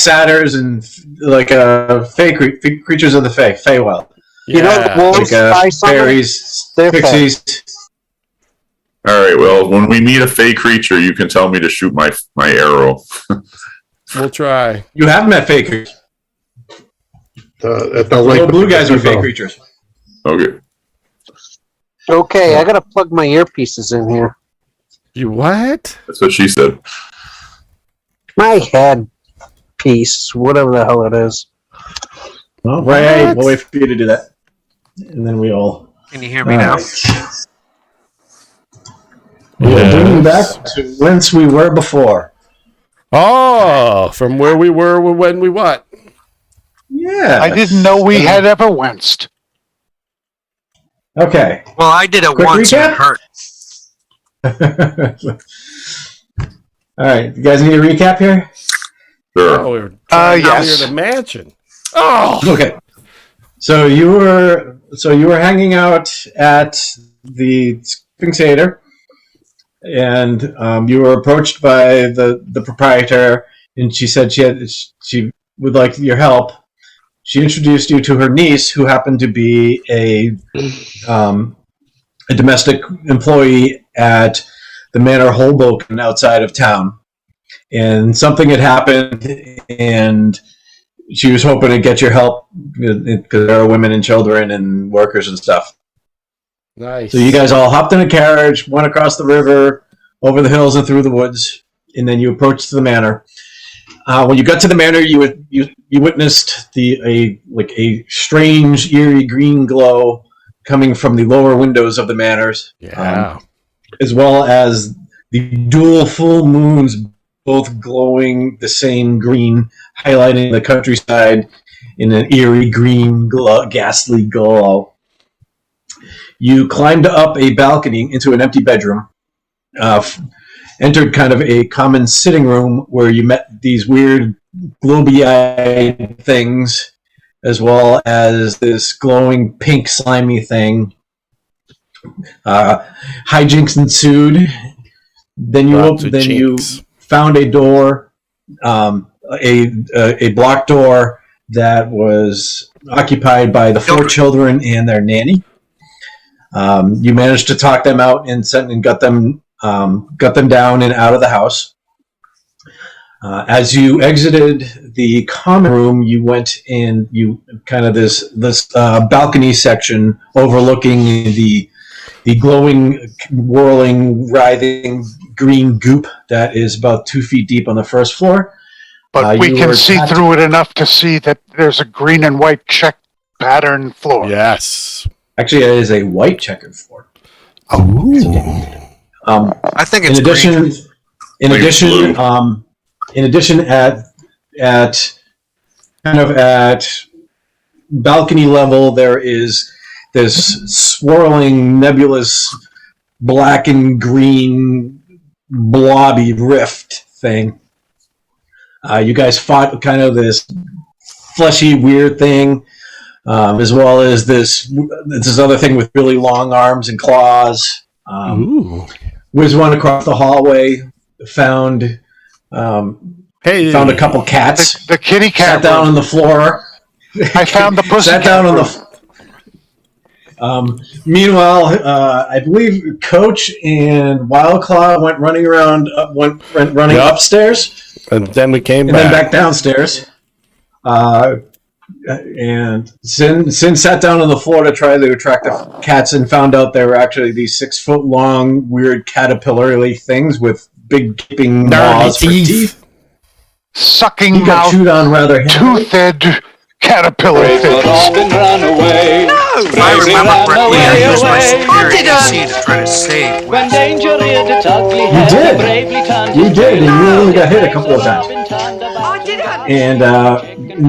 satyrs and creatures of the Feywild. You know, wolves, fairies, pixies. All right. Well, when we meet a fey creature, you can tell me to shoot my arrow. We'll try. You have met fey creatures. The little blue guys are fey creatures. Okay. Okay, I gotta plug my earpieces in here. You what? That's what she said. My head piece, whatever the hell it is. Well, right, we'll wait for you to do that. And then we all... Can you hear me now? We'll bring you back to whence we were before. Oh, from where we were when we what? Yeah. I didn't know we had ever winced. Okay. Well, I did it Quick once recap? and it hurt. All right, you guys need a recap here? Sure. Oh, we were trying out yes. here the mansion. Oh, Okay. So you were hanging out at the Sphinxator, and you were approached by the proprietor, and she said she would like your help. She introduced you to her niece, who happened to be a domestic employee at the Manor Hoboken outside of town. And something had happened, and she was hoping to get your help because there are women and children and workers and stuff. nice. So you guys all hopped in a carriage, went across the river, over the hills and through the woods, and then you approached the manor. When you got to the manor, you witnessed a strange, eerie green glow coming from the lower windows of the manors. Yeah. As well as the dual full moons, both glowing the same green, highlighting the countryside in an eerie green, ghastly glow. You climbed up a balcony into an empty bedroom, entered kind of a common sitting room where you met these weird globy-eyed things, as well as this glowing pink slimy thing. Hijinks ensued. Then you found a door, a block door that was occupied by the 4 children and their nanny. You managed to talk them out and got them down and out of the house. As you exited the common room, you went in this balcony section overlooking the glowing, whirling, writhing green goop that is about 2 feet deep on the first floor. But we can see through it enough to see that there's a green and white check pattern floor. Yes. Actually, it is a white checkered floor. Oh. I think it's In addition, at balcony level, there is this swirling, nebulous, black and green, blobby rift thing. You guys fought kind of this fleshy, weird thing, as well as this other thing with really long arms and claws. Whizzed one across the hallway, found a couple cats. The kitty cat sat down on the floor. I found the pussy sat down on the. Meanwhile, I believe Coach and Wildclaw went running around, running upstairs, and then we came and then back downstairs. And Sin sat down on the floor to try to attract the cats and found out they were actually these 6-foot-long, weird caterpillar-y things with big gaping maws for teeth. Sucking got mouth, chewed on rather toothed caterpillar things. If I remember correctly, I used my superior AC to try to save Wes. You did, and you really got hit a couple of times. And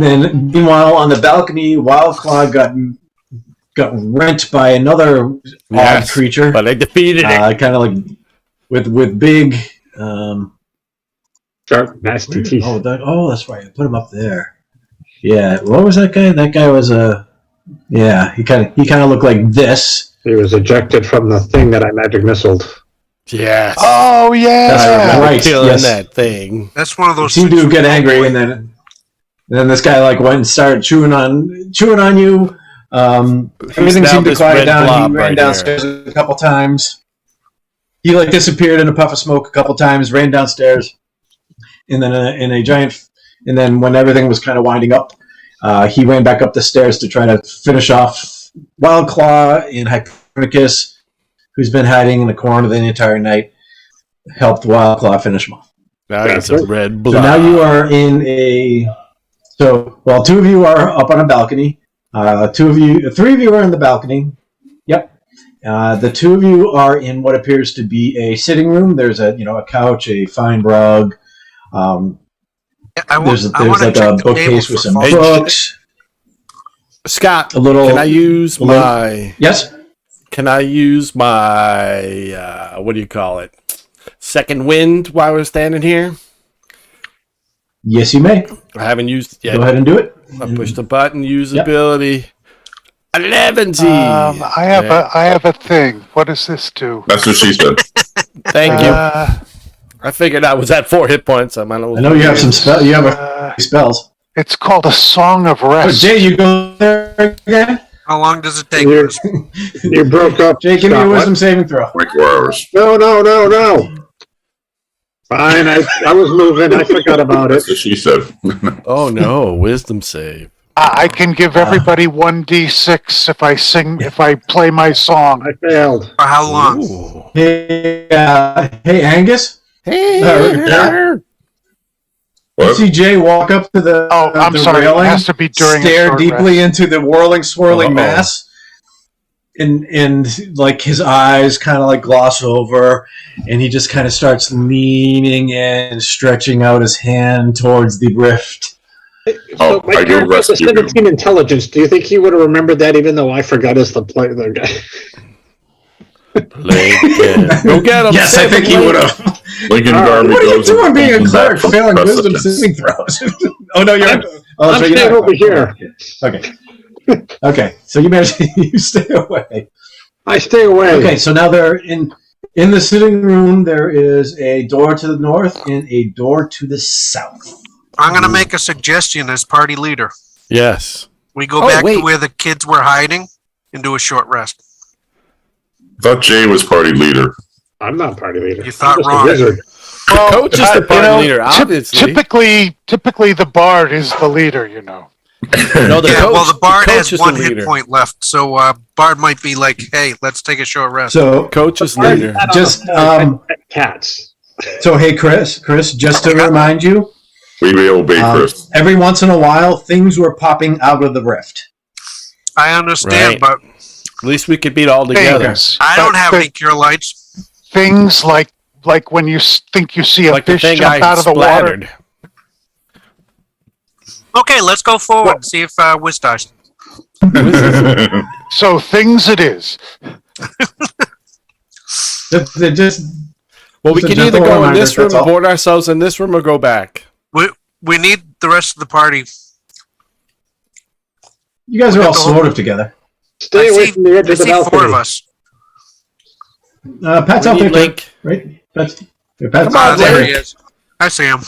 then, meanwhile, on the balcony, Wildclaw got rent by another odd creature. But I defeated it. Kind of like with big, sharp, nasty teeth. Oh, that's right. I put him up there. Yeah, what was that guy? That guy was he kind of looked like this. He was ejected from the thing that I magic missiled. Yes. Oh yeah, right. Killing Yes. that thing. That's one of those. Seemed to get angry, and then And then this guy like went and started chewing on you. Everything now seemed to this quiet red down. blob He ran right downstairs a couple times. He like disappeared in a puff of smoke a couple times. Ran downstairs, and then in a giant. And then when everything was kind of winding up, he ran back up the stairs to try to finish off Wildclaw and Hypernicus, who's been hiding in the corner the entire night. Helped Wildclaw finish him off. Now it's a red blob. So now you are in a. So well, two of you are up on a balcony. Three of you are in the balcony. Yep. The two of you are in what appears to be a sitting room. There's a couch, a fine rug. There's like a bookcase with some books. Scott, A little. can I use my? Yes. Can I use my? What do you call it? Second wind while we're standing here. Yes, you may. I haven't used it yet. Go ahead and do it. I push the button. Usability. 11. I have a thing. What does this do? That's what she said. Thank you. I figured I was at 4 hit points. I know you have some spell. You have a spells. It's called a Song of Oh, Rest. Jay, you go there again? How long does it take? You broke up. Jay, give me a Scott, wisdom saving throw. 24 hours. No. Fine, I was moving. I forgot about it. That's what she said. Oh no, wisdom save. I can give everybody 1d6 if I play my song. I failed. For how long? Ooh. Hey, Angus. Hey. You What? see Jay walk up to the I'm the sorry. It railing, has to be during a stare short deeply rest. into the whirling, swirling Uh-oh. mass, and like his eyes kind of like gloss over, and he just kind of starts leaning in and stretching out his hand towards the rift. So my I do character has a rescue him. 17 intelligence. Do you think he would have remembered that even though I forgot as the player? The guy. Lincoln. Go get him. Yes, I Save think him, he would Lincoln. have. Lincoln All right, Garvey What are you goes and doing being a pulls clerk, back from failing wisdom precedence. saving throws? Oh no, you're. I'm So you're staying not. over here. Okay. Okay, so you managed to stay away. I stay away. Okay, so now they're in the sitting room. There is a door to the north and a door to the south. I'm going to make a suggestion as party leader. Yes. We go Oh, back wait. to where the kids were hiding and do a short rest. I thought Jay was party leader. I'm not party leader. You thought I'm just wrong. A wizard. Well, Coach is the party leader, typ- obviously. Typically, the bard is the leader. You know. No, the Yeah, coach, well, the Bard coach has is one the hit leader. point left, so Bard might be like, hey, let's take a short rest. So Coach is leader. just Cats. so hey, Chris, just to remind you, We obey Chris. every once in a while things were popping out of the rift. I understand, Right. but At least we could beat all together. Things. I don't But have the any cure lights. things like when you think you see a Like the fish thing jump I out of the water. splattered. Okay, let's go forward and see if Wiz dies. So things it is. They're just Well, we Just a can either gentle go in reminder, this room that's and all. board ourselves in this room or go back. We need the rest of the party. you guys are all got the whole- sort of together. Stay away from the edge I of the see 4 of balcony. us. Pat's We out need there, Link. right? Pat's Come on, There Link. he is. I see him.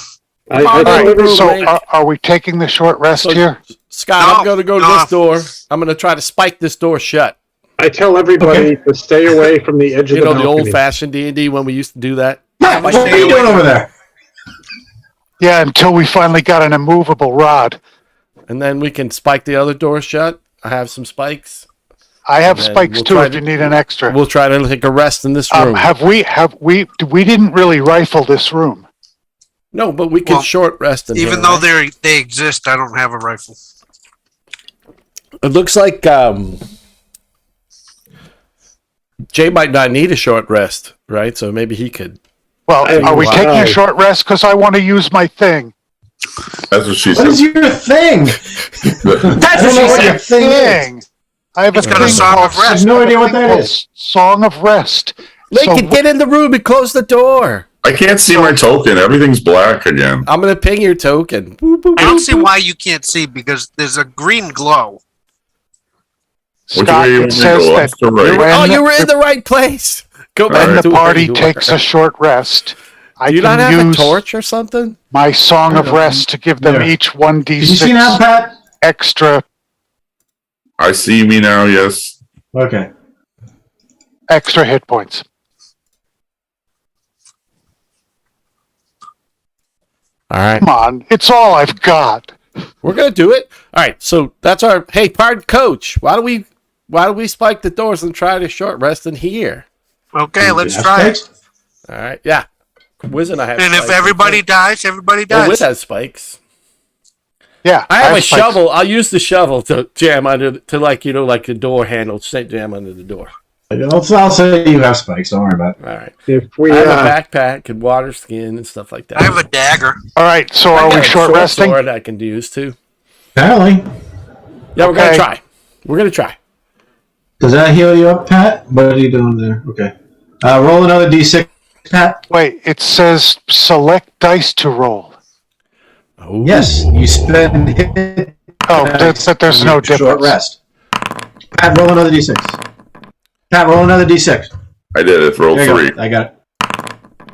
I Come on, tell Link. every- So Link. are we taking the short rest So- here? Scott, No, I'm going to go to no. this door. I'm going to try to spike this door shut. I tell everybody to stay away from the edge of You the know, the balcony. old-fashioned D&D when we used to do that. Matt, what are you doing over there? Yeah, until we finally got an immovable rod. And then we can spike the other door shut. I have some spikes. I have And then spikes we'll too try if to- you need an extra. We'll try to take a rest in this room. We didn't really rifle this room. No, but we can Well, short rest in Even here, though right? they exist, I don't have a rifle. It looks like Jay might not need a short rest, right? So maybe he could. Well, are we wow. taking a short rest? Because I want to use my thing. That's what she What is said. your thing? I don't know what your thing is. Thing. I have a It's got a thing Song called- of Rest. I have no idea what that called is. Song of Rest. Lincoln, get in the room and close the door. I can't see my token. Everything's black again. I'm going to ping your token. Boop, boop, I don't boop, see boop. why you can't see because there's a green glow. Which Scott, way you it want me to says go? that Left or right? when Oh, you were in the right place. Go back when the to party where you takes were. a short rest, Do you not can have a use torch or something? my Song of Rest to give them There. each Did you see now, 1d6 Pat? extra I see me now, yes. Okay. hit points. All right. Come on, it's all I've got. We're gonna do it. All right. So that's our. Hey, pardon, Coach. Why do we spike the doors and try to short rest in here? Okay, let's Have try it. spikes? All right. Yeah. Wiz and I have. And if spikes, everybody okay? dies, everybody Well, Wiz dies. has spikes. Yeah, I have a spikes. shovel. I'll use the shovel to jam under to like the door handle. Jam under the door. I'll say you have spikes. Don't worry about it. All right. If we, I have a backpack and water skin and stuff like that. I have a dagger. All right, so I are got we a short resting? sword I can use too. Apparently. Yeah, we're gonna Okay. try. We're gonna try. Does that heal you up, Pat? What are you doing there? Okay. Roll another d6, Pat. Wait, it says select dice to roll. Oh. Yes, you spend hit. Oh, there's no Short difference. rest. Pat, roll another d6. Pat, roll another d6. I did it. Roll There you 3. go. I got it.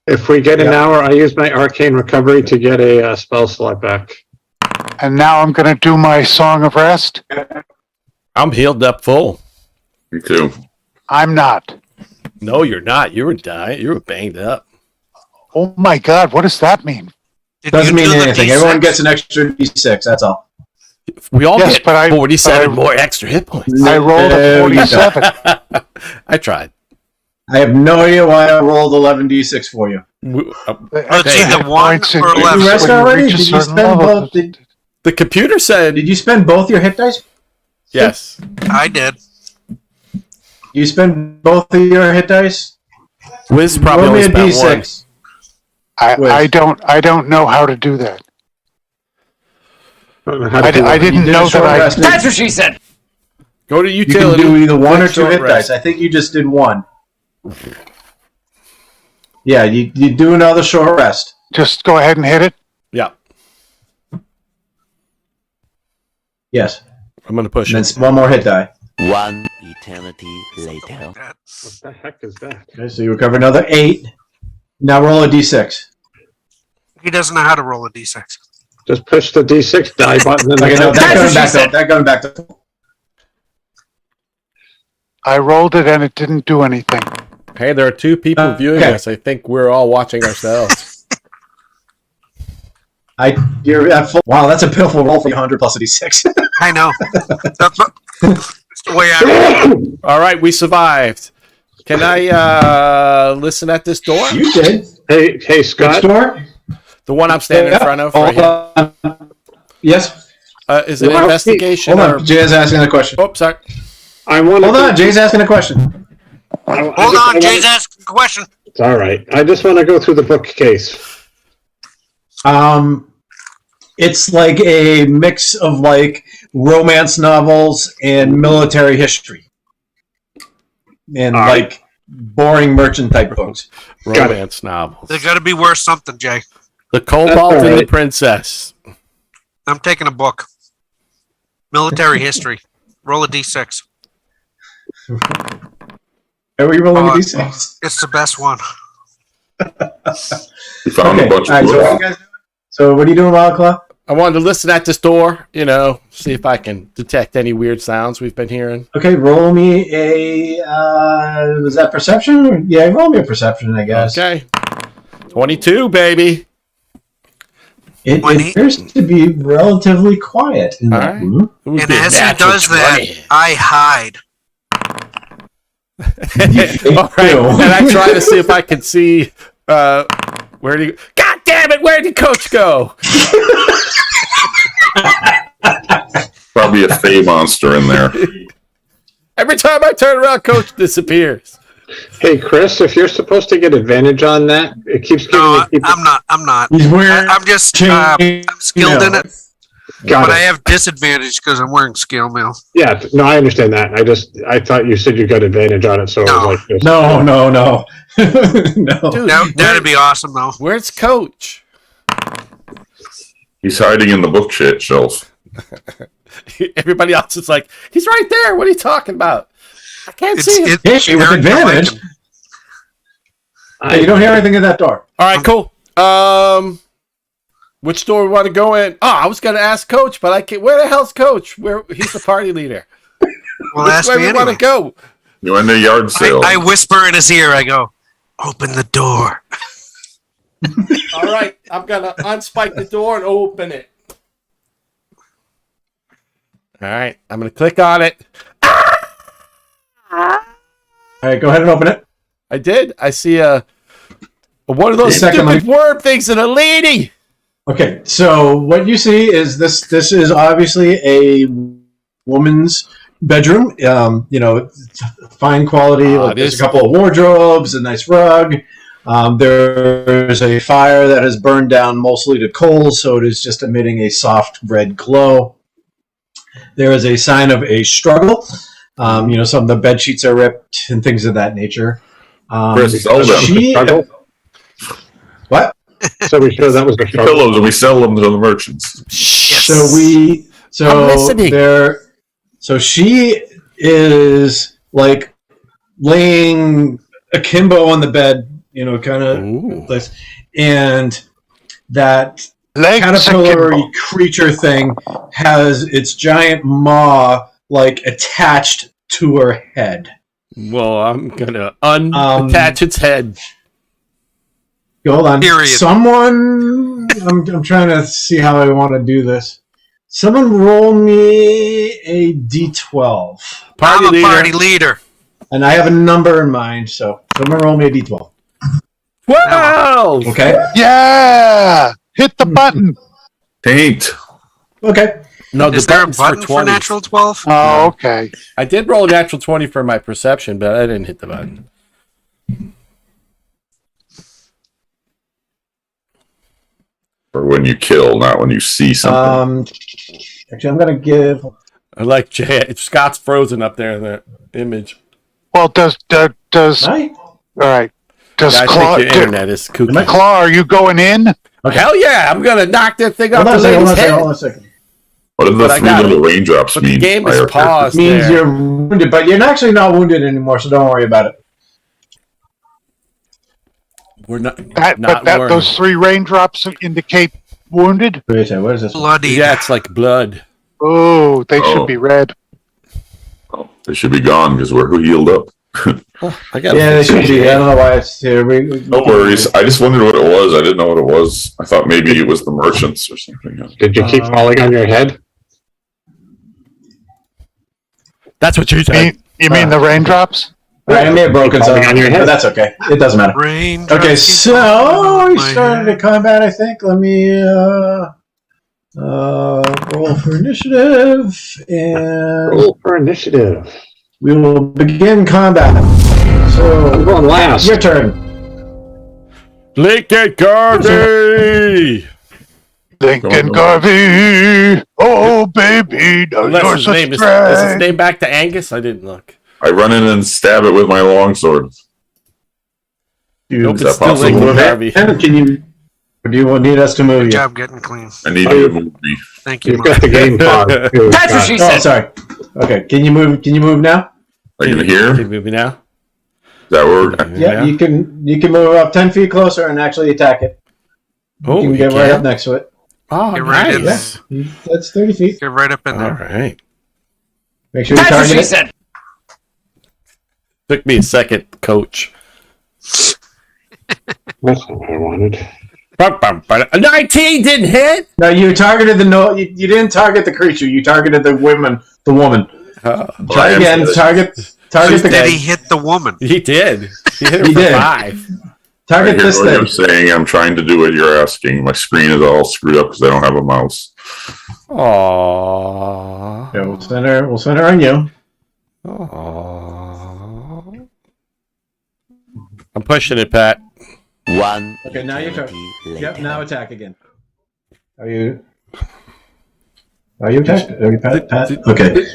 if we get an Yep. hour, I use my arcane recovery to get a spell slot back. And now I'm going to do my Song of Rest. I'm healed up full. Me too. I'm not. No, you're not. You were dying. You were banged up. Oh my God, what does that mean? Did Doesn't you mean do the anything. D6? Everyone gets an extra d6. That's all. We all Yes, get but I- 47 but I- more extra hit points. I rolled a No, you don't. 47. I tried. I have no idea why I rolled 11d6 for you. It's either one Points or in- Did you rest when you already? reach a Did you certain spend level, both? Did The computer said you spend both your hit dice? yes. I did. You spend both of your hit dice? Wiz probably Roll me only a spent one. d6. I don't know how to do that. I don't know how to I do that. didn't You did know a that short I. rest. That's what she said. Go to You can utility. do either one or click two short hit rest. dice. I think you just did one. Yeah, you do another short rest. Just go ahead and hit it. Yeah. Yes. I'm going to push And it. then one more hit die. One eternity later. What the heck is that? Okay, so you recover another 8. Now roll a d6. He doesn't know how to roll a D6. Just push the D6 die button. And Okay, no, That's that what going she back said. to that going back to. I rolled it and it didn't do anything. Hey, there are 2 people viewing okay. us. I think we're all watching ourselves. You're at full. Wow, that's a pitiful roll for 100 plus a d6. I know. That's the way I All right, we survived. Can I listen at this door? You did. Hey, Good Scott. store. The one I'm standing in front of? Hold Right here. on. Yes. Is it Well, investigation Hold or... on. Jay's asking a question. Oh, sorry. I want Hold on. Jay's asking a question. Hold on, Jay's asking a question. It's all right. I just want to go through the bookcase. It's like a mix of like romance novels and military history, and All right. like boring merchant type books. Romance novels. They got to be worth something, Jay. The Cobalt and the right. Princess. I'm taking a book. Military history. Roll a D6. Are we rolling Oh, these things? It's the best one. We found a bunch all right, of so what are you books. guys doing? So what are you doing, Wildclaw? I wanted to listen at this door, see if I can detect any weird sounds we've been hearing. Okay, roll me a. Was that perception? Or, yeah, roll me a perception, I guess. Okay. 22, baby. It appears to be relatively quiet in that All right. room. Who's And the as he natural does that, 20? I hide. All right. And I try to see if I can see where do you... God damn it, where did Coach go? Probably a Fey monster in there. Every time I turn around, Coach disappears. Hey, Chris, if you're supposed to get advantage on that, it keeps giving No, me people. I'm not. I'm not. He's wearing. I'm just I'm skilled in it, Got but I it. have disadvantage because I'm wearing scale mail. Yeah, no, I understand that. I thought you said you got advantage on it, so No. I was like, this. No. No. Dude, That'd be awesome, though. where's Coach? He's hiding in the bookshelf. Everybody else is like, he's right there. What are you talking about? I can't It's see him. Hey, with Eric, I like advantage. him. Hey, you don't hear anything at that door. All right, cool. Which door we want to go in? Oh, I was going to ask Coach, but I can't. Where the hell's Coach? He's the party leader. Well, Which ask way me we anyway. want to go? You in the yard sale? I whisper in his ear. I go, "Open the door." All right, I'm going to unspike the door and open it. All right, I'm going to click on it. All right, go ahead and open it. I did. I see one of those Second stupid worm things and a lady. Okay, so what you see is this is obviously a woman's bedroom. Fine quality. There's a couple of wardrobes, a nice rug. There's a fire that has burned down mostly to coals, so it is just emitting a soft red glow. There is a sign of a struggle. Some of the bed sheets are ripped and things of that nature. Chris, sell them. What? So we show that was the struggle. Pillows, and we sell them to the merchants. Yes. I'm listening. So she is like laying akimbo on the bed, kind of place, and that Legs caterpillar akimbo. creature thing has its giant maw like attached to her head. Well, I'm going to unattach its head. Hold on. Period. Someone, I'm trying to see how I want to do this. Someone roll me a d12. I'm a party leader. And I have a number in mind, so someone roll me a d12. 12! Okay? Yeah! Hit the button. Taint. Okay. No, Is there a button for natural 12? Oh, okay. I did roll a natural 20 for my perception, but I didn't hit the button. Or when you kill, not when you see something. Actually, I'm going to give... I like Scott's frozen up there in the image. Well, does Hi. all right? Does Yeah, I Claw? think your internet is kooky. Claw, are you going in? Okay. Hell yeah, I'm going to knock that thing off Hold the on a second, lady's head. hold on a second. What are the but I three got little raindrops But mean? the game by is our characters? paused It means there. you're wounded, but you're actually not wounded anymore, so don't worry about it. We're not But worried. those three raindrops indicate wounded. Wait a second, what is this? Bloody. Yeah, it's like blood. Oh, they Oh. should be red. Oh, they should be gone because we're healed up. I got Yeah, they should be. I don't know why it's here. No worries. I just wondered what it was. I didn't know what it was. I thought maybe it was the merchants or something. Did you keep falling on your head? That's what you said. You mean the raindrops? I may have broken something on your head. but that's okay. It doesn't matter. Rain. Okay, so we started a combat, I think. Let me roll for initiative, and Roll for initiative. we will begin combat. I'm So, going last. your turn. Lincoln Garvey! Lincoln Garvey. Oh, baby. No, Unless you're his so name is strange. his name back to Angus? I didn't look. I run in and stab it with my longsword. Nope, Is it's that still possible? Lincoln Move Garvey. it. And can you? Or do you need us to move Good you? job getting clean. I need you to move me. Thank you, You've Mark. got the game paused. too. That's what she Oh, said. sorry. Okay, can you move? Can you move now? Are you Can here? you move me now? Is that where? Yeah, you can. You can move up 10 feet closer and actually attack it. Oh, you can you get right can? up next to it. Oh, Get right in nice. That's 30 feet. Get right up in All there. right. Make sure you That's what target she it. said. Took me a second, Coach. That's not what I wanted. A 19 didn't hit. No, you targeted the no. You didn't target the creature. You targeted the woman. The woman. Try again. Target the Did he guy. hit the woman? He did. He hit her He for did. 5. I Target hear this what you're thing. saying. I'm trying to do what you're asking. My screen is all screwed up because I don't have a mouse. Aww. Yeah, we'll center on you. Aww. I'm pushing it, Pat. One Okay, now your turn. eternity Yep. later. Now attack again. Are you attacked? Are you Pat? Okay.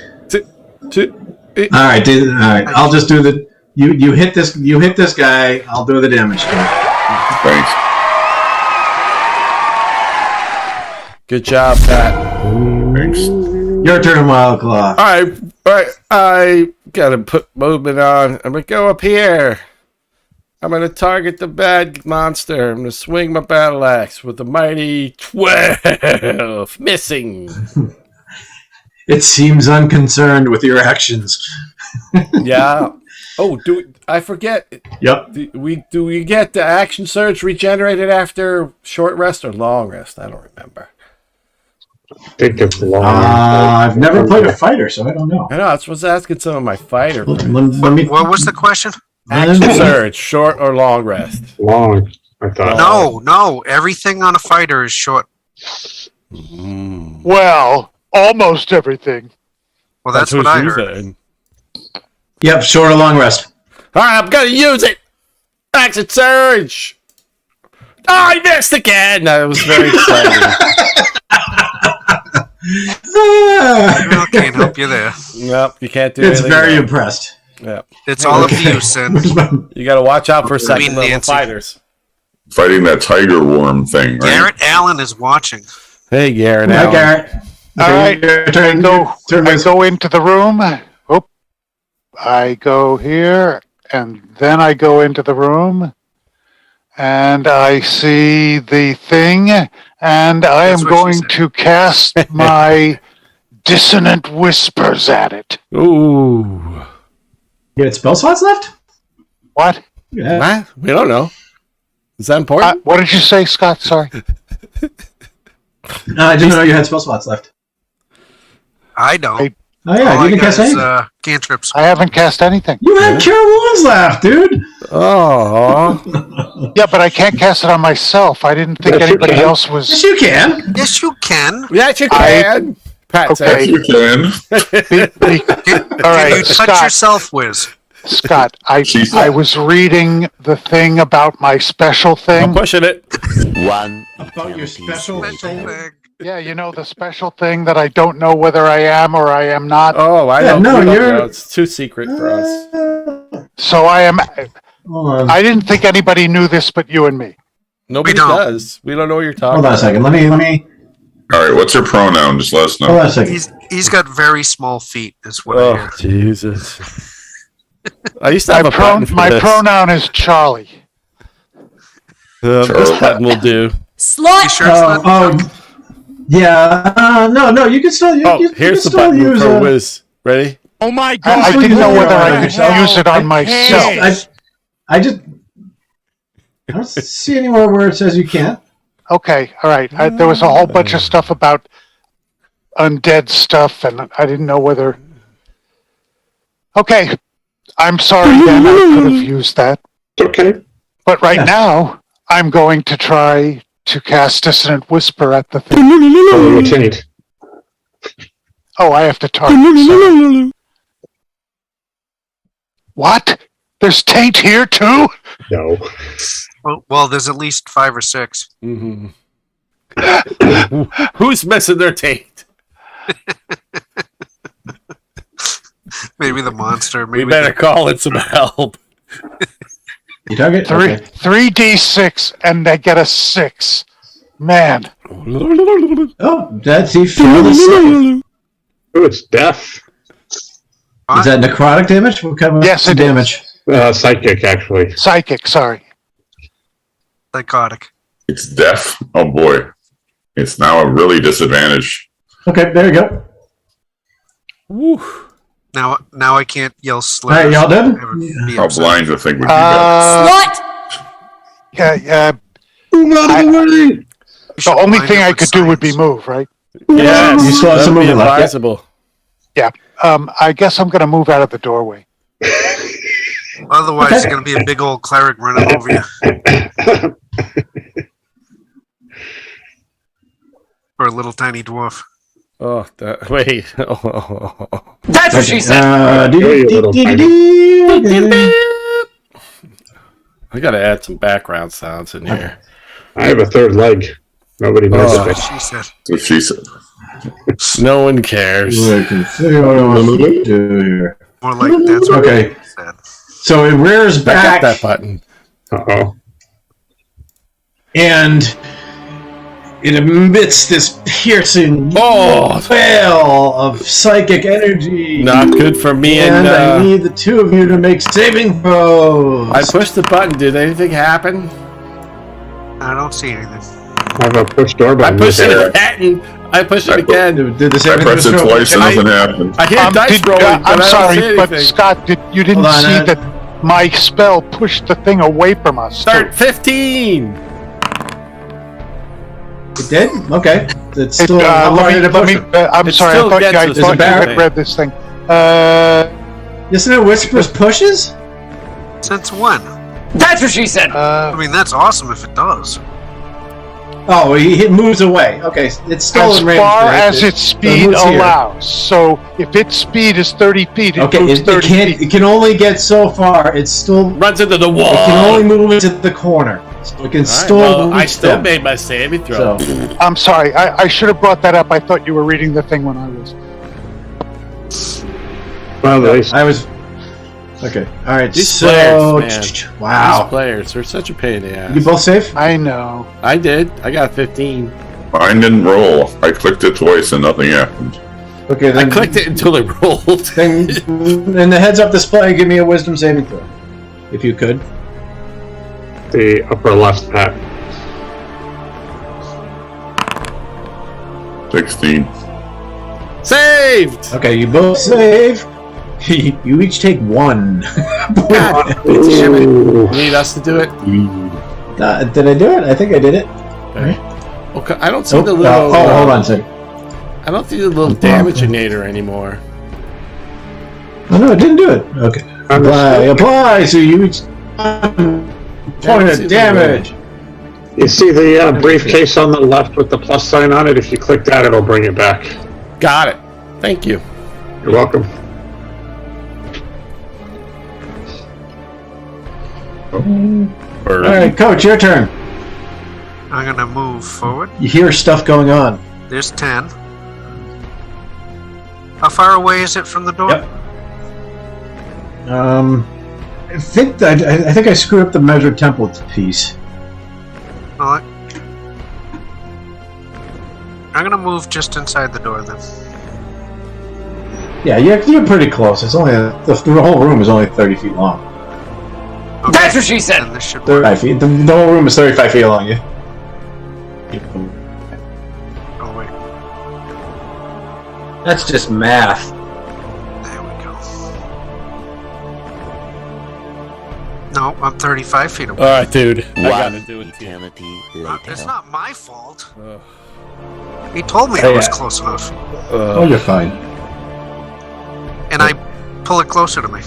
All right. All right. I'll just do the. You hit this. You hit this guy. I'll do the damage to him. Thanks. Good job, Pat. Thanks. Your turn, Wild Claw. All right. I gotta put movement on. I'm gonna go up here. I'm going to target the bad monster. I'm going to swing my battle axe with the mighty 12. Missing. It seems unconcerned with your actions. Yeah. Oh, I forget. Yep. Do we get the action surge regenerated after short rest or long rest? I don't remember. I think it's long. I've never played a fighter, so I don't know. I know. I was asking some of my fighter friends. What was the question? Action surge, short or long rest? Long, I thought. No. Everything on a fighter is short. Well, almost everything. Well, that's what I heard. Saying. Yep, short or long rest. All right, I'm going to use it. Action surge. Oh, I missed again. That was very exciting. I can't help you there. Nope, you can't do It's anything. very impressed. Yeah. It's all of use, and You got to watch out for second level Nancy. fighters. Fighting that tiger worm thing, right? Garrett Allen is watching. Hey, Garrett. Hi, Allen. Garrett. All right, Turn, I go into the room. Oh, I go here, and then I go into the room, and I see the thing, and I That's am what she going said. to cast my dissonant whispers at it. Ooh. You had spell slots left? What? Yeah. What? We don't know. Is that important? What did you say, Scott? Sorry. I didn't know you had spell slots left. I don't. Oh, yeah, All you didn't I cast got is anything. cantrips. I haven't cast anything. You had Cure Wounds left, dude. Oh. Yeah, but I can't cast it on myself. I didn't think Yes, you anybody can. else Yes, was. you can. Yes, you can. Yes, you can. Pat Okay. says. You can. All right, Can you touch Scott. yourself, Wiz? Scott, I Jesus. was reading the thing about my special I'm thing. pushing it. One About your eternity special later. Yeah, you know the special thing that I don't know whether I am or I am not. Oh, I Yeah, don't, no, we don't you're- know. It's too secret for us. So I am. Hold on. I didn't think anybody knew this but you and me. Nobody don't. does. We don't know what you're talking Hold on a about. second. Let me. All right, what's your pronoun? Just let us Hold know. on a second. He's got very small feet. Is what I Oh, hear. Jesus. I used to have My, a button for my this. pronoun is Charlie. This button will do. You Slut! sure it's not? Yeah. No. You can still. Oh, you here's the can still button use for Wiz. Ready? Oh my I didn't know whether I could Myself. use it on myself. I don't see anywhere where it says you can't. Okay, all right. There was a whole bunch of stuff about undead stuff, and I didn't know whether. Okay, I'm sorry, then I could have used that. Okay. But right Yeah. now, I'm going to try to cast Dissonant Whisper at the thing. Oh, taint. Oh, I have to target. Sorry. What? There's taint here too? No. Well, there's at least 5 or 6. Mm-hmm. Who's missing their taint? Maybe the monster. We Maybe better call in some help. You target Three, Okay. 3d6, and they get a 6. Man, Oh, that's he fairly safe. Oh, it's death. Is that necrotic damage? What kind of Yes, it is. damage? Psychic, actually. psychic. Sorry. psychotic. It's deaf. Oh boy, it's now a really disadvantage. Okay, there you go. Woo. Now I can't yell All slurs. right, y'all done? How blind do you think would be Slut! Yeah. Move out of the way! The only thing I could do would be move, right? Yes, You still have some that'd be movement left, yeah. advisable. I guess I'm going to move out of the doorway. Otherwise, it's going to be a big old cleric running over you. Or a little tiny dwarf. Oh, wait. That's what she said! I gotta add some background sounds in here. I have a third leg. Nobody knows Oh. it. She said. That's what she said. No one cares. More like that's what Okay. she said. So it rears I got back that button. Uh-oh. and it emits this piercing wail of psychic energy. Not good for me. And I need the two of you to make saving throws. I pushed the button. Did anything happen? I don't see anything. I have a push door I button. pushed it again. I pushed it again. Did the I saving pressed it throw? twice and nothing happened. I hear dice rolling, but I'm I don't sorry, see but anything. Scott, you didn't Hold on, see that my spell pushed the thing away from us. Start 15. It did? Okay. It's It, still. I'm looking at it. I'm It sorry, still I thought, gets I us thought a you had thing. read this thing. Isn't it Whispers pushes? Since when? That's what she said. I mean, that's awesome if it does. Oh, he moves away. Okay, it's still as in range. far right? as its speed moves here. allows. So if its speed is 30 feet, it Okay, moves it 30 can't. feet. It can only get so far. It's still. Runs into the It wall. can only move into the corner. So it can still. Well, I reach still them. made my saving throw. So, I'm sorry, I should have brought that up. I thought you were reading the thing when I was. Well, they I was. Okay. All right. These so. players, man. Wow. These players are such a pain in the ass. You both safe? I know. I did. I got 15. Mine didn't roll. I clicked it twice and nothing happened. Okay. I Then clicked it until it rolled. Then, in the heads-up display, give me a Wisdom saving throw, if you could. the upper left, Pat. 16. Saved! Okay, you both save. You each take 1. God, Ooh. need us to do it? Did I do it? I think I did it. Okay, I don't see Oh, the little. hold on a second. I don't see the little damaginator anymore. Oh, no, I didn't do it. Okay. Apply. So you each point of damage. You see the briefcase on the left with the plus sign on it? If you click that, it'll bring it back. Got it. Thank you. You're welcome. All right, Coach, your turn. I'm gonna move forward. You hear stuff going on. There's 10. How far away is it from the door? Yep. I think I screwed up the measure template piece. Alright. I'm gonna move just inside the door then. Yeah, you're pretty close. It's only the whole room is only 30 feet long. Okay. That's what she said. And this should work. 35 feet. The whole room is 35 feet long. Yeah. Oh wait, That's just math. there we go. No, I'm 35 feet away. Alright, dude. I gotta One do it to you. eternity It's later. not my fault. Ugh. He told me Hey, I was yeah. close enough. Oh, you're fine. And I pull it closer to me.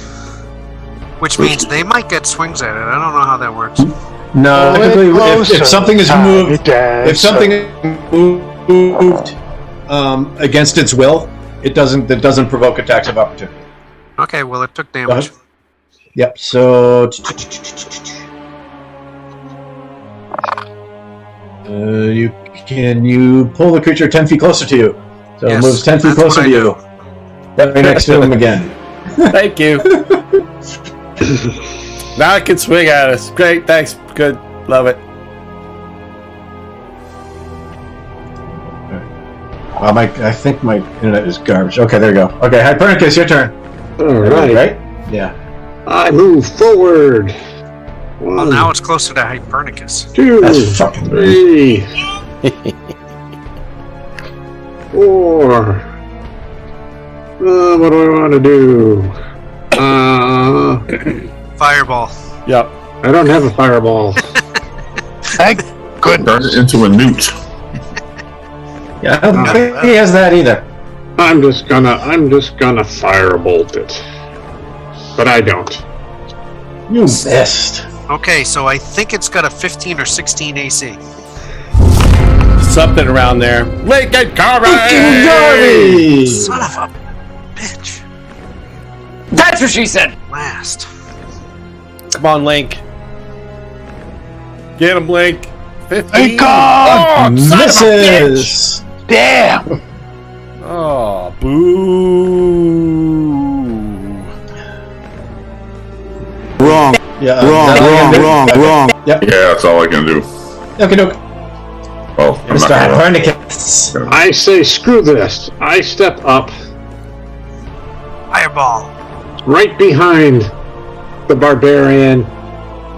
Which means they might get swings at it. I don't know how that works. No, typically, if something is moved, if if something is moved against its will, it doesn't provoke attacks of opportunity. Okay, well it took damage. Yep. So you pull the creature 10 feet closer to you, so Yes, it moves 10 feet that's what closer I to you. Right next to him again. Thank you. Now it can swing at us. Great, thanks. Good. Love it. Well, I think my internet is garbage. Okay, there you go. Okay, Hypernicus, your turn. All right. Right? Yeah. I move forward. Well, now it's closer to Hypernicus. 2, That's fucking 3, 4. What do I want to do? Fireball. Yep. I don't have a fireball. Thank Turn goodness. it into a newt. Yeah, I don't think he has that either. I'm just gonna firebolt it. But I don't. You missed. Okay, so I think it's got a 15 or 16 AC. Something around there. Lincoln Carvey! Garvey! Son of a bitch. That's what she said. Last. Come on, Link. Get him, Link. 15. Thank God! Oh, son of a bitch! Misses. Damn! Oh, boo. Wrong. Yeah, Wrong. Yeah, that's all I can do. Okay, no. Well, I'm not Mr. gonna- Copernicus. I say screw this. I step up Fireball. right behind the barbarian.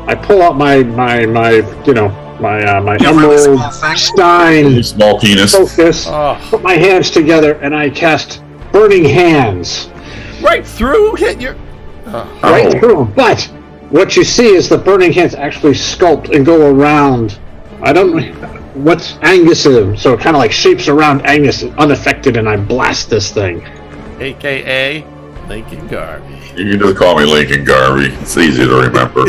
I pull out my Really emerald small thing. stein Small penis. focus. Oh, Put my hands together and I cast Burning Hands right through. Hit your. right Oh. through 'em. But what you see is the Burning Hands actually sculpt and go around. I don't know what's Angus's, so it kind of like shapes around Angus unaffected, and I blast this thing. AKA Lincoln Garvey. You can just call me Lincoln Garvey. It's easy to remember.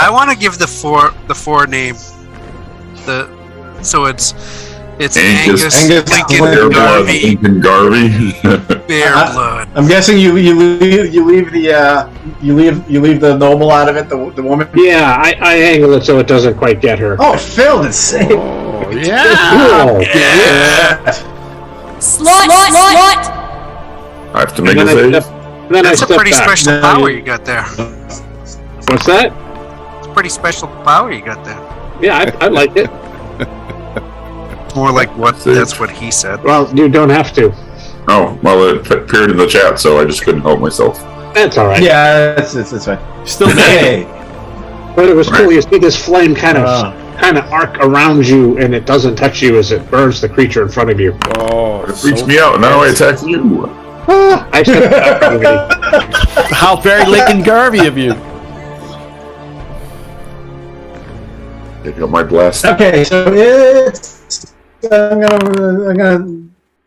I want to give the four name. So it's Angus. Angus, Lincoln Bear blood, Garvey, Lincoln Garvey. Bear Blood. I'm guessing you leave the noble out of it, the woman. Yeah, I angle it so it doesn't quite get her. Oh, Phil, it's safe. Oh yeah. Cool. Slut! I have to make And a then I save. step, then That's I a step pretty back. special No, power you- you got there. What's that? It's a pretty special power you got there. Yeah, I like it. More like what? See. That's what he said. Well, you don't have to. Oh, well, it appeared in the chat, so I just couldn't help myself. That's all right. Yeah, it's fine. Still Hey. But it was cool. Right. You see this flame kind of arc around you, and it doesn't touch you as it burns the creature in front of you. Oh, It freaks me out, and now I attack you. I stepped back already. How very Lincoln Garvey of you. Pick up my blast. Okay, so it's. I'm gonna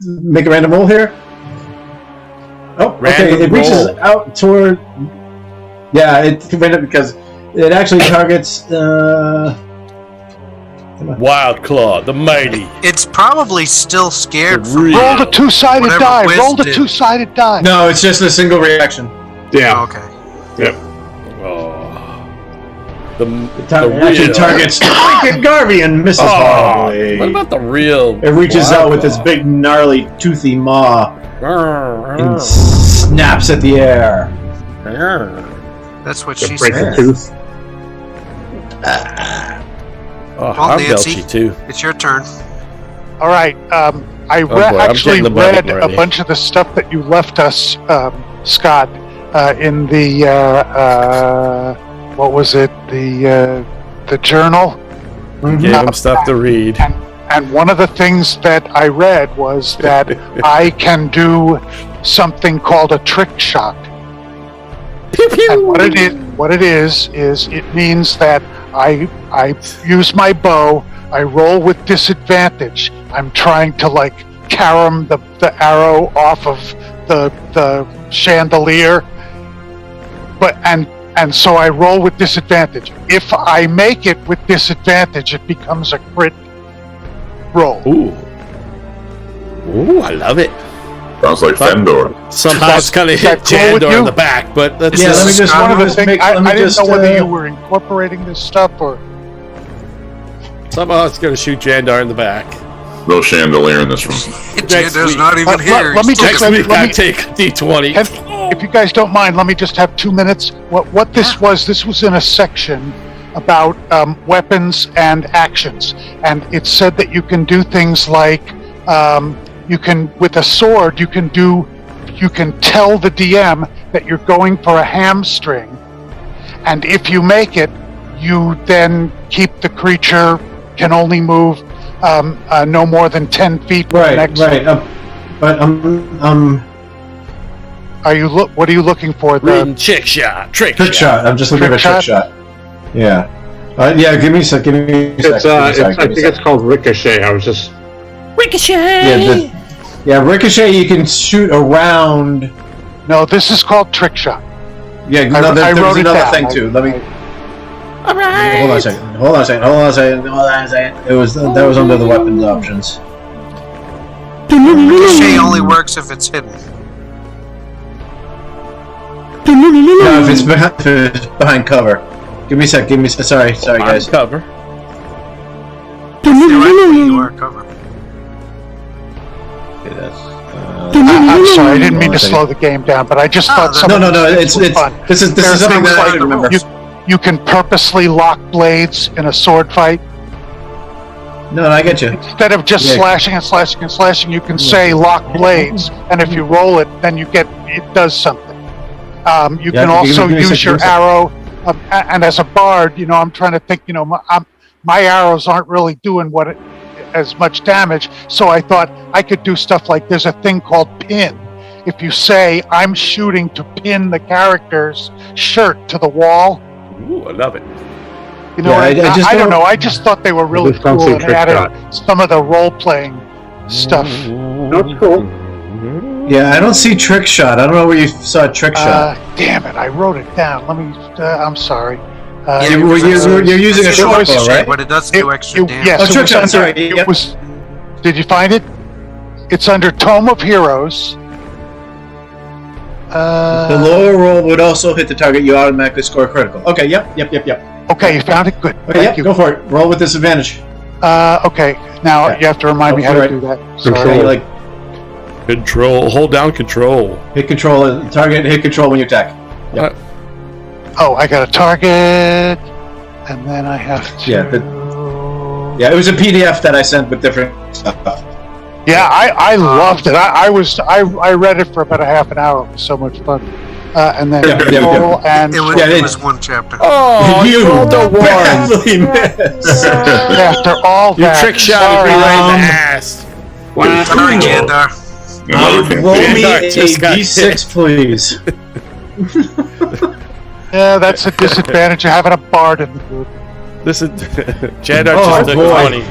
make a random roll here. Oh, okay. Random It reaches roll. out toward. Yeah, it random because it actually targets. Wild Claw, the mighty. It's probably still scared The from real- Roll the two-sided Whatever die. Wiz Roll the did. two-sided die. No, it's just a single reaction. Yeah. Oh, okay. Oh. The It actually targets Lincoln Garvey and misses Oh, horribly. what about the real? It reaches Wild out with its Claw? big, gnarly, toothy maw Grr, and snaps at the air. grr. That's what To she break said. the tooth. Oh, Well, I'm Nancy. belchy too. It's your turn. All right. I boy, I'm actually getting the button read a already. bunch of the stuff that you left us, Scott, in the what was it? The journal. Gave him stuff to read. And one of the things that I read was that I can do something called a trick shot. Pew pew. And what it is it means that I use my bow, I roll with disadvantage. I'm trying to like carom the arrow off of the chandelier. But and so I roll with disadvantage. If I make it with disadvantage, it becomes a crit roll. Ooh. Ooh, I love it. Sounds like Fendor. Somehow it's kind of hit that cool with Jandor in you? the back, but that's Yeah, Is let me this just Scott one of one us Thing, make. I Let me didn't just. know whether you were incorporating this stuff or. somehow it's going to shoot Jandor in the back. No chandelier in this room. Jandar's week. not even here. let me He's still just- Next week let I me- take D20. If you guys don't mind, let me just have 2 minutes. What this was in a section about weapons and actions, and it said that you can do things like you can with a sword you can tell the DM that you're going for a hamstring, and if you make it, you then keep the creature can only move no more than 10 feet. From the Right, next right. But What are you looking for? Reading trick shot. Trick shot. I'm just looking for a trick shot. Yeah. Yeah. Give me a sec. Give me a sec. It's, give me a I sec, give me think a it's sec. called Ricochet. I was just. Ricochet! Yeah, ricochet. You can shoot around. No, this is called trick shot. Yeah. No, I there was wrote it another down. thing too. Let me. All right. Hold on a second. It was that was under the weapons options. Ricochet only works if it's hidden. No, if it's behind cover. Give me a sec. Sorry, guys. Cover. Theoretically, you are covered. Okay, that's, I'm sorry, I didn't mean hold on to a slow the game down, but I just thought No, some no, of no. these It's things were fun. this is There are something things that I like should remember. you can purposely lock blades in a sword fight. No, I get you. Instead of just Yeah. slashing and slashing and slashing, you can say lock blades, and if you roll it, then it does something. You Yeah, can also give me a use second, your give me a arrow, and as a bard, I'm trying to think, my arrows aren't really doing as much damage, so I thought I could do stuff like there's a thing called pin. If you say, I'm shooting to pin the character's shirt to the wall, Ooh, I love it. you know, Yeah, I just I don't don't- know. I just thought they were really This sounds cool like and trick added shot. some of the role-playing stuff. That's cool. Yeah, I don't see trick shot. I don't know where you saw trick shot. Damn it! I wrote it down. Let me. I'm sorry. You're using a It's short extra bow, shape, right? but it does do extra damage. Yes, Oh, it trick was shot, under- sorry, it yep. was. Did you find it? It's under Tome of Heroes. The lower roll would also hit the target. You automatically score critical. Okay, yep. Okay, you found it. Good. Okay, Thank yep, you. go for it. Roll with disadvantage. Okay. Now Okay. you have to remind me how to Right. do that. Okay, Sorry. you like Control. Hold down control. hit control. Target hit control when you attack. Yep. Oh, I got a target, and then I have to. Yeah, it was a PDF that I sent with different stuff. Yeah, I loved it. I read it for about a half an hour. It was so much fun. And then Yeah. control and It was, Yeah, it it- was one chapter. Oh, you rolled a one. badly missed. after all You that, trick shot sorry. me right in the ass. Sorry, Gandar. Another thing. Roll me Gandalf a just got D6, please. Yeah, that's a disadvantage of having a bard in the group. This is Jandar Oh, just took boy. 20.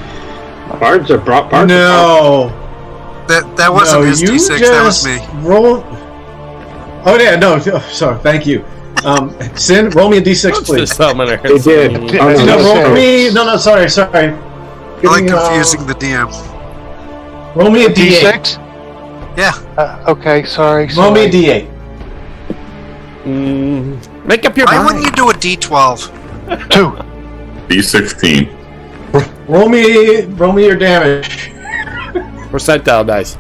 Bards are bards. No. That wasn't No, his you D6, that was just me. Roll. Oh yeah, no. Oh, sorry, thank you. Sin, roll me a D6, What's please. this summoner? They did. Oh, That's no, No, not roll fair. me. No, sorry. I like Give me, confusing the DM. Roll me a D8. D6? Yeah. Okay, sorry. Roll me a sorry. D8. Make up your Why mind. wouldn't you do a D12? 2. D16. Roll me your damage. Percentile dice.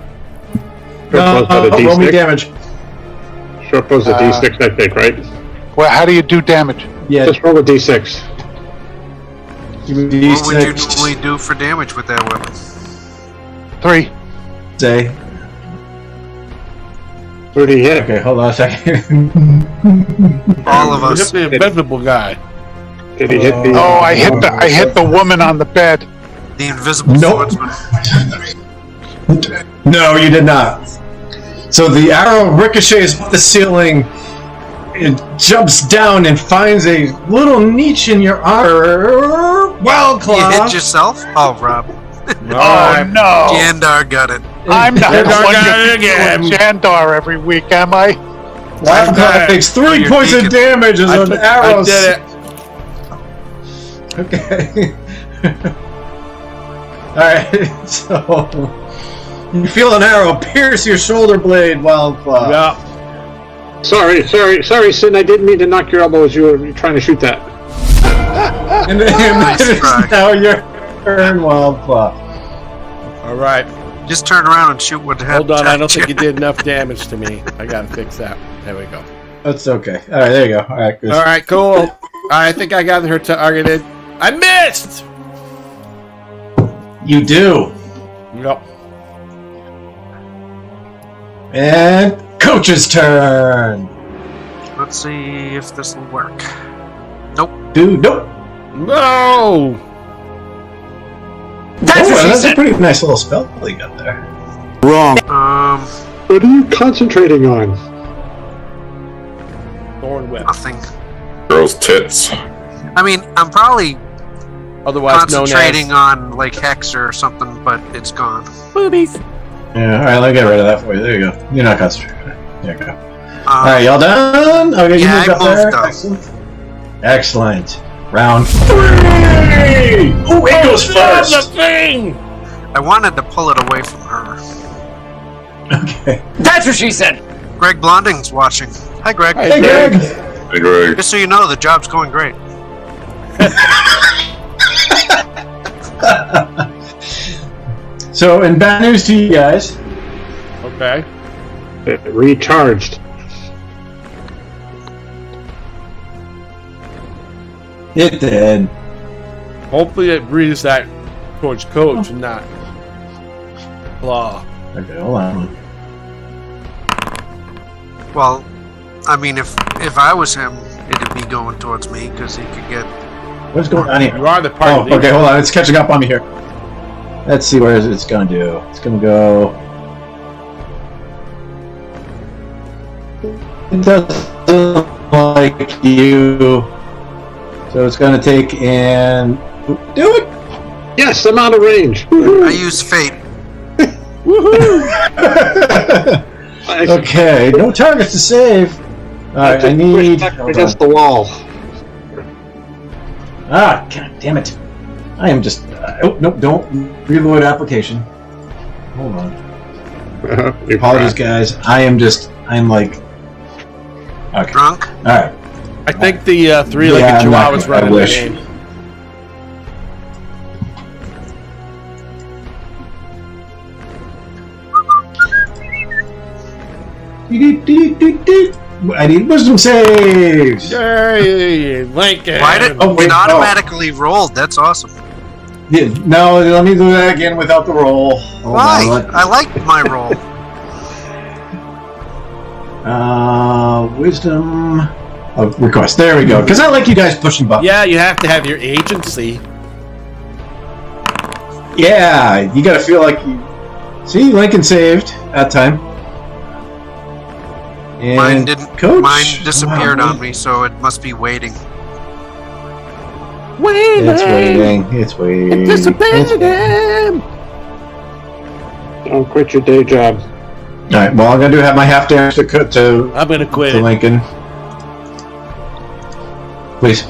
Short bow's got a roll me D6. damage. Short bow's a D6, I think, right? Well, how do you do damage? Yeah, Just roll a D6. give me What would you D6. normally do for damage with that weapon? 3. Say. 30 hit. Okay, hold on a second. All of us. The invisible guy. Did he hit the? Oh, I hit the woman on the bed. The invisible Nope. swordsman. No, you did not. So the arrow ricochets off the ceiling. It jumps down and finds a little niche in your armor. Wild You claw. hit yourself? Oh, Rob. Oh no! Gandar got it. I'm not the Jandar one got it to again. again. Jandar every week, am I? Wild claw takes 3 your points of deacon. damage as an arrow. I did it. Okay. Alright, so you feel an arrow pierce your shoulder blade, Wildclaw. Yeah. Sorry, Sin. I didn't mean to knock your elbow as you were trying to shoot that. And then Nice it's try. now your turn, Wildclaw. All right. Just turn around and shoot what the heck. Hold on. I don't think you did enough damage to me. I gotta fix that. There we go. That's okay. Alright, there you go. Alright, good. All right. Cool. I think I got her targeted. I missed. You do. Yep. And Coach's turn. Let's see if this will work. Dude, nope. No. That's what she That's a said. pretty nice little spell you got there. Wrong. What are you concentrating on? Thorn whip. Nothing. Girls' tits. I mean, I'm probably Otherwise known concentrating as on like Hex or something, but it's gone. boobies. Yeah, alright, let me get rid of that for you. There you go. You're not concentrating. There you go. Um, Alright, y'all done? Okay, you yeah, moved I up there. moved up. Excellent. Excellent. Round 3! Ooh, it goes That's first! the thing. I wanted to pull it away from her. Okay. That's what she said. Greg Blonding's watching. Hi, Greg. Hi, Hey, Greg! Hey, Greg. Just so you know, the job's going great. So, in bad news to you guys, Okay. Recharged. It did. Hopefully it breathes that towards Coach and not Claw. Okay, hold on. Well, I mean, if I was him, it'd be going towards me because he could get. What's going on here? You are the Oh, party. okay, hold on. It's catching up on me here. Let's see where it's going to do. It's going to go. It doesn't like you. So it's going to take and do it. Yes, I'm out of range. I use fate. Okay, no targets to save. All right, I need. Push back against the wall. Ah, god damn it! I am just. Oh no! Don't reload application. Hold on. Apologies, guys. I'm like. Okay. Drunk? All right. I think the three-legged Yeah, I'm not Chihuahua's gonna- I running the wish. game. I need wisdom saves. Yay, Lincoln! Why did Oh, wait, it automatically rolled? That's awesome. Yeah, no, let me do that again without the roll. Hold Why? on, I like my roll. wisdom. Oh, request. There we go. Because I like you guys pushing buttons. Yeah, you have to have your agency. Yeah, you got to feel like you. See, Lincoln saved that time. And Mine didn't. Coach? Mine disappeared Wow. on me, so it must be waiting. It's waiting. It's waiting. Anticipating. Don't quit your day job. All right. Well, I'm gonna have my half damage to I'm gonna quit. Lincoln. Please,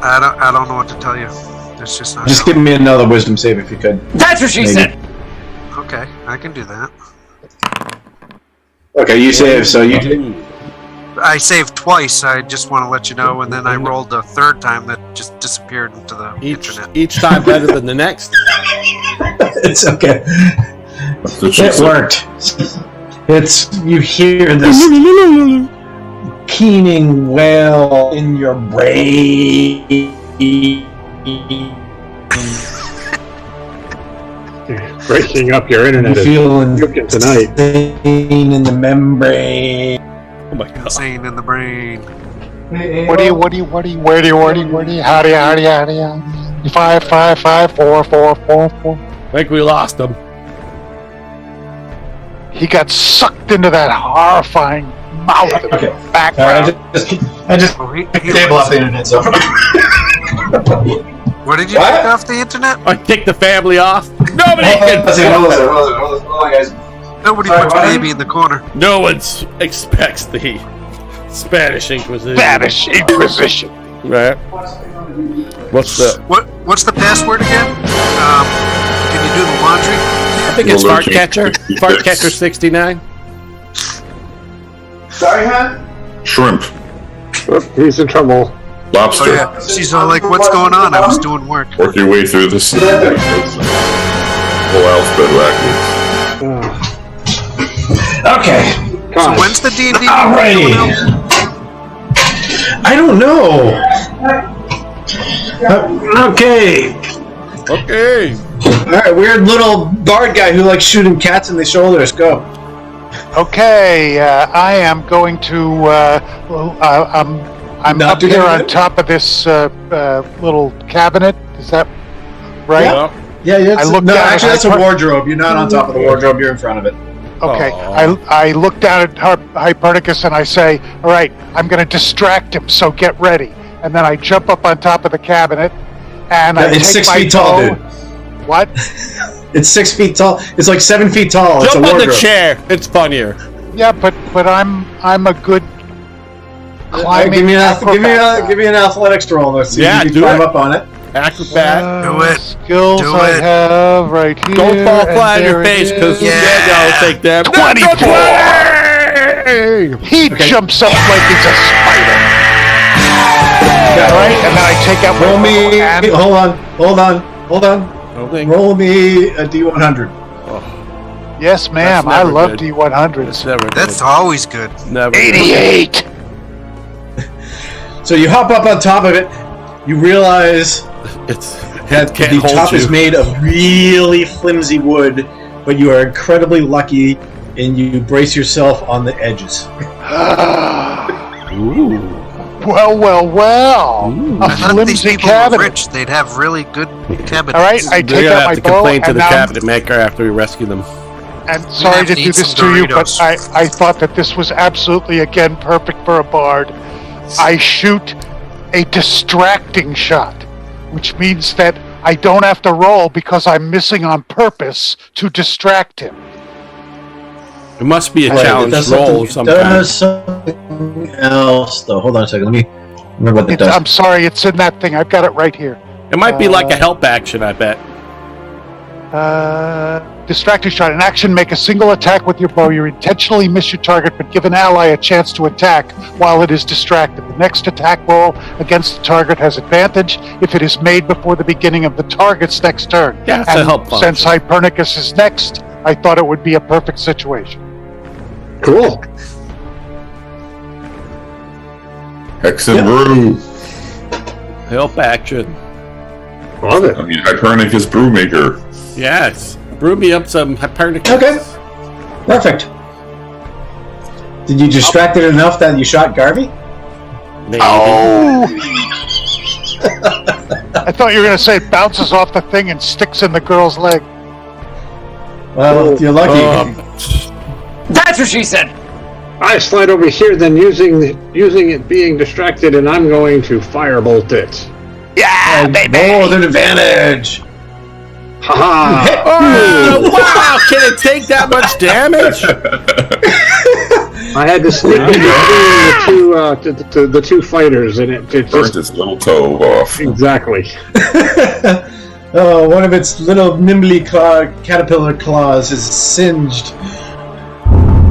I don't know what to tell you. It's just not. just give me another wisdom save if you could. That's what she Maybe. said. Okay, I can do that. Okay, you save. So you did. I saved twice. I just want to let you know, and then I rolled a third time that just disappeared into the internet. Each time better than the next. It's okay. That's what she It said. worked. It's you hear this keening wail in your brain. Breaking up your You internet. feel puking tonight. insane in the membrane. Oh my god. Insane in the brain. Woody, howdy. 5, 5, 5, 4, 4, 4, 4. I think we lost him. He got sucked into that horrifying mouth in Okay. the All right, background. I just Oh, he table off the internet. So What did you What? take off the internet? I kicked the family off. Nobody can. Hold on, guys. Nobody Sorry, puts what? baby in the corner. No one expects the Spanish Inquisition. Spanish Inquisition. Right. What's the? What's the password again? Can you do the laundry? I think it's Well, Fart Catcher. 66. Fart Catcher 69. Sorry, huh? Shrimp. Oh, he's in trouble. Lobster. Oh yeah. She's all like, "What's going on?" I was doing work. Work your way through this whole alphabet backwards. Okay. So God. when's the D&D? Alrighty. I don't know. Okay. Okay. All right. Weird little bard guy who likes shooting cats in the shoulders. Go. Okay, I am going to. I'm Not up doing here anything? on top of this little cabinet. Is that right? Well, Yeah. I looked no, down at actually, that's a Hyper- wardrobe. You're not on top of the wardrobe. You're in front of it. Okay. Aw. I look down at Hypernicus and I say, "All right, I'm going to distract him. So get ready." And then I jump up on top of the cabinet, and I It's take 6 my feet tall, bow- dude. What? It's 6 feet tall. It's like 7 feet tall. It's a jump on wardrobe. the chair. It's funnier. Yeah, but I'm a good climbing. Give me acrobat. an athletics roll. Let's see Yeah, if you do can climb it. up on it. Acrobat. Do it. Skills Do I it. have right here. Don't fall and flat on your there it face because is. Yeah. will take them. 24. 20! He jumps up like he's a spider. All right, and then I take out my Roll me. bow and Hold on. Okay. Roll me a D100. yes, ma'am. That's I never love good. D100s. It's never That's good. always good. Never good. 88. So you hop up on top of it. You realize that the top is made of really flimsy wood, but you are incredibly lucky, and you brace yourself on the edges. Ooh. Well. Ooh. A flimsy People were cabinet. rich, they'd have really good cabinets. All right, I We're take gonna out have my to bow, complain to and the now cabinet maker after we rescue them. I'm sorry have to to do eat this some to you, but Doritos. I thought that this was absolutely, again, perfect for a bard. I shoot a distracting shot, which means that I don't have to roll because I'm missing on purpose to distract him. It must be a Right, challenge it does roll of some kind. does something else, though. Hold on a second. Let me remember what that does. I'm sorry, it's in that thing. I've got it right here. It might be like a help action, I bet. Distracting shot. In action, make a single attack with your bow. You intentionally miss your target, but give an ally a chance to attack while it is distracted. The next attack roll against the target has advantage if it is made before the beginning of the target's next turn. Yeah, it's a help function. Since Hypernicus is next, I thought it would be a perfect situation. Cool. Hex and brew. Help action. Love it. I mean, Hypernicus Brewmaker. Yes. Brew me up some Hypernicus. Okay. Perfect. Did you distract it enough that you shot Garvey? Maybe. Oh! I thought you were going to say it bounces off the thing and sticks in the girl's leg. Well, you're lucky. That's what she said. I slide over here, then using it being distracted, and I'm going to firebolt it. Yeah, Roll with an advantage. Haha! Oh, wow! Can it take that much damage? I had to sneak in between the two fighters, and it Burnt just its little toe off. exactly. Oh, one of its little nimbly caterpillar claws is singed.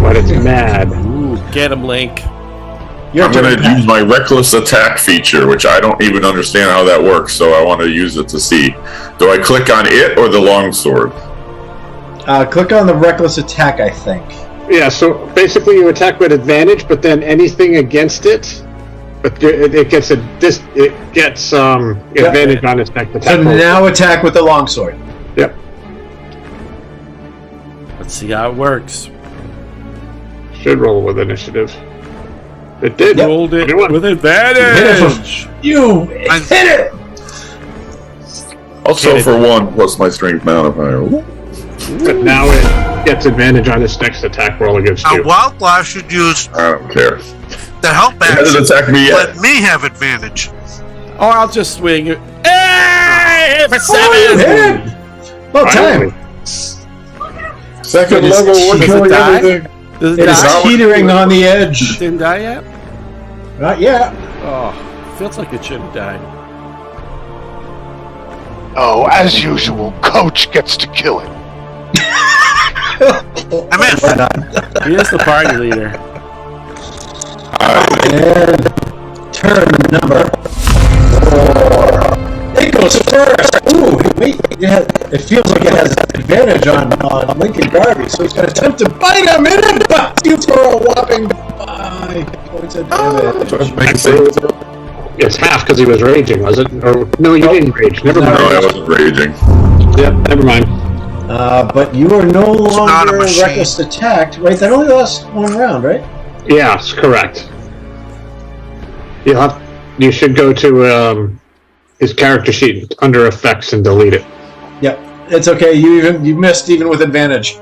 But it's mad. Ooh, get him, Link. I'm going to use my reckless attack feature, which I don't even understand how that works, so I want to use it to see. Do I click on it or the longsword? Click on the reckless attack, I think. Yeah. So basically, you attack with advantage, but then anything against it, but it gets advantage on its next attack. So now attack with the longsword. Yep. Let's see how it works. Should roll with initiative. It did. Rolled it 21. with Hit advantage. it you hit it! Also Okay. for 1 plus my strength modifier. But now it gets advantage on its next attack roll against Now, you. Wildflower should use I don't care. the help It hasn't action. attacked me yet. Let me have advantage. Oh, I'll just swing it. Hey, for Oh, you 7! hit it! About Finally. time. Second It is level, we're Does it killing die? everything. Does it It is die? teetering on the edge. Didn't die yet? Not yet. Oh, feels like it should have died. Oh, as usual, Coach gets to kill it. I'm in. He is the party leader. And turn number 4. It goes first. Ooh, wait. It feels like it has advantage on Lincoln Garvey, so he's going to attempt to bite him, and it bites you for a whopping 5 points of damage. It's half because he was raging, was it? Or no, you didn't rage. Never No, mind. I wasn't raging. Yep, never mind. But you are no not a longer machine. reckless attacked. Wait, that only lasts 1 round, right? Yes, correct. You should go to his character sheet under effects and delete it. Yep. It's okay. You missed even with advantage.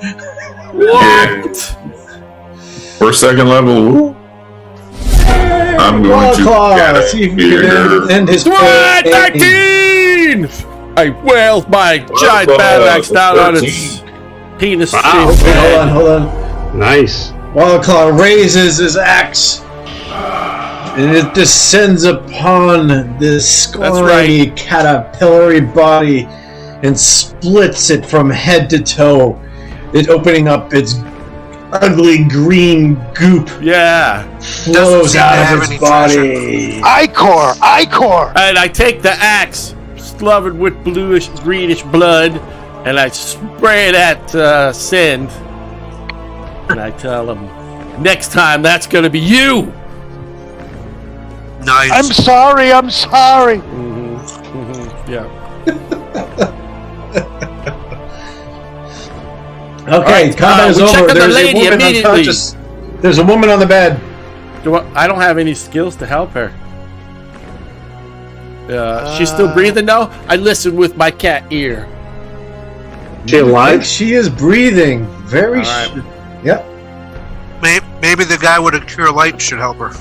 What? For second level, I'm going to get See if you can end his What? 13! I wailed my giant battle axe down on its penis. Wow. shaped Wait, head. hold on. Nice. Wildclaw raises his axe, and it descends upon this scrawny caterpillary body and splits it from head to toe. It opening up its ugly green goop Yeah. flows seem to out have of its any body. Icor! And I take the axe, slathered with bluish, greenish blood, and I spray it at Send. And I tell him, next time that's gonna be you! Nice. I'm sorry. Yeah. Okay, Alright, combat is we check over. on the There's a lady woman immediately. unconscious. There's a woman on the bed. I don't have any skills to help her. She's still breathing though? I listened with my cat ear. She I think alive? she is breathing. Very. Alright. Yep. Maybe the guy with a cure light should help her.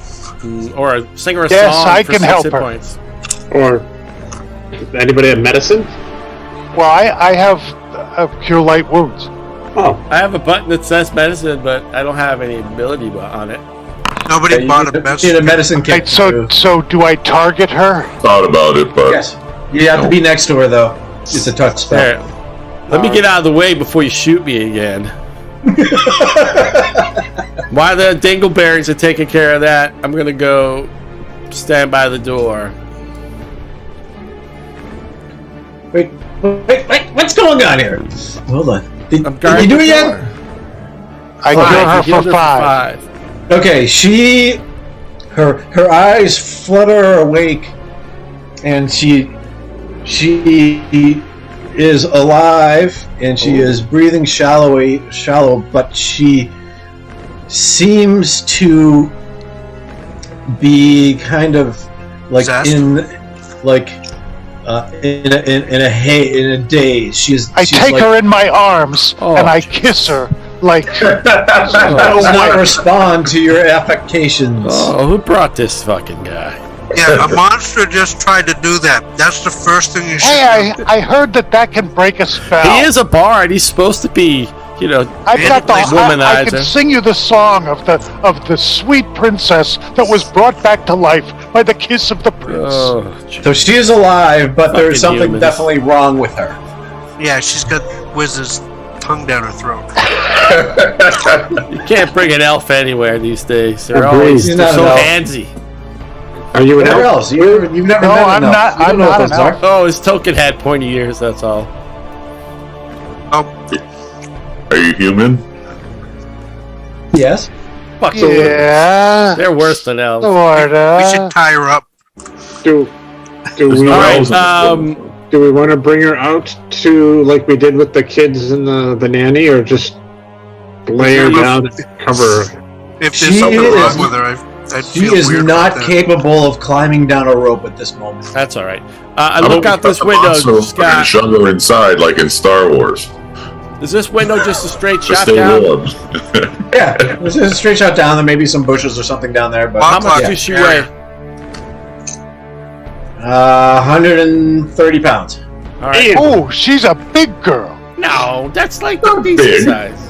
Or sing her a Yes, song I for can 6 help hit her. points. Or anybody have medicine? Well, I have cure light wounds. Oh, I have a button that says medicine, but I don't have any ability on it. Nobody You bought a need medicine. a medicine kit. Right, so do I target her? Thought about it, but Yes. You have to be next to her though. It's a touch spell. There. Let me get out of the way before you shoot me again. While the dingleberries are taking care of that, I'm gonna go stand by the door. Wait, what's going on here? Hold on. Did you guarding do the it yet? door. I Five. cure You her healed for 5. Okay, her eyes flutter awake, and she is alive, and she is breathing shallow, but she seems to be kind of like Possessed? in a daze. She's take like, her in my arms Oh. and I kiss her like. does not respond to your affectations. Oh, who brought this fucking guy? Yeah, a monster just tried to do that. That's the first thing you should Hey, do. I heard that can break a spell. He is a bard. He's supposed to be, I've got the. I womanizer. can sing you the song of the sweet princess that was brought back to life by the kiss of the prince. Oh, So she is alive, but there's Fucking something humans. definitely wrong with her. Yeah, she's got Wiz's tongue down her throat. you can't bring an elf anywhere these days. They're Agreed. always He's they're not so an elf. handsy. are you an Where elf? else? You've never No, met I'm an elf. not- You don't I'm know not what an those elf. are. Oh, his token had pointy ears. That's all. are you human? Yes. Fuck Yeah. They're worse than elves. We Sorta. should tie her up. Do There's we no All right. elves in this world. do we want to bring her out to like we did with the kids and the nanny, or just lay her down and cover her? If She there's something is- wrong with her, I'd She feel is weird not about that. capable of climbing down a rope at this moment. That's all right. I How look about out we this cut the window, monster open and Scott. shove her inside like in Star Wars. Is this window just a straight To shot stay down? warm. Yeah, there's a straight shot down. There may be some bushes or something down there, but How much yeah. does she weigh? 130 pounds. All right. Oh, she's a big girl. No, that's like Not decent big. size.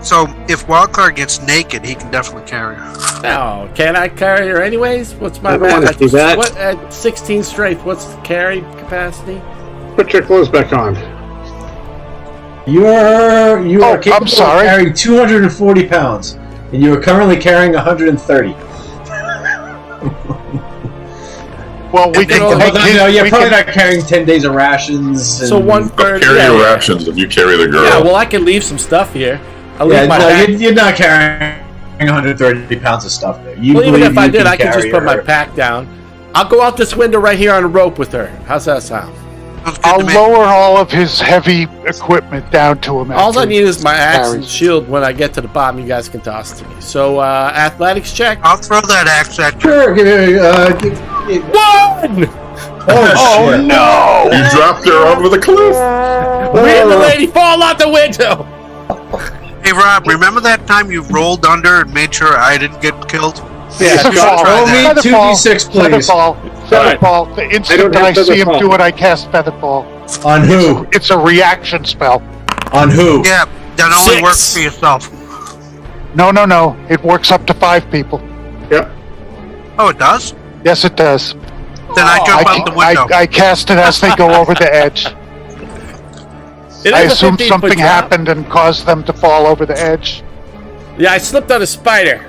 So if Wildcard gets naked, he can definitely carry her. No, can I carry her anyways? What's my I don't wanna math? do that. What at 16 strength? What's the carry capacity? Put your clothes back on. You are Oh, capable I'm sorry. of carrying 240 pounds, and you are currently carrying 130. Well, we can Well, take his, You're we probably can- not carrying 10 days of rations. And, So 130. Carry Yeah, your yeah. rations if you carry the girl. Yeah, well, I can leave some stuff here. I'll leave Yeah, my no, pack. you're not carrying 130 pounds of stuff there. You Well, even believe if I you did, can I could just carry put my her. pack down. I'll go out this window right here on a rope with her. How's that sound? Sounds good I'll to me. lower all of his heavy equipment down to him. All I after need is my axe and carries. shield. When I get to the bottom, you guys can toss to me. So, athletics check. I'll throw that axe at you. Sure, One! oh, shit. No! You dropped her over the cliff. Me and the lady fall out the window! Hey Rob, remember that time you rolled under and made sure I didn't get killed? Yeah, You should try roll that. me Featherfall. 2d6, please. Featherfall. The instant have I see him Featherfall. do it, I cast Featherfall. On who? It's a reaction spell. On who? Yeah, that only 6. works for yourself. No. It works up to 5 people. Yep. Oh, it does? Yes, it does. Then I jump out the window. I cast it as they go over the edge. It I is a assume 15-foot something drop. happened and caused them to fall over the edge, Yeah, I slipped on a spider.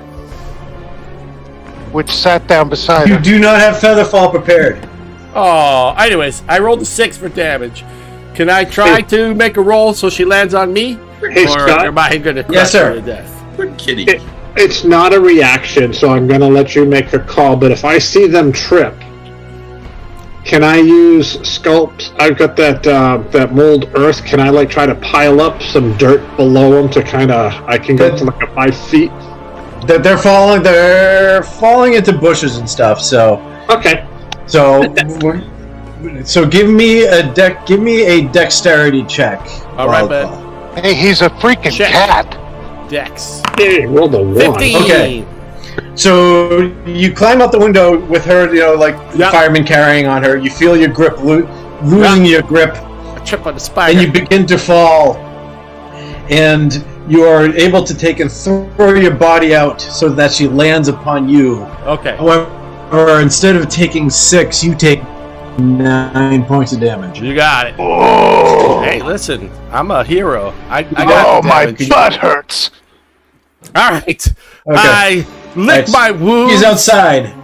which sat down beside You her. do not have Featherfall prepared. Oh, anyways, I rolled a 6 for damage. Can I try to make a roll so she lands on me? Hey, Or Scott. am I going to crush Yes, sir. her to death? Good kitty. it's not a reaction, so I'm going to let you make a call. But if I see them trip, can I use sculpt? I've got that mold earth. Can I like try to pile up some dirt below them to kind of? I can go to like a 5 feet. They're falling. They're falling into bushes and stuff. So okay. So give me a dexterity check. All right, man. Hey, he's a freaking cat. Dex. Hey, rolled a 1. 15. Okay. So you climb out the window with her, like the fireman carrying on her. You feel your grip losing your grip. I trip on the spider. And you begin to fall. And you are able to take and throw your body out so that she lands upon you. Okay. However, instead of taking 6, you take 9 points of damage. You got it. Oh. Hey, listen, I'm a hero. I got Oh, my butt hurts. All right. Okay. I lick my wounds. He's outside.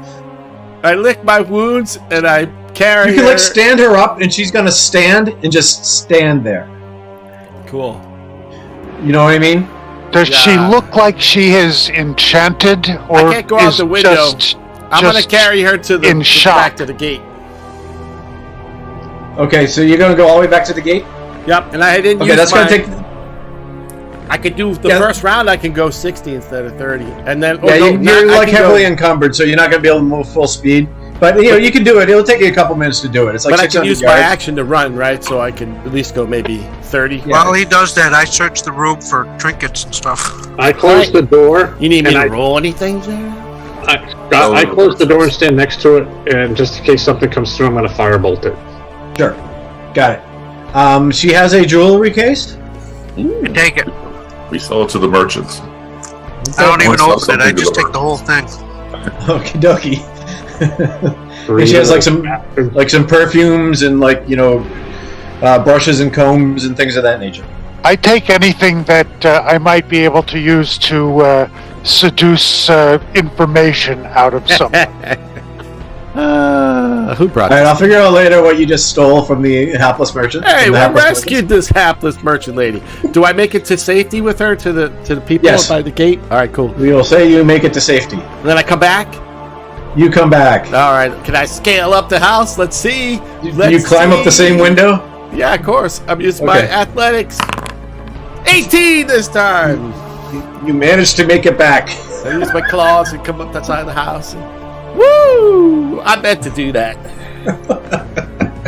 I lick my wounds and I carry You can her. like stand her up, and she's gonna stand and just stand there. Cool. You know what I mean? Does she look like she is enchanted, or I can't go out the window. I'm gonna carry her to the back to the gate. Okay, so you're gonna go all the way back to the gate? Yep, and I didn't. Okay, that's gonna take. I could do the first round. I can go 60 instead of 30, and then you're like heavily encumbered, so you're not gonna be able to move full speed. But you can do it. It'll take you a couple minutes to do it. It's like but I can 600 use yards. my action to run, right? So I can at least go maybe 30. While he does that, I search the room for trinkets and stuff. I close the door. You need me to roll anything there? I close the door and stand next to it, and just in case something comes through, I'm going to firebolt it. Sure. Got it. She has a jewelry case? You take it. We sell it to the merchants. I don't even open it. I just take the whole thing. Okie dokie. And she has like some perfumes and brushes and combs and things of that nature. I take anything that I might be able to use to seduce information out of someone. Who brought All right, I'll figure out later what you just stole from the hapless merchant. Hey, we rescued this hapless merchant lady. Do I make it to safety with her to the people by the gate? All right, cool. We will say you make it to safety. And then I come back? You come back. All right. Can I scale up the house? Let's see. You climb up the same window? Yeah, of course. I'm using my athletics. 18 this time. You managed to make it back. I use my claws and come up that side of the house. Woo! I meant to do that.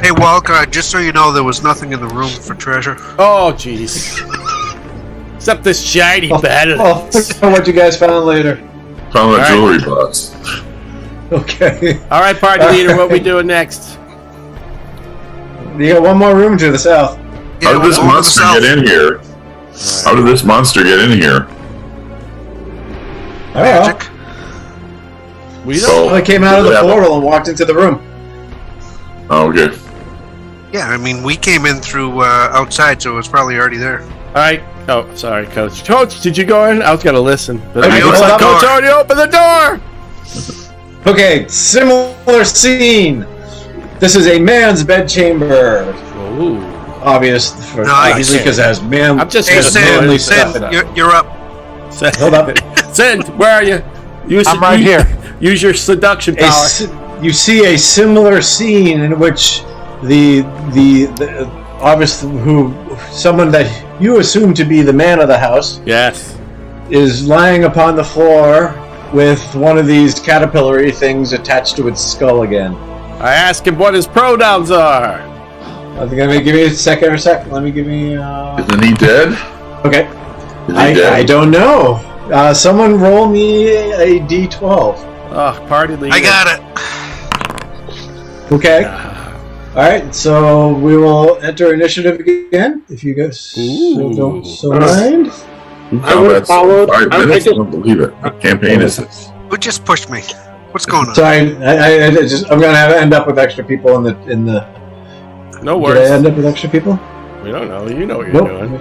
Hey, Walker, just so you know, there was nothing in the room for treasure. Oh, jeez. Except this shiny battery. I'll figure out what you guys found later. Found a jewelry box. Okay. All right, party leader, what we doing next? You got one more room to the south. How did this monster get in here? How did this monster get in here? Magic. We don't. I came out of the portal and walked into the room. Oh, okay. Yeah, I mean, we came in through outside, so it was probably already there. All right. Oh, sorry, Coach. Coach, did you go in? I was going to listen. But I opened the door. Coach already opened the door! Okay, similar scene. This is a man's bedchamber. Ooh. Obviously, because it has I'm just manly stuff. You're up. Hold up. Send, where are you? I'm right here. Use your seduction power. You see a similar scene in which the obviously someone that you assume to be the man of the house is lying upon the floor with one of these caterpillar-y things attached to its skull again. I ask him what his pronouns are. I think give me a second. Let me give me. Isn't he dead? Okay. Is he dead? I don't know. Someone roll me a d12. Oh, party leader. I got it. Okay. All right. So we will enter initiative again. If you guys don't mind. I would have followed. I don't believe it. What campaign is this? Who just pushed me? What's going on? Sorry, I'm gonna end up with extra people in the. No Did worries. I end up with extra people? We don't know. You know what you're doing.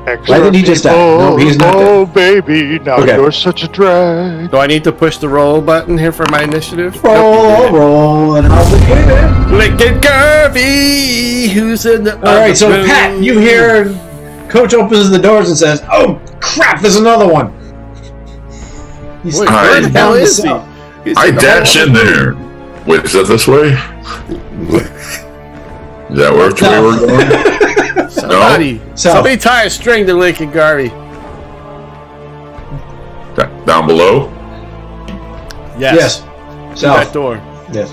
Why did he just die? No, he's not dead. Oh, baby, now you're such a drag. Do I need to push the roll button here for my initiative? Roll, and I'll begin it. Lick it, Curvy! Who's in the All right, so Pat, you hear Coach opens the doors and says, "Oh crap, there's another one." He's Wait, where the hell is he? I dash in there. Wait, is that this way? Is that which way we're going? Somebody tie a string to Lincoln Garvey. Down below? Yes. South. That door. Yes.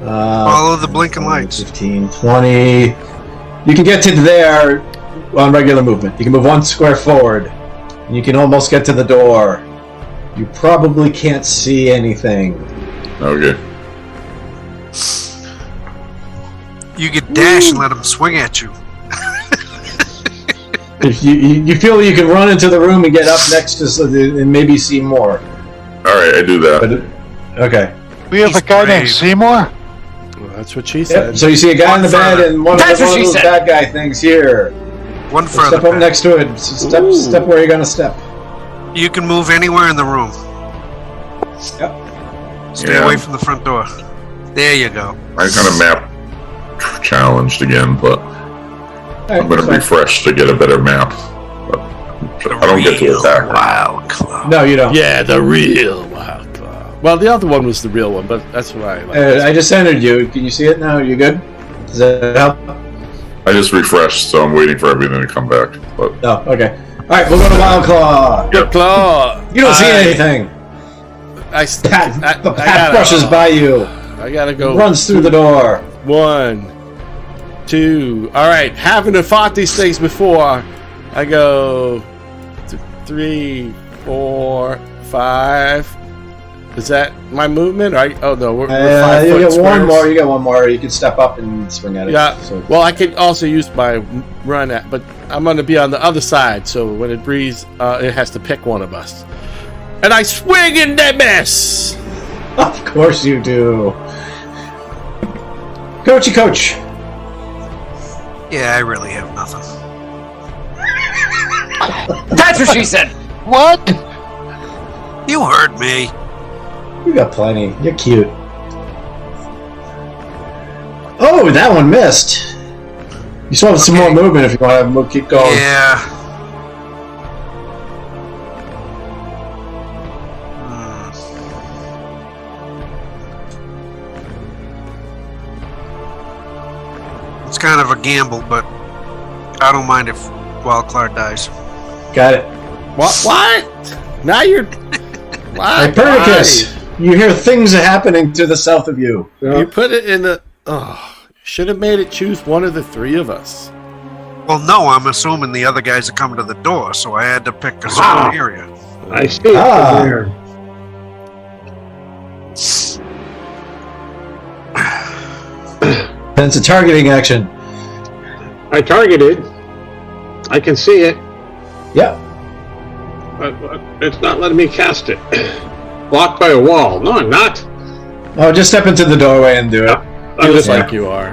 Follow the blinking lights. 15, 20. You can get to there on regular movement. You can move 1 square forward. And you can almost get to the door. You probably can't see anything. Okay. You could dash and let them swing at you. If you feel you can run into the room and get up next to and maybe see more. All right, I do that. But, okay. We have He's a guy brave. named Seymour. Well, that's what she said. Yep. So you see a guy in the bed and one of That's what she those said. bad guy things here. One further. Step up back. next to it. Step where you're gonna step. You can move anywhere in the room. Yep. Stay Yeah. away from the front door. There you go. I kind of map challenged again, but I'm going to refresh to get a better map. But I don't get to attack. Wild Club. No, you don't. Yeah, the real Wild Club. Well, the other one was the real one, but that's why I like I just entered you. Can you see it now? Are you good? Does that help? I just refreshed, so I'm waiting for everything to come back. But No. Okay. All right. We'll go to Wild Claw. The claw. You don't see anything. The path brushes by you. I gotta go. Runs through the door. 1, 2. All right. Having to fought these things before, I go 3, 4, 5. Is that my movement? Oh no, we're 5 you foot get one squares. more. You get one more. You can step up and swing at it. Yeah. So, Well, I could also use my run at, but I'm going to be on the other side. So when it breathes, it has to pick one of us, and I swing and they miss. of course you do. Coachy coach. Yeah, I really have nothing. That's what she said. What? You heard me. You got plenty. You're cute. Oh, that one missed. You still have some more movement if you want to keep going. Yeah. It's kind of a gamble, but I don't mind if Wildcard dies. Got it. What? Now you're. Hypernicus, you hear things are happening to the south of you. You put it in the. Oh, should have made it choose one of the 3 of us. Well, no, I'm assuming the other guys are coming to the door, so I had to pick a certain area. I see it Ah. there. And it's a targeting action. I targeted. I can see it. Yeah. But it's not letting me cast it. Blocked by a wall. No, I'm not. Oh, just step into the doorway and do it. I'm Just just like you are.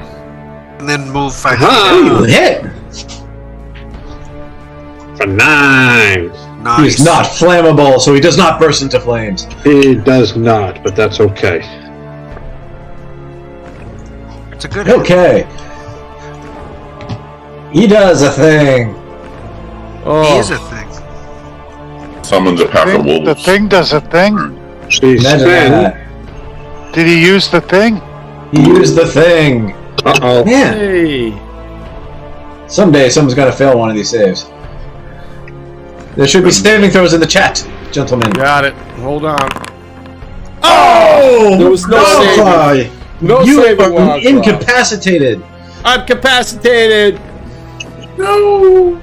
And then move 5 Aha! You hit. For 9. Nice. He's not flammable, so he does not burst into flames. He does not, but that's okay. It's a good hit. Okay. He does a thing. Oh, He is a thing. summons a pack of wolves. The thing does a thing. She's Imagine spin. that. Did he use the thing? He used the thing. Uh-oh. Man, hey. someday someone's got to fail one of these saves. There should be saving throws in the chat, gentlemen. Got it. Hold on. Oh! There was no saving. No You saving are Wild Claw. incapacitated. I'm capacitated. No.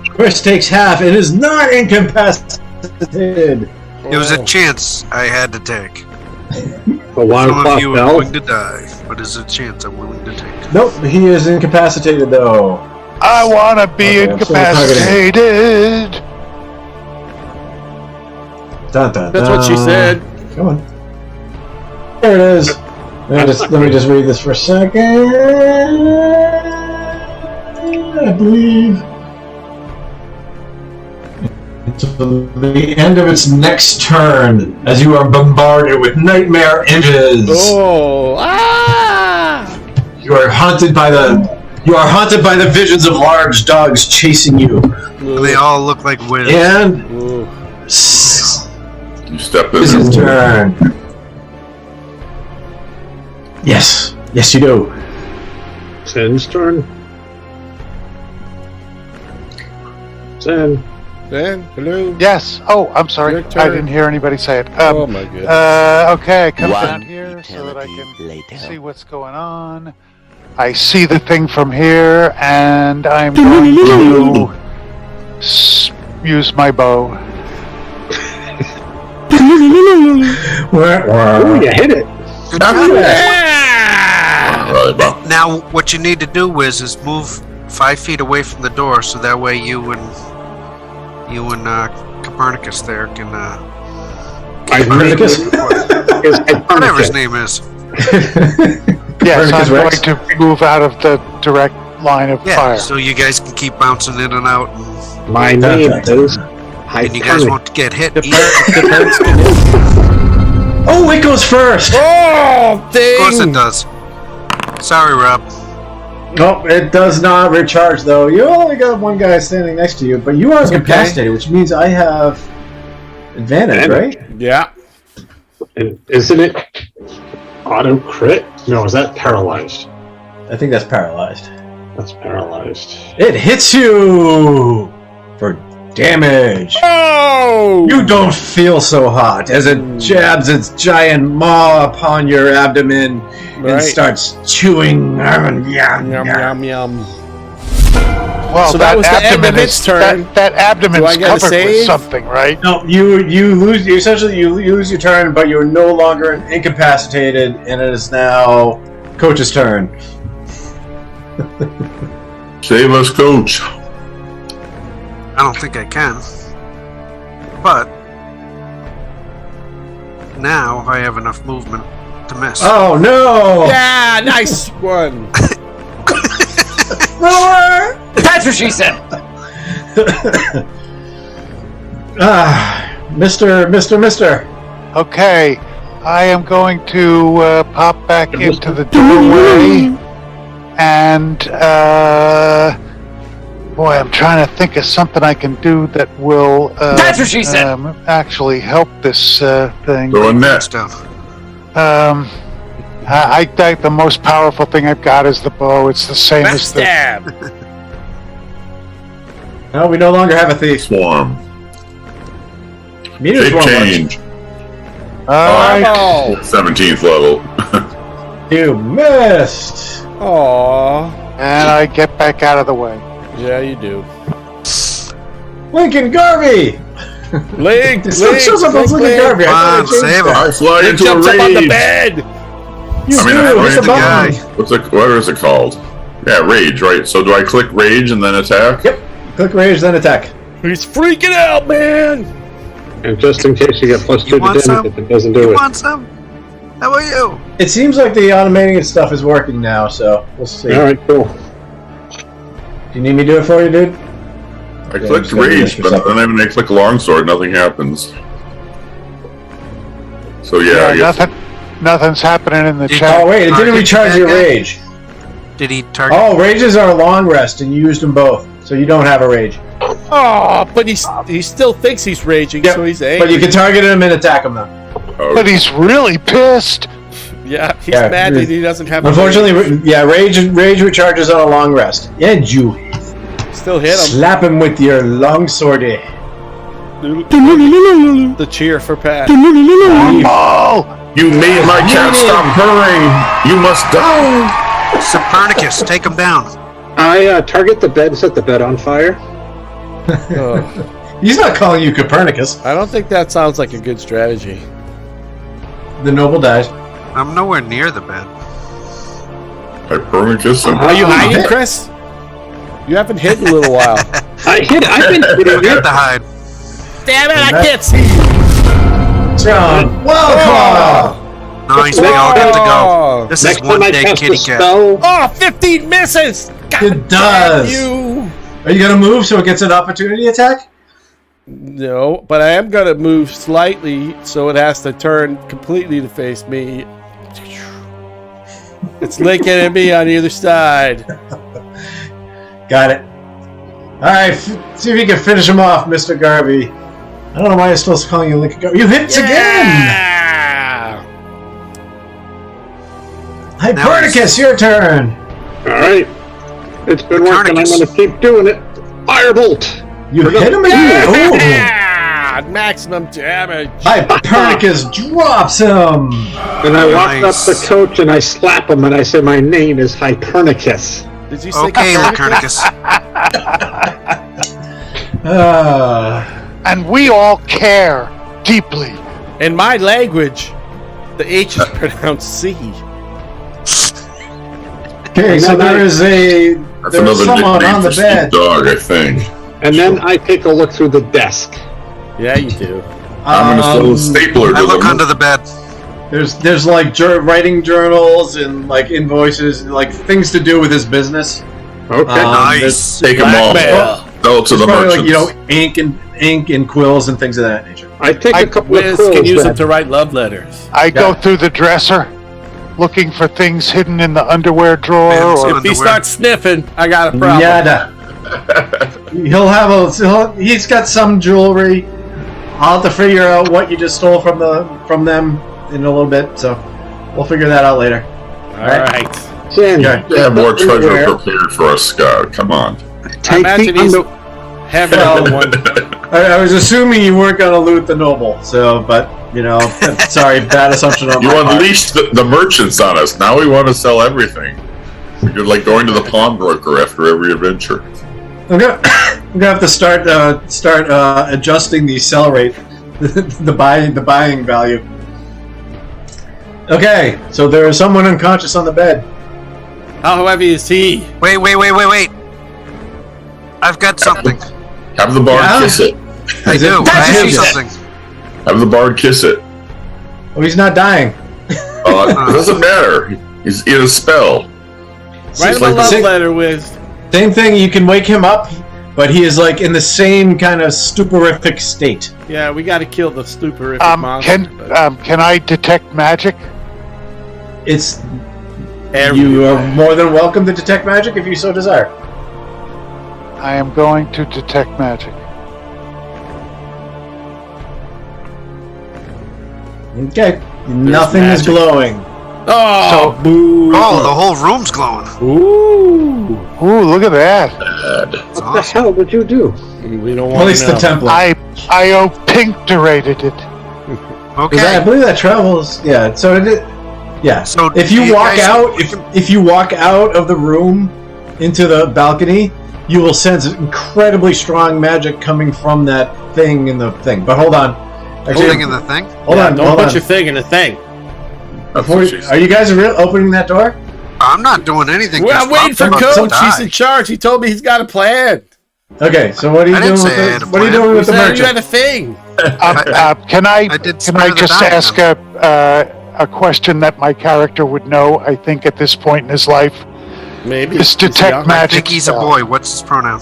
Chris takes half and is not incapacitated. It was a chance I had to take. The wild Some of clock you are fell. willing to die, but it's a chance I'm willing to take. Nope, he is incapacitated though. I want to be Okay, I'm still targeting. incapacitated. Dun, dun, That's what she dun. said. Come on. There it is. Let me just read this for a second. I believe. Until the end of its next turn, as you are bombarded with nightmare images. Oh, ah! You are haunted by the visions of large dogs chasing you. They all look like wiz. And Ooh. step in. This is turn. Yes. Yes, you do. Zen's turn. Zen. Ben, hello. Yes. Oh, I'm sorry. Your turn. I didn't hear anybody say it. Oh my goodness. Okay, I come One down here so that I eternity can later. see what's going on. I see the thing from here, and I'm going to use my bow. Oh, you hit it. Good job. Right, Bob. Now, what you need to do is move 5 feet away from the door, so that way you and Copernicus there can Copernicus? whatever his name is. Yes, I'm Copernicus going Rex? to move out of the direct line of Yeah, fire. so you guys can keep bouncing in and out, My name is and you guys won't get hit. either. Oh, it goes first. Oh, Of course it dang! does. Sorry, Rob. No, it does not recharge though. You only got one guy standing next to you, but you are incapacitated, which means I have advantage, right? Yeah. And isn't it auto crit? No, is that paralyzed? I think that's paralyzed. That's paralyzed. It hits you for damage. Oh! You don't feel so hot as it jabs its giant maw upon your abdomen and Right. starts chewing. Yum yum yum. Well, So that was the end abdomen of its is- turn. That abdomen's Do I gotta covered with save? something, right? No, you lose. You essentially lose your turn, but you're no longer incapacitated, and it is now Coach's turn. Save us, Coach. I don't think I can. But now I have enough movement to miss. Oh no! Yeah, nice one. That's what she said. Mister. Okay, I am going to pop back into the doorway, and boy, I'm trying to think of something I can do that will That's what she said. actually help this thing. Throw a net. Stuff. I think the most powerful thing I've got is the bow. It's the same as the. Backstab. No, we no longer have a thief. Swarm. Meteor's Shape one change. Alright. Oh. 17th level. You missed. Aw. And I get back out of the way. Yeah, you do. Lincoln Garvey. Link, It still shows up as Lincoln Garvey. Come I on, thought I changed save that. I fly Link into jumps a up on the rage. bed. You I mean, do. I What's the fly button? into what is it called? Yeah, rage, right? So do I click rage and then attack? Yep. Click rage, then attack. He's freaking out, man. And just in case you get plus 2 to want some? damage, if it doesn't do You it. want some? How about you? It seems like the automating stuff is working now, so we'll see. All right, cool. Do you need me to do it for you, dude? I clicked just gotta rage, finish but then when I click longsword, nothing happens. So yeah, I guess Nothing's happening in the Did- chat. Oh wait, it didn't Target recharge that your guy? rage. Did he target? Oh, rages are a long rest, and you used them both, so you don't have a rage. Oh, but he still thinks he's raging, Yep, so he's angry. But you can target him and attack him now. But he's really pissed. Yeah, he's Yeah, mad that he doesn't have. Unfortunately, rage recharges on a long rest. And you still hit him. slap him with your long swordy. The cheer for Pat. Oh, you made my cat stop purring. You must die. Copernicus, take him down. I target the bed, set the bed on fire. Oh, He's not calling you Copernicus. I don't think that sounds like a good strategy. The noble dies. I'm nowhere near the bed. Hypernicus and Are you hiding, Chris? You haven't hid in a little while. I've been hitting Forget it. to hide. Damn it! I can't see. Strong. Well, Nice, we all get to go. Oh, This Next is one time I dead cast a kitty cat. spell, oh, 15 misses. God It does. damn you. are you gonna move so it gets an opportunity attack? No, but I am gonna move slightly so it has to turn completely to face me. It's Lincoln and me on either side. Got it. All right, see if you can finish him off, Mr. Garvey. I don't know why I'm supposed to call you Link. You hit again! Yeah! Hypernicus, your turn! Alright. It's been working. I'm going to keep doing it. Firebolt! You hit him again! Ooh. Yeah! Maximum damage. Hypernicus drops him! And I walk up the coach and I slap him and I say, my name is Hypernicus. Did you say Okay, Copernicus. And we all care deeply. In my language, the H is pronounced C. Okay, so there's someone on the bed. Dog, I think. And then I take a look through the desk. Yeah, you do. I'm gonna throw a stapler I to look them. under the bed. There's like writing journals and like invoices, and, like things to do with his business. Okay. Nice. Take them all. Blackmail. Sell to the Probably merchants. like ink and quills and things of that nature. I take a couple of Wiz quills can use then. them to write love letters. I go through the dresser, looking for things hidden in the underwear drawer. Man's Or If he Underwear. starts sniffing, I got a problem. Yada. He's got some jewelry. I'll have to figure out what you just stole from them in a little bit, so we'll figure that out later. All right. Jen, Okay. They have more treasure underwear. prepared for us, Scott. Come on. Take Imagine the he's under- having one. I was assuming you weren't going to loot the noble, but sorry, bad assumption on You my part. unleashed the merchants on us. Now we want to sell everything. You're like going to the pawnbroker after every adventure. I'm gonna have to start adjusting the sell rate, the buying value. Okay, so there is someone unconscious on the bed. How heavy is he? Wait. I've got something. Have the bard Yeah? kiss it. I Is it do. I have contagious? something. Have the bard kiss it. Oh, he's not dying. It doesn't matter. He's in a spell. Write him a like love the- letter with. Same thing. You can wake him up, but he is like in the same kind of stuporific state. Yeah, we got to kill the stuporific monster. can I detect magic? It's Everywhere. you are more than welcome to detect magic if you so desire. I am going to detect magic. Okay, nothing is magic. glowing. Oh, So- boo! Oh, the whole room's glowing. Ooh, Ooh, look at that! That's What the awesome. hell would you do? we don't At want least to the know. Templar. I pink-derated it. Okay. I believe that travels. Yeah. So it. Yeah. So if do you you walk guys- out, if you walk out of the room into the balcony, you will sense incredibly strong magic coming from that thing in the thing. But hold on. Thing in the thing? Hold Yeah, on. don't Hold put on. your thing in the thing. That's Before- what she said. are you guys opening that door? I'm not doing anything. Well, I'm waiting for about to Coach. die. He's in charge. He told me he's got a plan. Okay. So what are you I didn't doing with say I had the? a What are you plan. doing You with the said you had merchant? a thing. Can I I did can spare I the just dying ask a question that my character would know? I think at this point in his life, Maybe. This Is he detect young? magic I think he's a boy. What's his pronoun?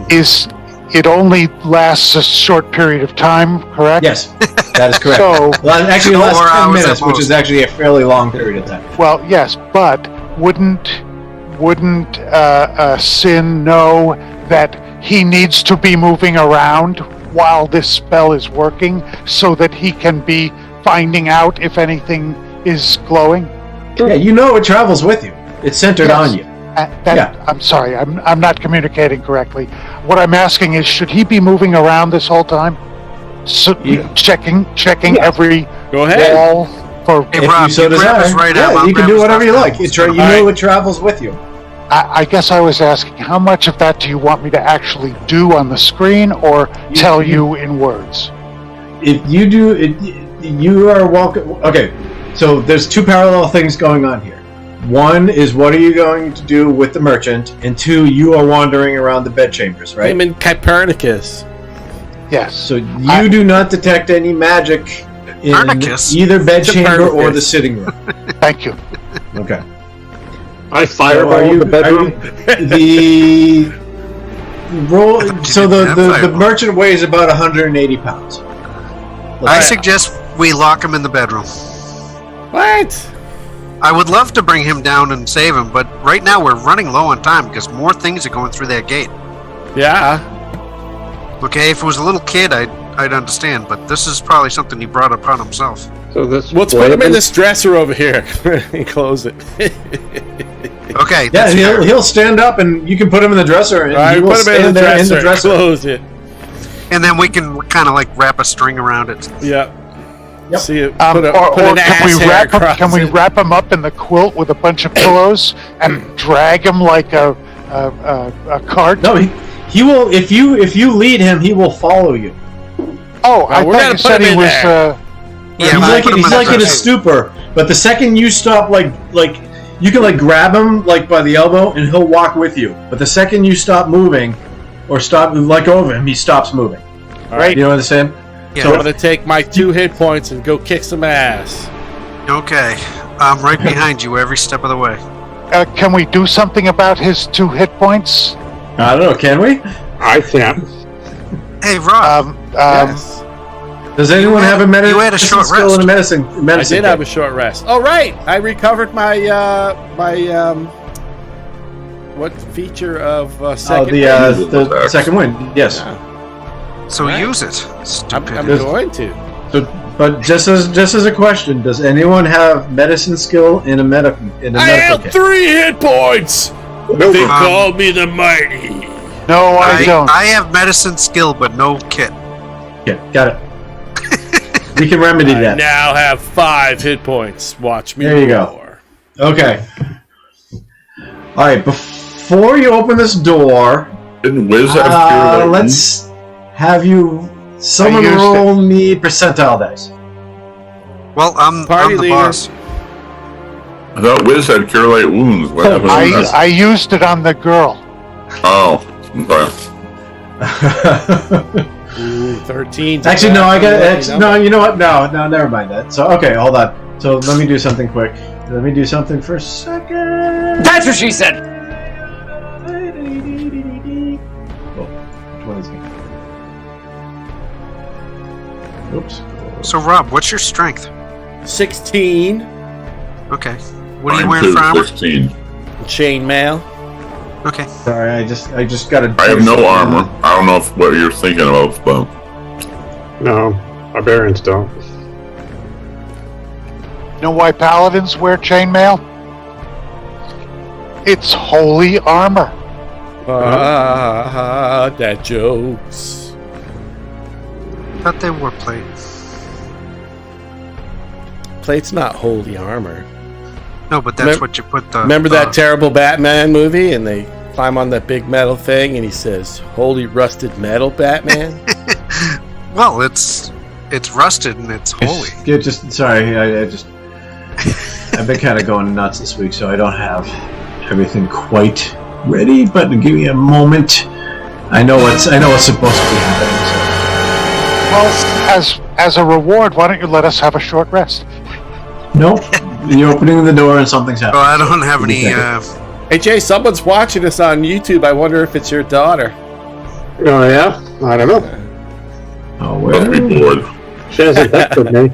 is it only lasts a short period of time, correct? Yes, that is correct. So, Well, actually, it lasts 4 10 hours minutes, at which most. is actually a fairly long period of time. well, yes, but wouldn't Sin know that he needs to be moving around while this spell is working so that he can be finding out if anything is glowing? Yeah, you know it travels with you. It's centered Yes. on you. Yeah. I'm sorry, I'm not communicating correctly. What I'm asking is, should he be moving around this whole time? So, checking every Go ahead. wall for... Hey, If Rob, you so you grab desire, his right arm, yeah, I'll you can grab do his whatever left you arm. like. You All know right. it travels with you. I guess I was asking, how much of that do you want me to actually do on the screen or tell you in words? If you do, you are welcome. Okay, so there's two parallel things going on here. One is what are you going to do with the merchant, and two, you are wandering around the bedchambers, right? Him and Copernicus. Yes. So you do not detect any magic in Copernicus? either bedchamber or Copernicus. the sitting room. Thank you. Okay. I So fireball the bedroom. the roll? So the Fireball. merchant weighs about 180 pounds. I suggest we lock him in the bedroom. What? I would love to bring him down and save him, but right now we're running low on time because more things are going through that gate. Yeah. Okay, if it was a little kid, I'd I'd understand, but this is probably something he brought upon himself. So this. Let's put him in this dresser over here and close it. Okay. Yeah, that's fair. he'll stand up, and you can put him in the dresser, and All right, he will put him in stand the there in dresser. the dresser. Close it. And then we can kind of like wrap a string around it. Yeah. Yep. See it. Or an can we wrap him up in the quilt with a bunch of pillows and drag him like a cart? No, he will. If you lead him, he will follow you. Oh, I we're thought gonna you put said him he in was. there. Yeah, he's like in a stupor. But the second you stop, like you can like grab him like by the elbow, and he'll walk with you. But the second you stop moving, or stop let go of him, he stops moving. All right. You know what I'm saying? Yeah. So I'm going to take my 2 hit points and go kick some ass. Okay. I'm right behind you every step of the way. Can we do something about his 2 hit points? I don't know. Can we? I can. Hey, Rob. Yes. Does anyone have a medicine? You had a short skill rest. in a medicine. I did have a short rest. All right. I recovered my what feature of second? The second win. Yes. Yeah. So Right. use it. I'm Stupid. going to. But just as a question, does anyone have medicine skill in a medical I have kit? 3 hit points. They call me the mighty. No, I don't. I have medicine skill, but no kit. Yeah, got it. We can remedy I that. now have 5 hit points. Watch me There you roar. go. Okay. All right. Before you open this door, Didn't Wiz have cure light let's have you. Someone used roll me percentile dice. Well, I'm Party the leader. boss. I thought Wiz had cure light wounds. What happened to that? I used it on the girl. Oh, okay. Ooh, 13. Actually, no. I got. No, you know what? No, never mind that. So, okay, hold on. So, let me do something quick. Let me do something for a second. That's what she said. Oh, which one is he? Oops. So, Rob, what's your strength? 16. Okay. What are you Mine wearing too, for armor? 16. Chainmail. Okay. Sorry, I just got to. I have no armor. I don't know what you're thinking of, but No, barbarians don't. You know why paladins wear chainmail? It's holy armor. That jokes. I thought they wore plates. Plate's not holy armor. No, but that's Mem- what you put the. Remember that terrible Batman movie, and they climb on that big metal thing, and he says, "Holy rusted metal, Batman." Well, it's rusted and it's holy. Yeah, just sorry. I've been kind of going nuts this week, so I don't have everything quite ready. But give me a moment. I know what's supposed to be happening. So. Well, as a reward, why don't you let us have a short rest? Nope. You're opening the door and something's happening. Well, I don't have any. Hey Jay, someone's watching us on YouTube. I wonder if it's your daughter. Oh yeah, I don't know. Oh, must where? be bored. She hasn't pestered me.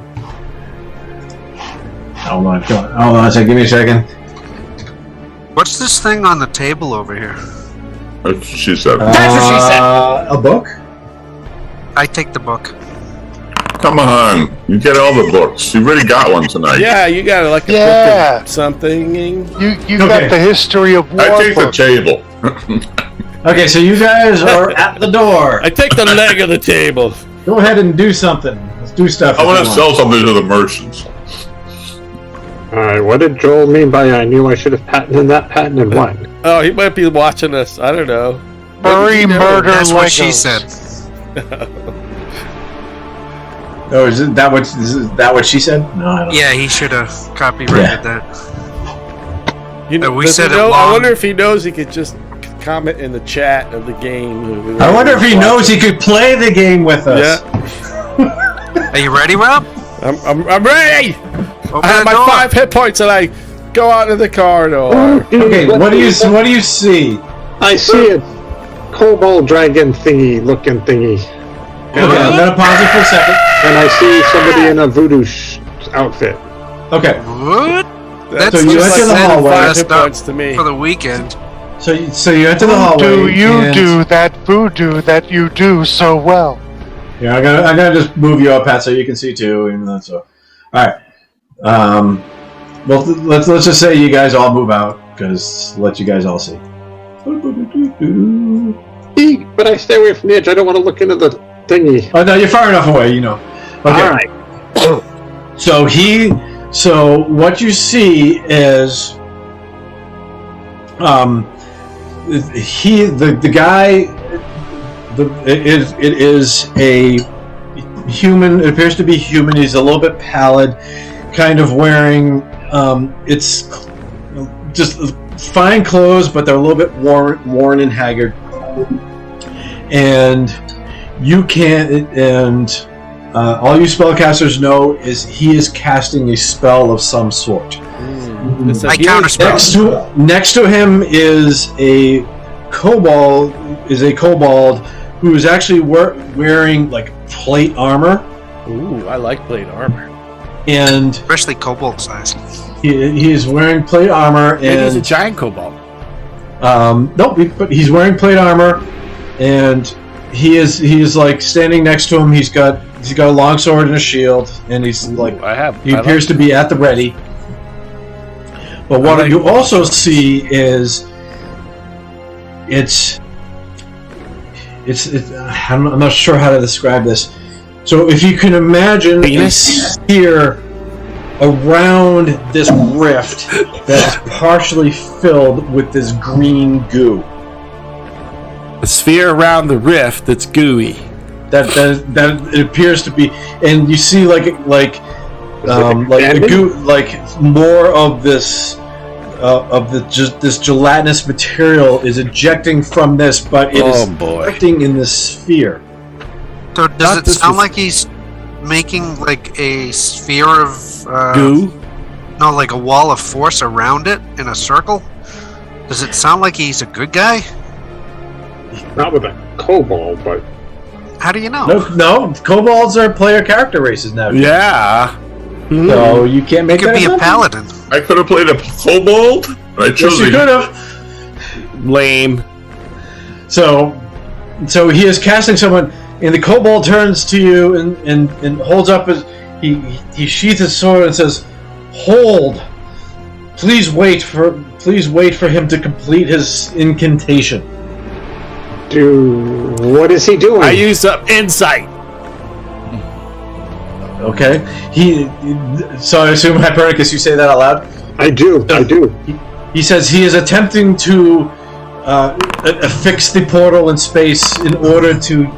Hold on a second. Give me a second. What's this thing on the table over here? That's what she said. That's what she said. A book? I take the book. Come on, you get all the books. You already got one tonight. Yeah, you got like a Yeah. book of something. You Okay. got the history of war. I take the book. table. Okay, so you guys are at the door. I take the leg of the table. Go ahead and do something. Let's do stuff. I if want you to sell something to the merchants. Alright, what did Joel mean by I knew I should have patented that patent and what? Oh, he might be watching us. I don't know. Furry murder That's what she Legos. said. Oh, is that what she said? No, I don't. Yeah, he should have copyrighted that. You know, we does he said it know? I long. wonder if he knows he could just comment in the chat of the game. I wonder if he knows he could play the game with us. Yeah, Are you ready, Rob? I'm ready. Open I have the my door. 5 hit points, and I go out into the corridor. Okay, what do you see? I see a kobold dragon thingy looking thingy. Okay, I'm gonna pause it for a second. And I see somebody in a voodoo outfit. Okay, What? That's So you just enter the like hallway. dressed Hit up points to me. for the weekend. so you enter the hallway. Do you and- do that voodoo that you do so well? Yeah, I'm gonna just move you up, Pat, so you can see too. Even though so, all right. Well, let's just say you guys all move out because let you guys all see. But I stay away from the edge. I don't want to look into the thingy. Oh no, you're far enough away. You know. Okay. All right. So what you see is, the guy, it is a human. It appears to be human. He's a little bit pallid, kind of wearing, it's just fine clothes, but they're a little bit worn and haggard. And you can't, and all you spellcasters know is he is casting a spell of some sort. I counterspell. Next to him is a kobold. Who is actually wearing like plate armor. Ooh, I like plate armor. And Especially kobold size. he is wearing plate armor, And and he's a giant kobold. but he's wearing plate armor, and he is like standing next to him. He's got a long sword and a shield, and he's like he appears to be at the ready. But what you also see is I'm not sure how to describe this. So if you can imagine a sphere around this rift that's partially filled with this green goo. A sphere around the rift that's gooey. That it appears to be, and you see like a goo, like more of this this gelatinous material is ejecting from this, but it is ejecting in this sphere. So does it sound like he's making like a sphere of goo? No, like a wall of force around it in a circle? Does it sound like he's a good guy? Not with a kobold, but how do you know? No, kobolds are player character races now. Yeah. So you can't make that. Could be a paladin. I could have played a kobold. I chose yes, you could have. Lame. So he is casting someone, and the kobold turns to you and holds up his. He sheaths his sword and says, "Hold. Please wait for him to complete his incantation." What is he doing? I use up insight. Okay. So I assume Hypernicus, you say that out loud? I do. He says he is attempting to affix the portal in space in order to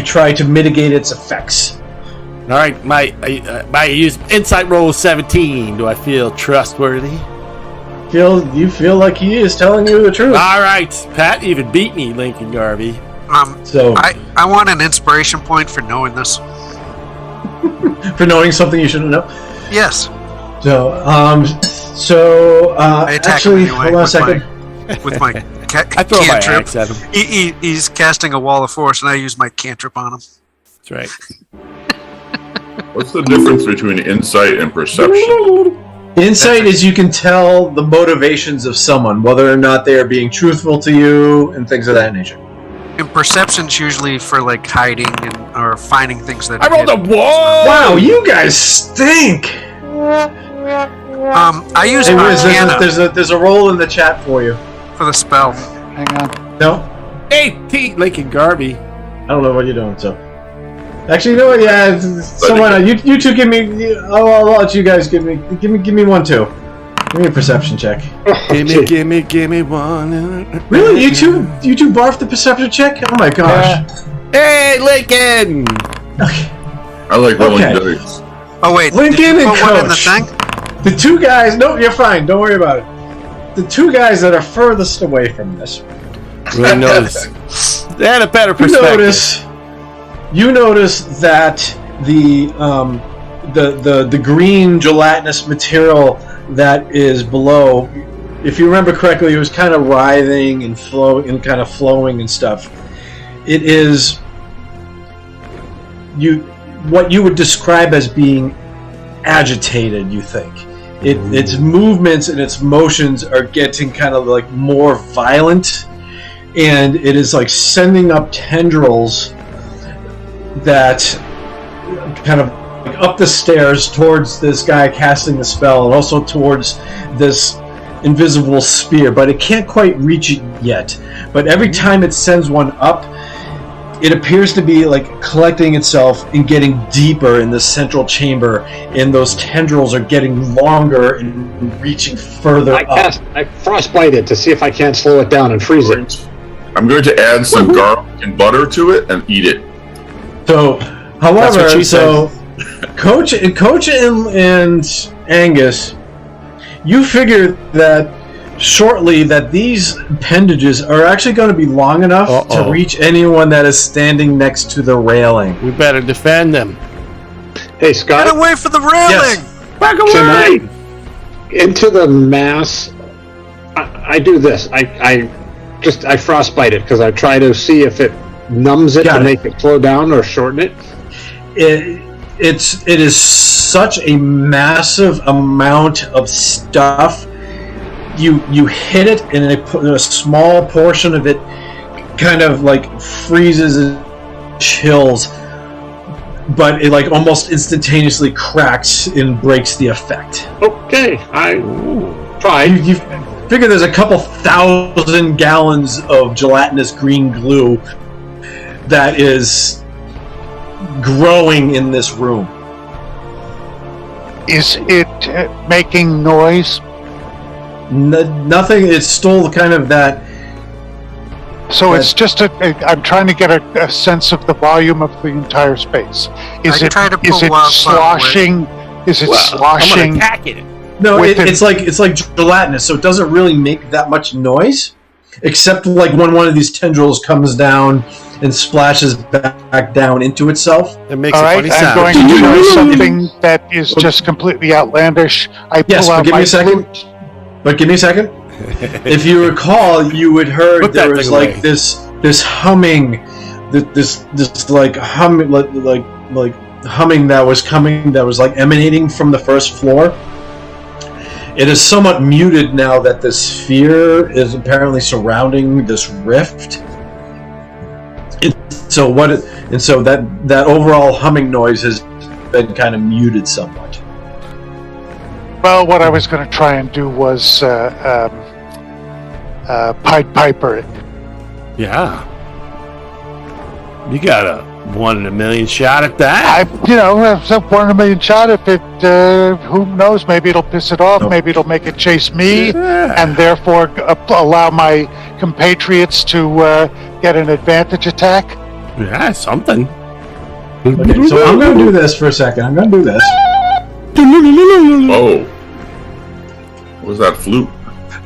try to mitigate its effects. All right, my use insight roll 17. Do I feel trustworthy? You feel like he is telling you the truth. All right, Pat even beat me, Lincoln Garvey. So I want an inspiration point for knowing this. For knowing something you shouldn't know. Yes. So I attack actually, him anyway hold on a second. With my I throw my cantrip. axe at him. He's casting a wall of force, and I use my cantrip on him. That's right. What's the difference between insight and perception? Insight is you can tell the motivations of someone, whether or not they are being truthful to you, and things of that nature. And perception's usually for like hiding or finding things that. I rolled a wall. Wow, you guys stink. I use Arcana there's a roll in the chat for you for the spell. Hang on. No, 18, Lincoln Garvey. I don't know what you're doing. So, actually, you know what? Yeah, someone. You two give me. I'll let you guys give me one too. Give me a perception check. Give me one. Really, you two barfed the perception check? Oh my gosh! Hey, Lincoln. Okay. I like rolling dice. Oh wait, Lincoln did you and put one in the Coach. thing? The two guys. No, you're fine. Don't worry about it. The two guys that are furthest away from this. Really notice. They had a better perspective. You notice that the green gelatinous material that is below, if you remember correctly, it was kind of writhing and flowing and stuff. It is what you would describe as being agitated, you think. Its movements and its motions are getting kind of like more violent, and it is like sending up tendrils that kind of up the stairs towards this guy casting the spell, and also towards this invisible spear, but it can't quite reach it yet. But every time it sends one up, it appears to be like collecting itself and getting deeper in the central chamber, and those tendrils are getting longer and reaching further up. I frostbite it to see if I can't slow it down and freeze it. I'm going to add some garlic and butter to it and eat it. So, That's however, what she so Coach and Angus, you figure that shortly that these appendages are actually going to be long enough to reach anyone that is standing next to the railing. We better defend them. Hey, Scott. Get away from the railing! Yes. Back away! Can I, into the mass, I do this. I frostbite it because I try to see if it numbs it to make it slow down or shorten it. It is such a massive amount of stuff. You hit it, and a small portion of it kind of like freezes and chills, but it like almost instantaneously cracks and breaks the effect. Okay, I tried. You figure there's a couple thousand gallons of gelatinous green glue that is growing in this room. Is it making noise? Nothing. It's still kind of that. So it's just I'm trying to get a sense of the volume of the entire space. Is it sloshing? Is it sloshing? I'm gonna attack it. No, it's like gelatinous, so it doesn't really make that much noise, except like when one of these tendrils comes down and splashes back down into itself. It makes All a right, funny I'm sound. going to try something that is just completely outlandish. I pull out give my me a second. flute. But give me a second. If you recall, you had heard Put there that was thing like away. this humming, this like hum like humming that was coming, that was like emanating from the first floor. It is somewhat muted now that the sphere is apparently surrounding this rift. So that overall humming noise has been kind of muted somewhat. Well, what I was going to try and do was Pied Piper it. Yeah. You got a 1 in a million shot at that. It's a 1 in a million shot. If it, who knows? Maybe it'll piss it off. Maybe it'll make it chase me, and therefore allow my compatriots to get an advantage attack. Yeah, something. Okay, so I'm going to do this for a second. I'm going to do this. Oh. What was that flute?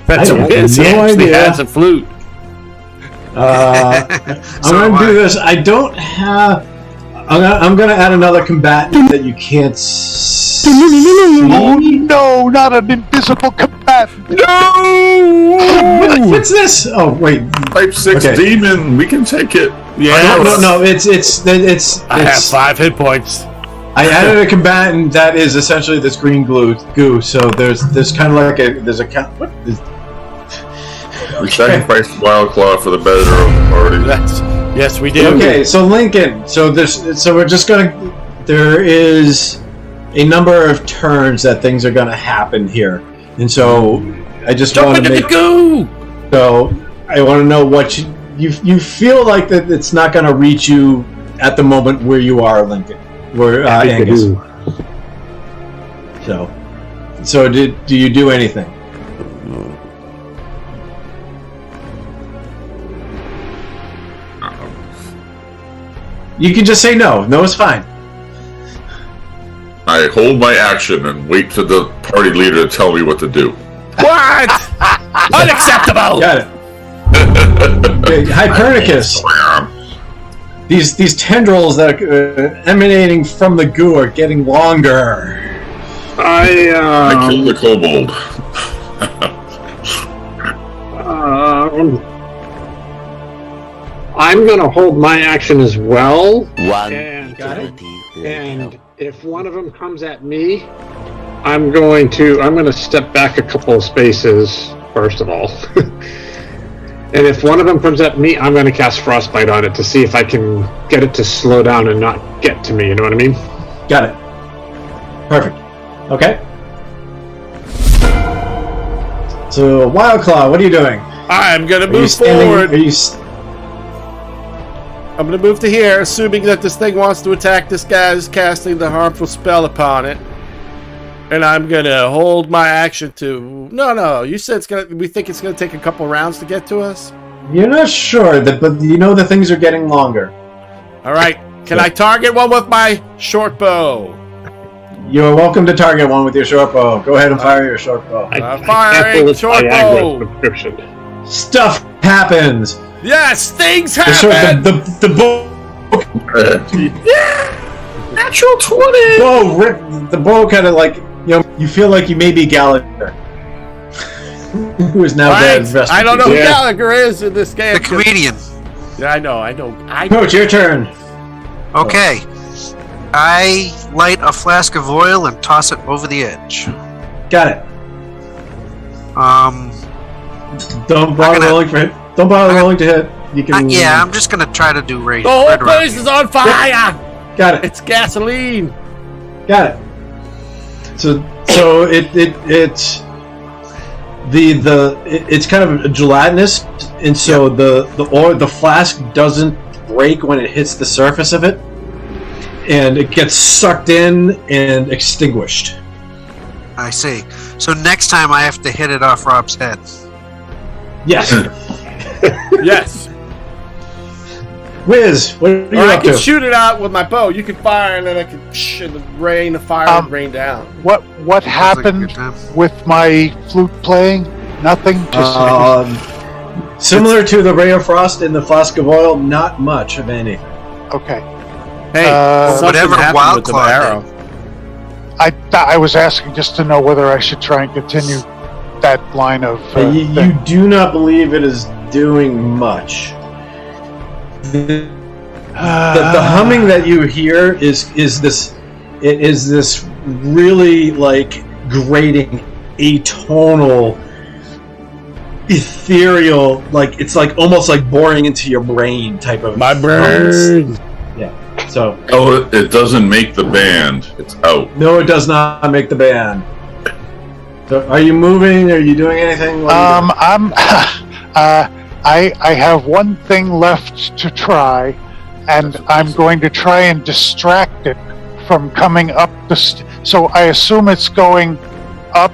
That's I a have whiz. He no actually idea. has a flute. I'm going to do this. I don't have. I'm going to add another combatant that you can't see. Oh no, not an invisible combatant! No! What's this? Oh wait. Type 6 demon. We can take it. Yeah. No. It's. I have 5 hit points. I added a combatant that is essentially this green goo. So there's kind of like what is. We sacrificed Wild Claw for the better of the party. Yes, we do. Okay, so Lincoln. So we're just gonna. There is a number of turns that things are gonna happen here, and so I just want to make. The goo! So I want to know what you feel like that it's not gonna reach you at the moment where you are, Lincoln. Where Angus. So do you do anything? You can just say no. No is fine. I hold my action and wait for the party leader to tell me what to do. What? Unacceptable! Got it. Okay, Hypernicus. These tendrils that are emanating from the goo are getting longer. I killed the kobold. I'm going to hold my action as well. 1 And eternity And later. if one of them comes at me, I'm going to step back a couple of spaces, first of all. And if one of them comes at me, I'm going to cast Frostbite on it to see if I can get it to slow down and not get to me. You know what I mean? Got it. Perfect. Okay. So, Wildclaw, what are you doing? I'm gonna Are you move standing? forward. Are you? I'm gonna move to here, assuming that this thing wants to attack this guy who's casting the harmful spell upon it. And I'm gonna hold my action to. No. You said it's gonna. We think it's gonna take a couple rounds to get to us. You're not sure, but you know the things are getting longer. All right. Can I target one with my short bow? You're welcome to target one with your short bow. Go ahead and fire your short bow. Firing short bow. Subscription. Stuff happens. Yes, things The short, happen. the bow. Natural 20! The bow kind of like, you feel like you may be Gallagher. Who is now dead. Right. I don't know who Gallagher is in this game. The comedian. Yeah, I know. Coach, your turn. Okay. I light a flask of oil and toss it over the edge. Got it. Don't bother gonna- rolling for hit. Don't bother rolling to hit. You can. Yeah, I'm just gonna try to do range. The whole right around place here. is on fire. Got it. It's gasoline. Got it. So it's kind of gelatinous, and so the flask doesn't break when it hits the surface of it, and it gets sucked in and extinguished. I see. So next time I have to hit it off Rob's head. Yes. Yes. Wiz, what are you Or I up can to? shoot it out with my bow. You can fire, and then I can and the fire would rain down. What Sounds like a happened good time. with my flute playing? Nothing. Just Similar to the ray of frost in the flask of oil, not much of anything. okay. Hey, something whatever happened with the Wildclaw arrow. I was asking just to know whether I should try and continue that line of. You thing. do not believe it is doing much. The humming that you hear is this really like grating, atonal, ethereal, like it's like almost like boring into your brain type of My brain. Yeah. So Oh, it doesn't make the band. It's out. no, it does not make the band. So are you moving? Are you doing anything? What are you doing? I have one thing left to try, and I'm going to try and distract it from coming up the. So I assume it's going up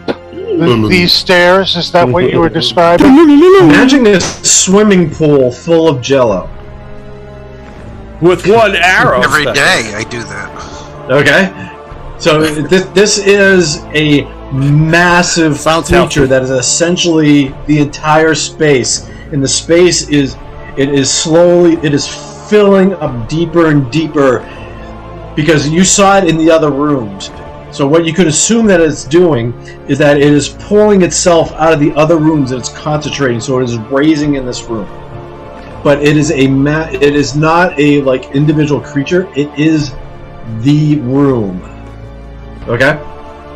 these stairs. Is that what you were describing? Imagine a swimming pool full of Jello. With one arrow. Every stuck. day I do that. Okay, so this is a massive Sounds feature healthy. that is essentially the entire space, and the space is filling up deeper and deeper because you saw it in the other rooms. So what you could assume that it's doing is that it is pulling itself out of the other rooms and it's concentrating, so it is raising in this room. But it is it is not a like individual creature. It is the room. Okay.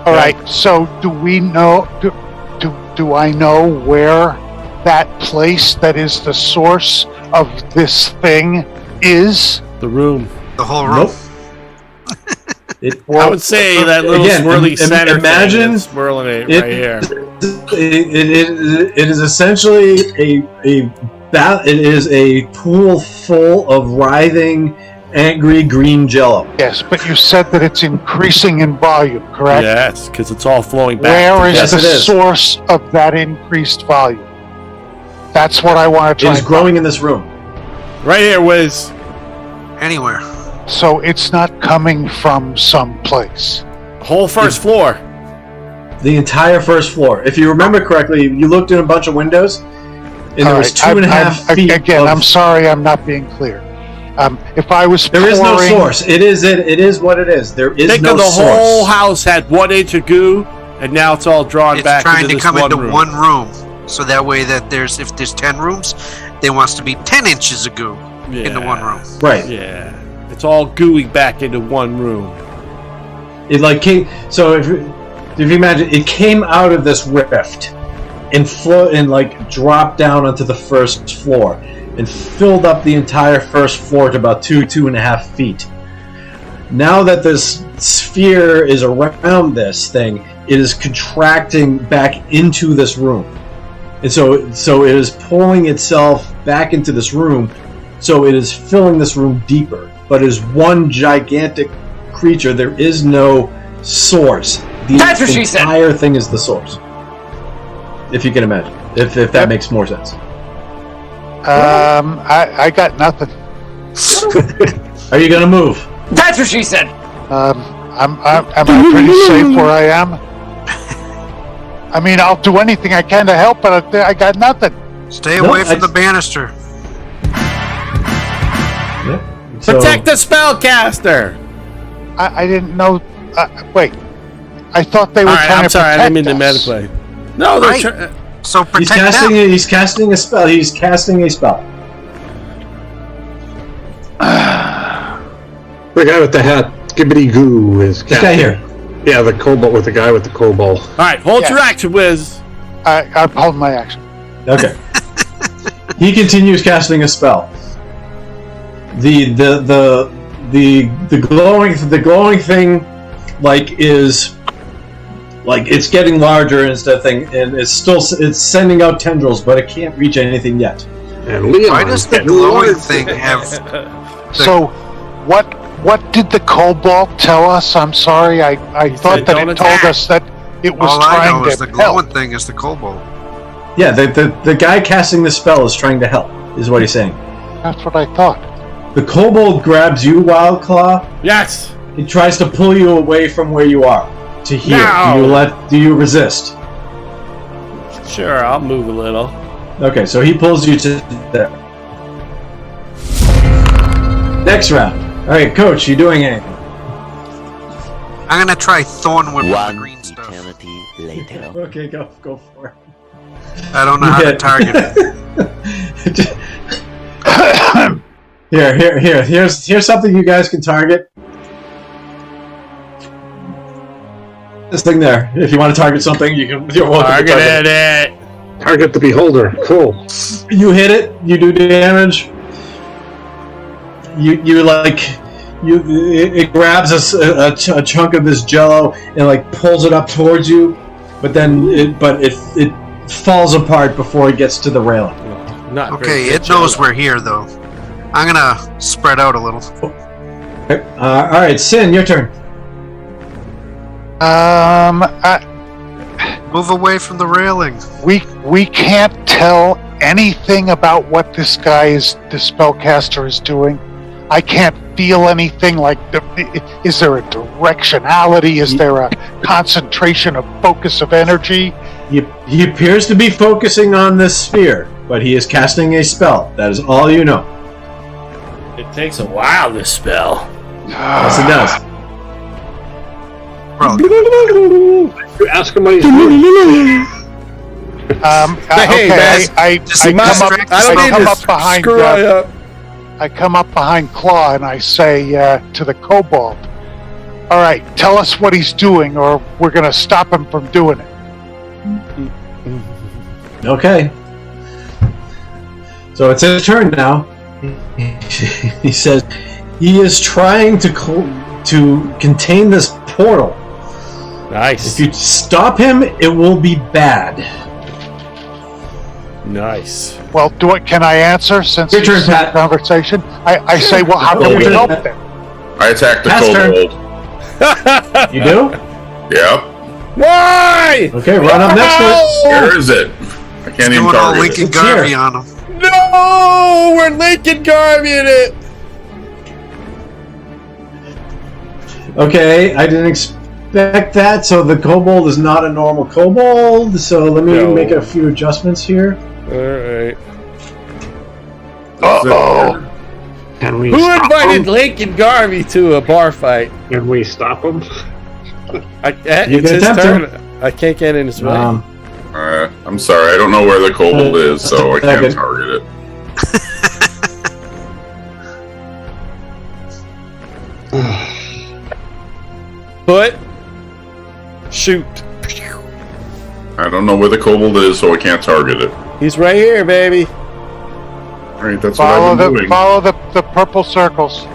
All right. So do we know? Do I know where that place that is the source of this thing is? The room. The whole room. Nope. It, I would say that little again, swirly center imagine thing that's swirling it it- right here. it is essentially it is a pool full of writhing, angry green Jello. Yes, but you said that it's increasing in volume, correct? Yes, because it's all flowing back. Where is Yes, the it is. source of that increased volume? That's what I want to It try. is and growing in this room. Right here, Wiz. Anywhere. find. So it's not coming from someplace. Whole first floor. The entire first floor. If you remember correctly, you looked in a bunch of windows, and there All was right, 2.5 feet. Again, of- I'm sorry, I'm not being clear. If I was There is no pouring- source. It is what it is. There is Think no of the source. whole house had 1 inch of goo, and now it's all drawn It's back trying into to this come one into room. one room. So that way that if there's 10 rooms, there wants to be 10 inches of goo into one room. Right. Yeah. It's all gooey back into one room. It like came. So if you imagine, it came out of this rift, and float and like dropped down onto the first floor and filled up the entire first floor to about 2.5 feet. Now that this sphere is around this thing, it is contracting back into this room. And so it is pulling itself back into this room, so it is filling this room deeper. But it is one gigantic creature. There is no source. That's what she said. The entire thing is the source. If you can imagine. If that makes more sense. I got nothing. Are you going to move? That's what she said. Am I pretty safe where I am? I mean, I'll do anything I can to help, but I got nothing. Stay away from the banister. Yeah. So, Protect the spellcaster. I didn't know. Wait, I thought they were All right, trying I'm to sorry, I protect didn't mean to us. metaplay. No, they're Right. So protect them. He's casting a spell. He's casting a spell. The guy with the hat, Gibbity Goo, is This guy here. Yeah, the kobold with the guy with the kobold. All right, hold your action, Wiz. I'm holding my action. Okay. He continues casting a spell. The glowing thing, like, is like it's getting larger and stuff thing, and it's sending out tendrils, but it can't reach anything yet. And Leon, Why does the glowing thing have? So, what did the kobold tell us? I'm sorry, I thought said that don't it told attack. us that it was All I know trying is the to glowing help. thing is the kobold. Yeah, the guy casting the spell is trying to help, is what he's saying. That's what I thought. The kobold grabs you, Wildclaw. Yes. He tries to pull you away from where you are to here. No. Do you resist? Sure, I'll move a little. Okay, so he pulls you to there. Next round. All right, Coach, you doing anything? I'm gonna try Thornwood with the One green stuff. eternity later. Okay, go for it. I don't know how to target it. Here's something you guys can target. This thing there. If you want to target something, you're welcome to target Targeted it. Target the beholder. Cool. You hit it. You do damage. It grabs a chunk of this jello and like pulls it up towards you, but then it falls apart before it gets to the railing. Not Okay, very it knows we're here though. I'm gonna spread out a little. Okay. All right, Sin, your turn. Move away from the railing. We can't tell anything about what the spellcaster is doing. I can't feel anything like is there a directionality? Is there a concentration of focus of energy? He appears to be focusing on this sphere, but he is casting a spell. That is all you know. It takes a while to spell. Yes, it does. Probably. You ask him what he's doing. Hey, man, I come up behind. up. I come up behind Claw and I say to the kobold, "All right, tell us what he's doing, or we're going to stop him from doing it." Okay. So it's his turn now. He says he is trying to contain this portal. Nice. If you stop him, it will be bad. Nice. Well, can I answer since Your turn, it's a Pat. conversation? I say, well, how can we Your help turn. them? I attacked the Pat's turn. kobold. You do? Yep. Why? Okay, run up next to it. Where is it? I can't even Doing all target Lincoln it. Garvey on him. No, we're Lincoln Garveying it. Okay, I didn't expect that. So the kobold is not a normal kobold. So let me No. make a few adjustments here. All right. Uh-oh. Can we Who stop invited him? Lincoln Garvey to a bar fight? Can we stop him? You It's can his attempt turn. I can't get in his way. I'm sorry, I don't know where the kobold is, so I can't Second. target it. Put. Shoot. I don't know where the kobold is, so I can't target it. He's right here, baby. All right, that's Follow what I've been doing. follow the purple circles.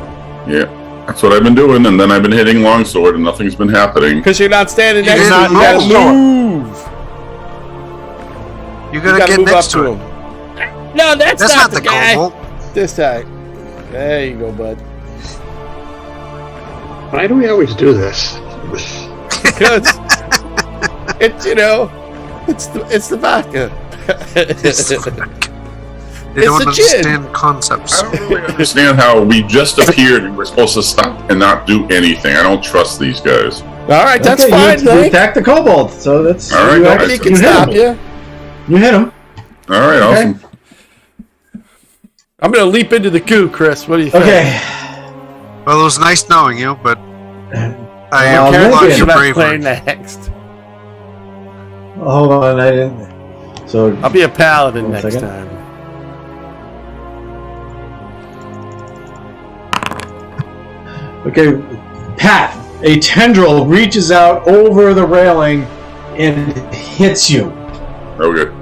Yeah, that's what I've been doing, and then I've been hitting longsword, and nothing's been happening. Because you're not standing You next to didn't him. You gotta move. move. You You gotta gotta get move up next to to it. him. No, that's That's not not the guy. kobold. This time. There you go, bud. Why do we always do this? Because it's it's the vodka. They don't the gin. understand concepts. I don't really understand how we just appeared and we're supposed to stop and not do anything. I don't trust these guys. All right, that's Okay, fine, you Link. attack the kobold, so that's All right, you, all right. Nobody can you hit stop him. you. You hit him. All right, Okay. awesome. I'm gonna leap into the goo, Chris. What do you think? Okay. Well, it was nice knowing you, but I Well, applaud Lincoln. your Should I play bravery. next? Hold on, I didn't. So I'll be a paladin One next second. time. okay, Pat. A tendril reaches out over the railing and hits you. Okay.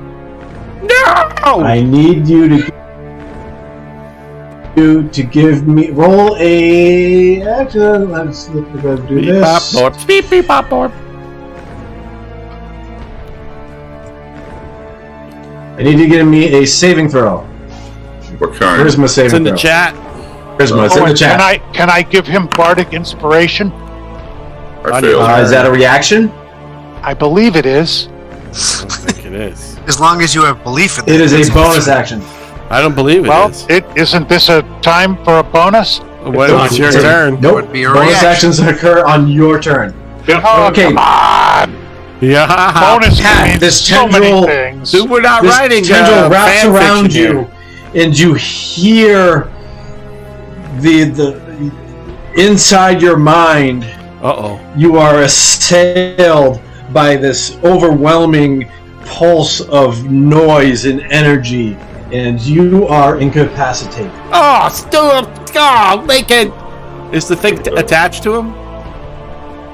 No! I need you to give me roll a actually let's do Beep, pop, this. borp. Beep, beep, pop, borp. I need you to give me a saving throw. What kind? Charisma saving It's in the throw. chat. Charisma, it's in the and chat. can I give him bardic inspiration? I failed. Is that a reaction? I believe it is. I don't think it is. As long as you have belief in It is it's a bonus action. I don't believe it Well, is. isn't this a time for a bonus? When it's your It's a- turn. Nope. Would be a Bonus reaction. actions occur on your turn. Oh, Okay. come on! Yeah. Bonus Pat, means this so many tendril- things. Dude, we're not This writing tendril wraps fan around fiction you, and you hear the inside your mind. Uh-oh. You are assailed by this overwhelming pulse of noise and energy, and you are incapacitated. Oh, still. Oh, Lincoln. Is the thing attached to him?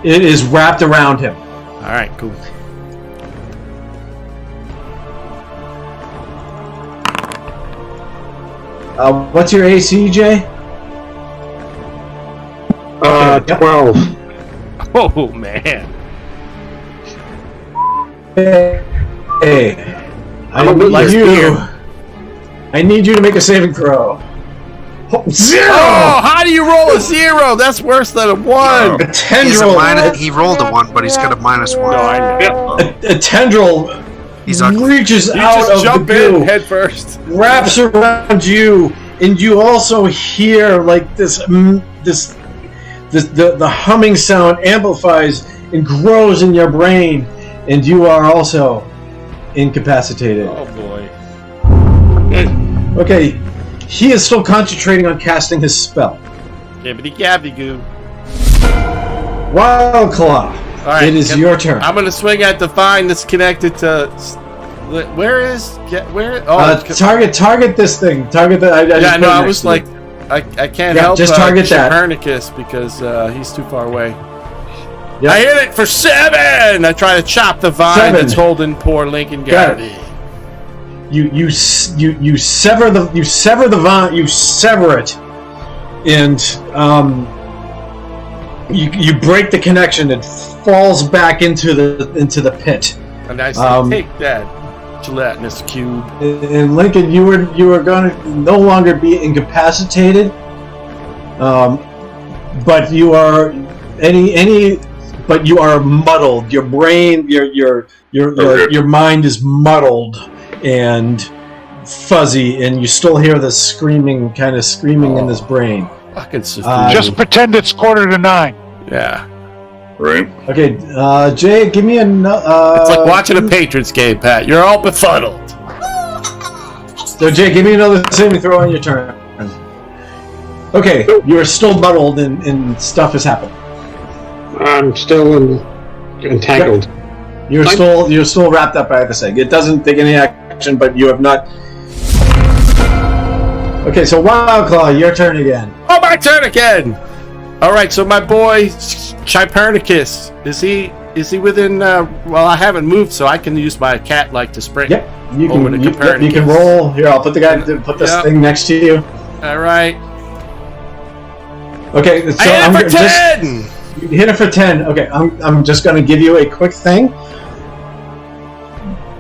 It is wrapped around him. All right, cool. What's your AC, Jay? 12. Oh, man. Hey, I I'm a need wizard. you. I need you to make a saving throw. Zero. Oh, how do you roll a 0? That's worse than a 1. A He's a tendril. he rolled a 1, but he's got a -1. No, I know. A tendril He's ugly. reaches You out just of jump the goo, in head first. wraps around you, and you also hear like the humming sound amplifies and grows in your brain, and you are also incapacitated. Oh, boy. Okay, he is still concentrating on casting his spell. Gibbity gabby goo. Wild Claw. All right, It is your turn. I'm gonna swing at the vine that's connected to. Where is? Where? Oh, Target this thing. Target the. yeah, no, I was like, I can't Yeah, help. just target that. Copernicus because he's too far away. Yep. I hit it for 7. I try to chop the vine 7. that's holding poor Lincoln Got Garvey. You sever the vine. You sever it, and you break the connection. It falls back into the pit. And I say, take that gelatinous cube. And Lincoln, you were going to no longer be incapacitated, but you are but you are muddled. Your brain, your mind is muddled and fuzzy, and you still hear the screaming in this brain. Fucking Sophia. Just pretend it's 8:45. Yeah. Right? Okay, Jay, give me a. It's like watching a Patriots game, Pat. You're all befuddled. So Jay, give me another saving throw on your turn. Okay, you are still muddled and stuff has happened. I'm still entangled. You're still wrapped up by the thing. It doesn't take any action, but you have not. Okay, so Wild Claw, your turn again. Oh, my turn again. All right, so my boy Copernicus, is he Is he within? Well, I haven't moved, so I can use my cat like to sprint. Yep. You over to can. You Copernicus. can roll. Here, I'll put this Yep. thing next to you. All right. Okay. So I hit I'm it for 10. You hit it for 10. Okay. I'm just going to give you a quick thing.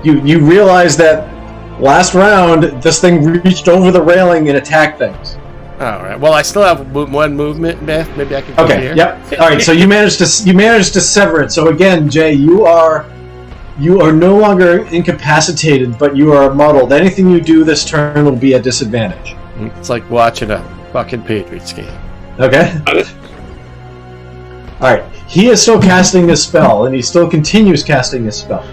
You realize that last round this thing reached over the railing and attacked things. All right. Well, I still have one movement, Beth. Maybe I can come Okay. here. Yep. All right. So you managed to sever it. So again, Jay, you are no longer incapacitated, but you are muddled. Anything you do this turn will be a disadvantage. It's like watching a fucking Patriots game. Okay. All right. He is still casting this spell, and he still continues casting this spell.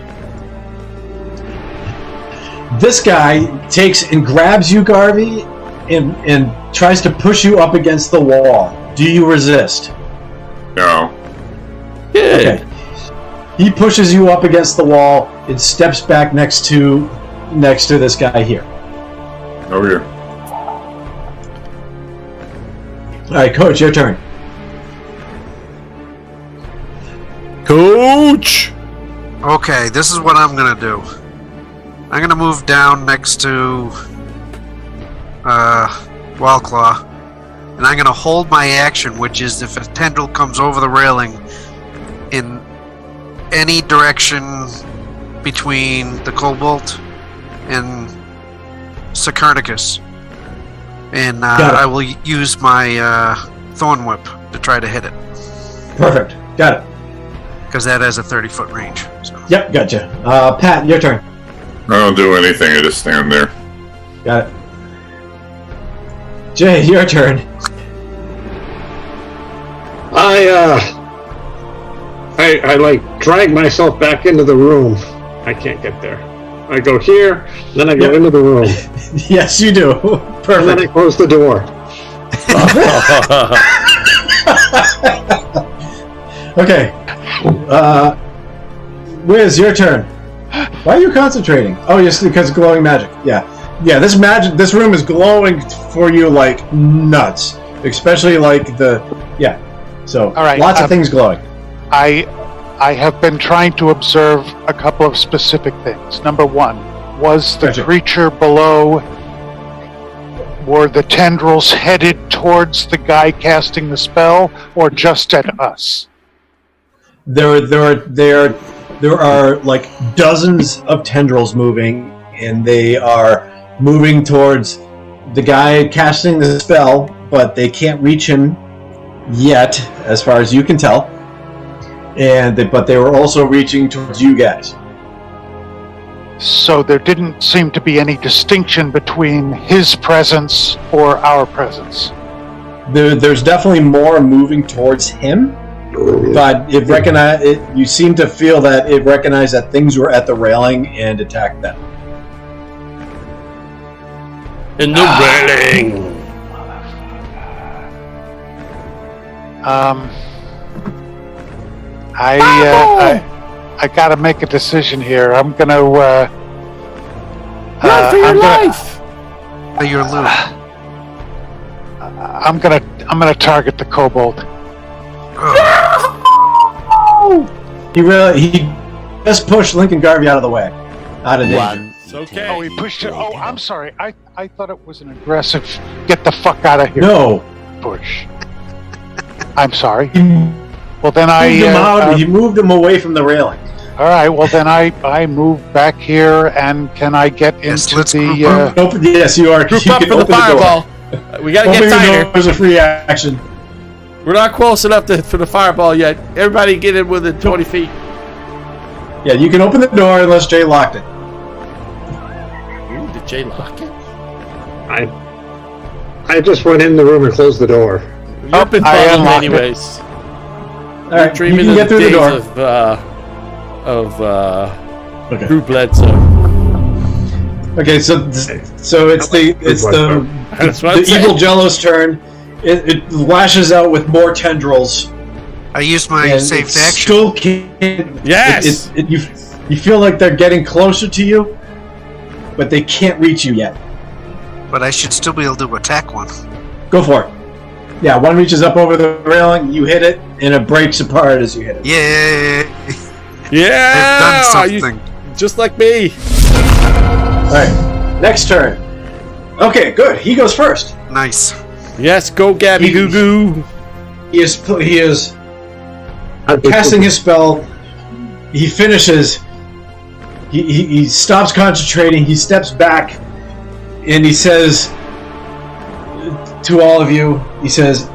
This guy takes and grabs you, Garvey, and tries to push you up against the wall. Do you resist? No. Good. Okay. He pushes you up against the wall and steps back next to this guy here. Over here. All right, Coach, your turn. Coach. Okay, this is what I'm gonna do. I'm gonna move down next to Wildclaw, and I'm gonna hold my action, which is if a tendril comes over the railing in any direction between the Cobalt and Copernicus, and I will use my Thorn Whip to try to hit it. Perfect. Got it. Because that has a 30-foot range. So. Yep, gotcha. Pat, your turn. I don't do anything. I just stand there. Got it. Jay, your turn. I like drag myself back into the room. I can't get there. I go here, then I go into the room, Yes, you do. and then I Perfect. close the door. Okay. Wiz, your turn. Why are you concentrating? Oh, yes, because glowing magic. Yeah. This room is glowing for you like nuts, especially like So, All right, lots of things glowing. I have been trying to observe a couple of specific things. Number one, was the Gotcha. creature below, were the tendrils headed towards the guy casting the spell, or just at us? There are like dozens of tendrils moving, and they are moving towards the guy casting the spell, but they can't reach him yet, as far as you can tell. But they were also reaching towards you guys. So there didn't seem to be any distinction between his presence or our presence. There's definitely more moving towards him, but you seem to feel that it recognized that things were at the railing and attacked them. In the railing. I gotta make a decision here. I'm gonna Run for your life. Your loot. I'm gonna target the kobold. He just pushed Lincoln Garvey out of the way, out of danger. One It's okay. Oh, he pushed it. Oh, I'm sorry. I thought it was an aggressive get the fuck out of here No, push. I'm sorry. he Well then moved him out. He moved him away from the railing. all right. Well then I move back here, and can I get Yes, into let's the? group up. Open, yes, you are. Group you up can for the open door. fireball. We gotta get Opening the tighter. door is a free action. We're not close enough for the fireball yet. Everybody get in within 20 feet. Yeah, you can open the door unless Jay locked it. Ooh, did Jay lock it? I just went in the room and closed the door. You've been I following unlocked it. anyways. All right, you Dreaming can of get the through the days door. of Drew Bledsoe. Okay, so it's the That's what I'm saying. evil Jello's turn. It lashes out with more tendrils. I used my and saved it action. Still can't. Yes! You feel like they're getting closer to you, but they can't reach you yet. But I should still be able to attack one. Go for it. Yeah, one reaches up over the railing, you hit it, and it breaks apart as you hit it. Yay! Yeah! I've done something. Just like me. All right, next turn. Okay, good. He goes first. Nice. Yes, go Gabby Goo Goo. He is casting his spell. He finishes. He stops concentrating. He steps back, and he says to all of you, he says,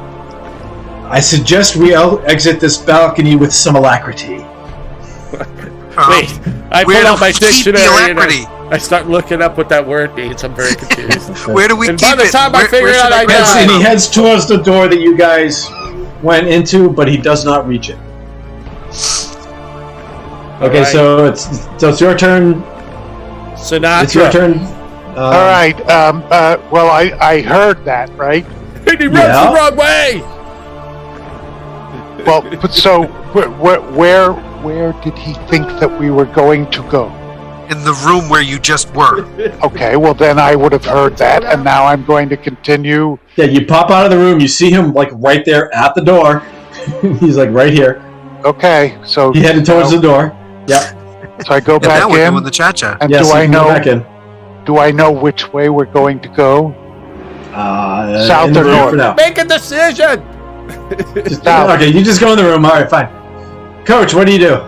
"I suggest we exit this balcony with some alacrity." Wait, I pull where out do my we keep the dictionary and alacrity? I start looking up what that word means. I'm very confused. Where do we And keep by the it? time I figure it out, I Yes, die. and he heads towards the door that you guys went into, but he does not reach it. Okay, Alright. so it's your turn. Sinatra. It's your turn. All right. Well, I heard that, right? And he runs Yeah. the wrong way. Well, but so where did he think that we were going to go? In the room where you just were. Okay, well then I would have heard that, and now I'm going to continue. Yeah, you pop out of the room. You see him like right there at the door. He's like right here. Okay, so He headed towards the door. Yep. So I go And now back we're in, doing the cha-cha. and Yes, do you I can go back know? in. Do I know which way we're going to go? South in the or room north? for now. Make a decision. Just- South. okay, you just go in the room. All right, fine. Coach, what do you do?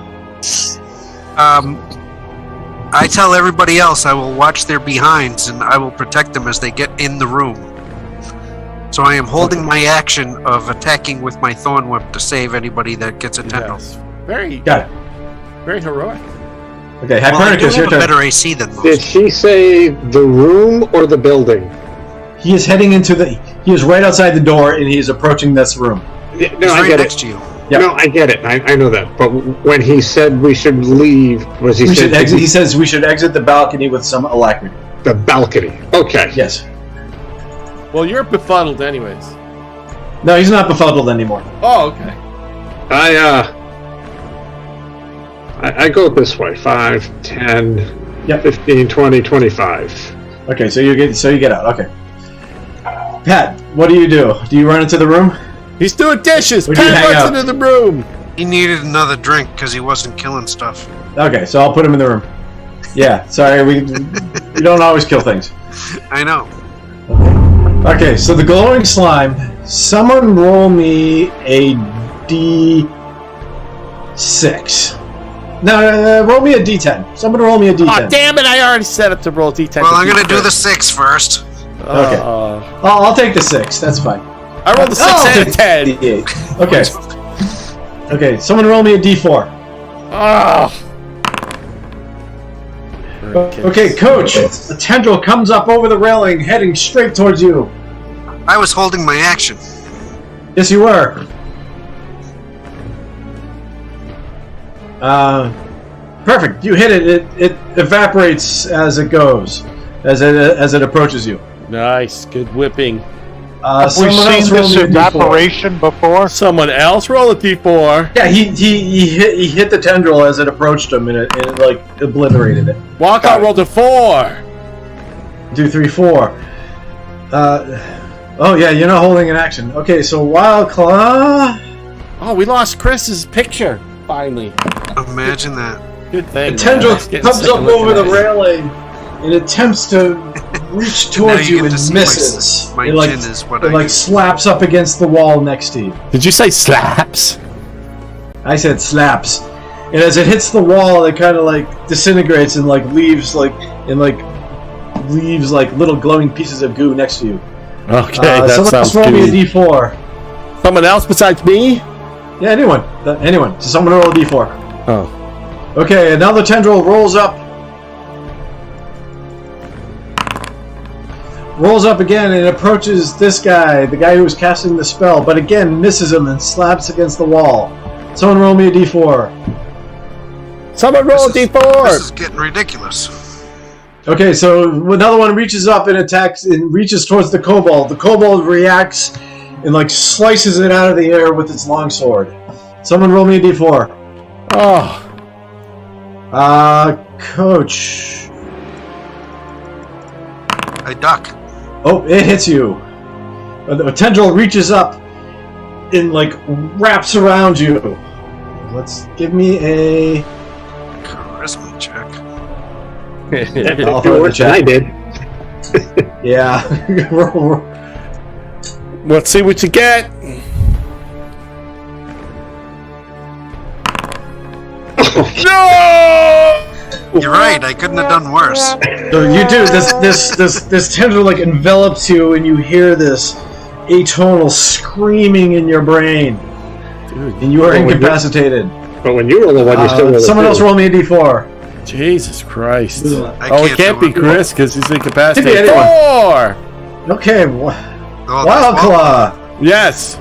I tell everybody else I will watch their behinds and I will protect them as they get in the room. So I am holding my action of attacking with my thorn whip to save anybody that gets a tendril. Yes. Very, Got it. very heroic. Okay, Well, I do Hypernicus, your have a turn. better AC than most. Did she say the room or the building? He is heading into the. He is right outside the door, and he is approaching this room. Yeah, no, He's I right get next it. to you. Yep. No, I get it. I know that. But when he said we should leave, was he We said should exit. He says we should exit the balcony with some alacrity. the balcony? Okay. Yes. Well, you're befuddled, anyways. No, he's not befuddled anymore. Oh, okay. I go this way. 5, 10, Yep. 15, 20, 25. Okay, so you get out. Okay. Pat, what do? Do you run into the room? He's doing dishes. Or do you Pat hang runs out? into the room. He needed another drink because he wasn't killing stuff. Okay, so I'll put him in the room. Yeah, sorry, we don't always kill things. I know. Okay, so the glowing slime. Someone roll me a D6. No, roll me a D10. Someone roll me a D10. Oh, damn it. I already set up to roll D10. Well, I'm going to do the 6 first. Okay. I'll take the 6. That's fine. I rolled a 6 and a 10. D8. Okay. Okay, someone roll me a D4. Oh. Okay, Coach. A tendril comes up over the railing, heading straight towards you. I was holding my action. Yes, you were. Perfect. You hit it. It evaporates as it goes, as it approaches you. Nice. Good whipping. Have we Someone else seen roll this me a D4. evaporation before? Someone else roll a D4. Yeah, he hit the tendril as it approached him, and it like obliterated it. Walkout rolled a 4. 2, 3, 4. Oh yeah, you're not holding an action. Okay, so Wild Claw. Oh, we lost Chris's picture. Finally. Imagine that. Good thing. The tendril man. It's getting comes sick up of looking over the at it. railing and attempts to reach towards you you get and to see misses. my it like, chin is what it I like use. slaps up against the wall next to you. Did you say slaps? I said slaps. And as it hits the wall, it kind of like disintegrates and like leaves like little glowing pieces of goo next to you. Okay, that someone sounds else roll me a good. D4. Someone else besides me? Yeah, anyone. Anyone. So someone roll a D4. Oh. Okay, and now the tendril rolls up. Rolls up again and approaches this guy, the guy who was casting the spell, but again misses him and slaps against the wall. Someone roll me a D4. Someone roll a This D4. is getting ridiculous. Okay, so another one reaches up and attacks and reaches towards the kobold. The kobold reacts and like slices it out of the air with its long sword. Someone roll me a D4. Oh. Coach. I duck. Oh, it hits you. A tendril reaches up and like wraps around you. Let's give me a charisma check. I'll It throw it in the worked than I chat. did. Yeah. Roll. Let's see what you get. No! You're right. I couldn't have done worse. So you do this tendril like envelops you, and you hear this atonal screaming in your brain, Dude, and you are incapacitated. But when you roll the one, you still roll Someone a else two. roll me a d4. Jesus Christ. I Oh, it can't do be Chris because he's incapacitated. Could be anyone. 4! Okay, Oh, Wild Claw. Yes.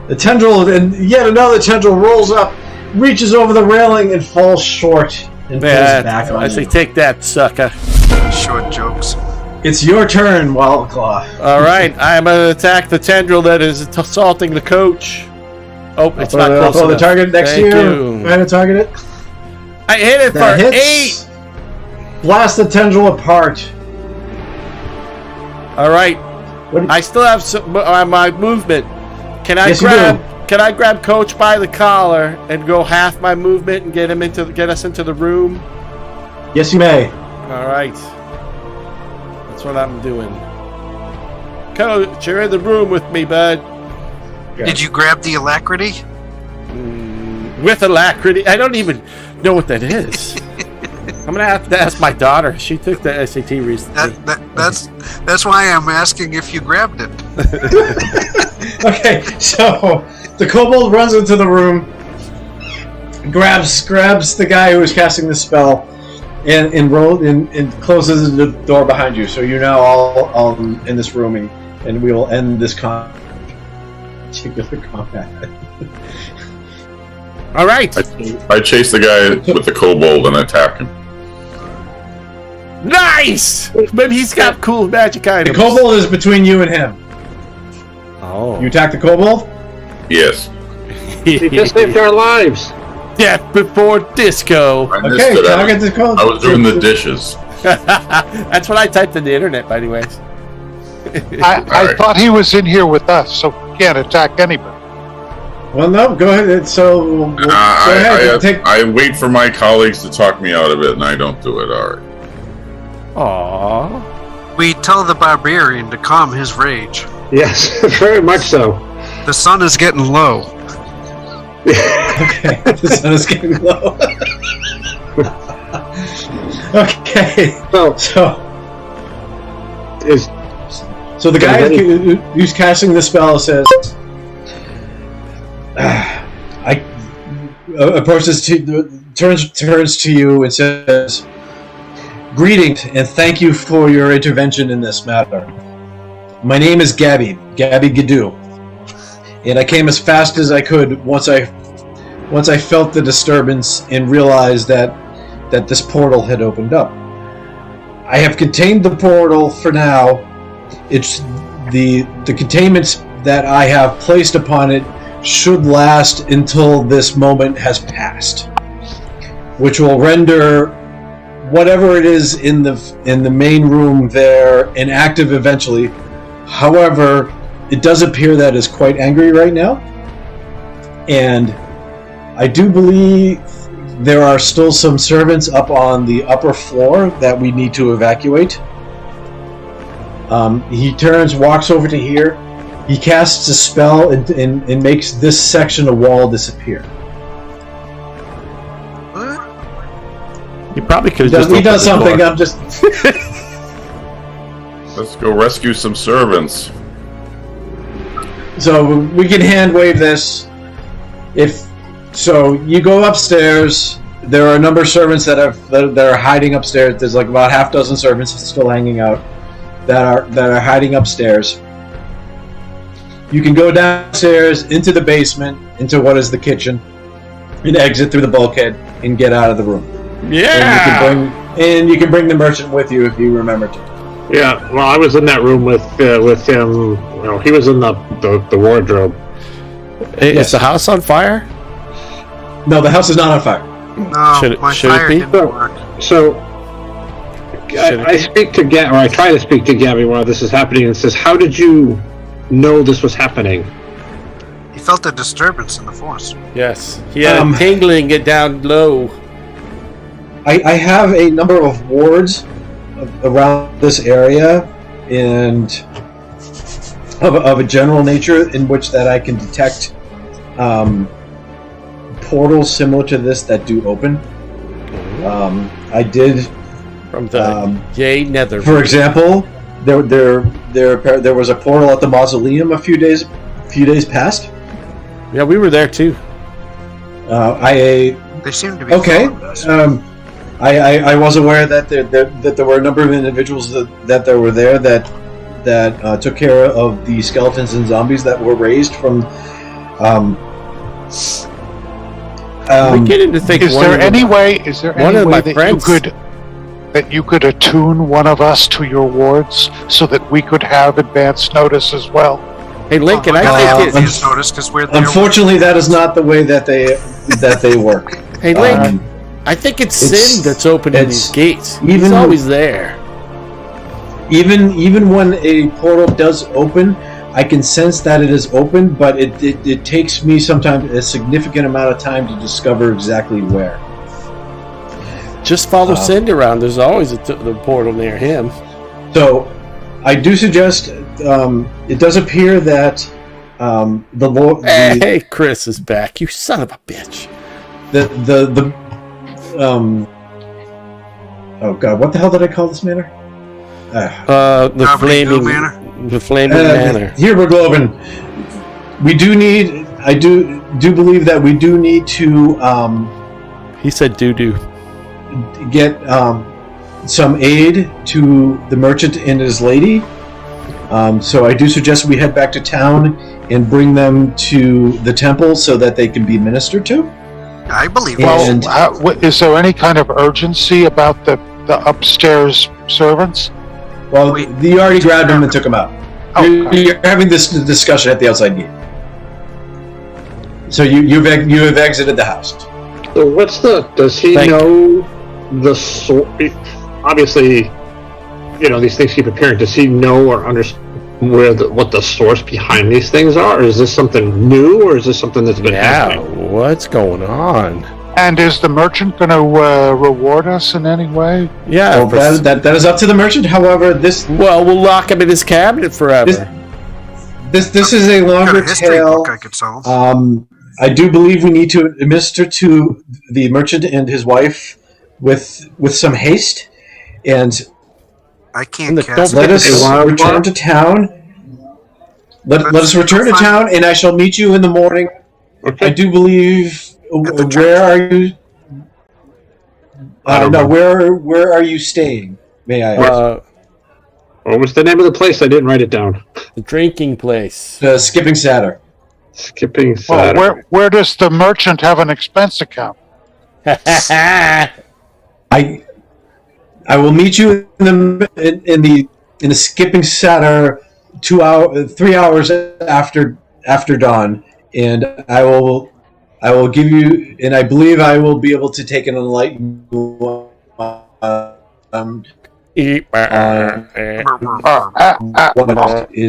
The tendril, and yet another tendril rolls up, reaches over the railing, and falls short and pulls back on I say, you. take that, sucker. Short jokes. It's your turn, Wild Claw. All right, I'm going to attack the tendril that is assaulting the coach. Oh, it's not I'll close throw the enough. target next Thank to you. you. Try to target it. I hit it That for hits. 8. Blast the tendril apart. All right. What- I still have some, my movement. Can I Yes, you grab? Can I grab Coach by the collar and go half my movement and get us into the room? Yes, you may. All right. That's what I'm doing. Coach, you're in the room with me, bud. Did you grab the alacrity? With alacrity. I don't even know what that is. I'm gonna have to ask my daughter. She took the SAT recently. That's why I'm asking if you grabbed it. Okay, so the kobold runs into the room, grabs the guy who is casting the spell, and closes the door behind you. So you're now all in this room, and we will end this particular combat. All right. I chase the guy with the kobold and attack him. Nice. Maybe he's got cool magic The items. kobold is between you and him. Oh. You attack the kobold? Yes. You just saved our lives. Death before disco. I missed Okay, it. target the kobold. I was doing the dishes. That's what I typed in the internet, by the way. I Alright. thought he was in here with us, so we can't attack anybody. Well, no, go ahead. So, go ahead. I wait for my colleagues to talk me out of it, and I don't do it. All right. Aww. We tell the barbarian to calm his rage. Yes, very much so. The sun is getting low. Okay, the sun is getting low. Okay, so the guy who's casting the spell says, turns to you and says, "Greetings and thank you for your intervention in this matter. My name is Gabby Gadoo, and I came as fast as I could once I felt the disturbance and realized that this portal had opened up. I have contained the portal for now. It's the containments that I have placed upon it should last until this moment has passed, which will render whatever it is in the main room there inactive eventually. However, it does appear that it's quite angry right now, and I do believe there are still some servants up on the upper floor that we need to evacuate." He turns, walks over to here. He casts a spell and makes this section of wall disappear. What? You probably could He have does, just opened the something. door. I'm just. Let's go rescue some servants. So we can hand wave this. So you go upstairs. There are a number of servants that are hiding upstairs. There's like about half dozen servants still hanging out that are hiding upstairs. You can go downstairs into the basement, into what is the kitchen, and exit through the bulkhead and get out of the room. Yeah. And you can bring the merchant with you if you remember to. Yeah, well, I was in that room with him. Well, he was in the wardrobe. Hey, Yes. Is the house on fire? No, the house is not on fire. No, my should it fire be? didn't work. So I speak to Gabby, or I try to speak to Gabby while this is happening, and says, "How did you know this was happening?" felt a disturbance in the force. Yes. He had a tingling it down low. I have a number of wards around this area, and of a general nature in which that I can detect portals similar to this that do open. I did From the Yay Nether. For example, there was a portal at the mausoleum a few days past. Yeah, we were there too. They seem to be Okay. following us. I was aware that there were a number of individuals that were there that took care of the skeletons and zombies that were raised from. I'm beginning to think. Is there any way my friends- that you could attune one of us to your wards so that we could have advance notice as well? Hey, Lincoln, Well, I think they it's. have notice because we're there. Unfortunately, that is not the way that they work. Hey, Lincoln, I think it's Sin that's opening these gates. He's always there. Even when a portal does open, I can sense that it is open, but it takes me sometimes a significant amount of time to discover exactly where. Just follow Sin around. There's always the portal near him. So, I do suggest. It does appear that the Lord. Hey, Chris is back. You son of a bitch. Oh God! What the hell did I call this manor? The flaming Manor. The flaming manor. Hemoglobin. We do need. I do believe that we do need to. He said doo-doo. Get some aid to the merchant and his lady. So I do suggest we head back to town and bring them to the temple so that they can be ministered to. I believe And- Is there any kind of urgency about the upstairs servants? Well, you already grabbed them and took them out. Okay. You're having this discussion at the outside gate. So you have exited the house. So does he know the source? Obviously, these things keep appearing. Does he know or understand what the source behind these things are? Or is this something new, or is this something that's been happening? What's going on? And is the merchant going to reward us in any way? Yeah. Well, that is up to the merchant. However, we'll lock him in his cabinet forever. This is a Got a longer history tale. book I could sell. I do believe we need to administer to the merchant and his wife with some haste, and I can't And cast let it. us return to town. Let us return to town, and I shall meet you in the morning. Okay. I do believe. Where are you? No, where are you staying? May I ask? What was the name of the place? I didn't write it down. The drinking place. Skipping Satyr. Skipping Well, Saturday. where does the merchant have an expense account? I will meet you in the Skipping Satyr 3 hours after dawn, and I will give you, and I believe I will be able to take an enlightened what is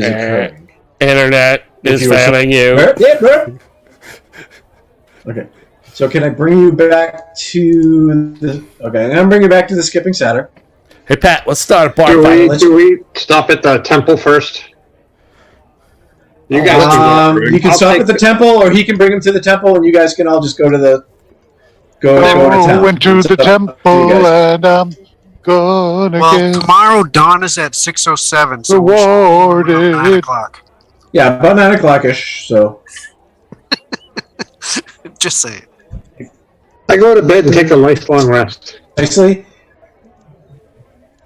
occurring. Internet is you were failing you. Okay. So can I bring you back to the? Okay, I'm gonna bring you back to the Skipping Satyr. Hey Pat, let's start a bar Do fight. we stop at the temple first? You guys You can I'll stop take at the temple, or he can bring him to the temple, and you guys can all just go to the go to town. Went to It's the up to you temple guys. and I'm gonna Well, get tomorrow dawn is at 6:07, so we should be around 9 rewarded. o'clock. Yeah, about 9 o'clock-ish. So Just say it. I go to bed and take a lifelong rest. nicely.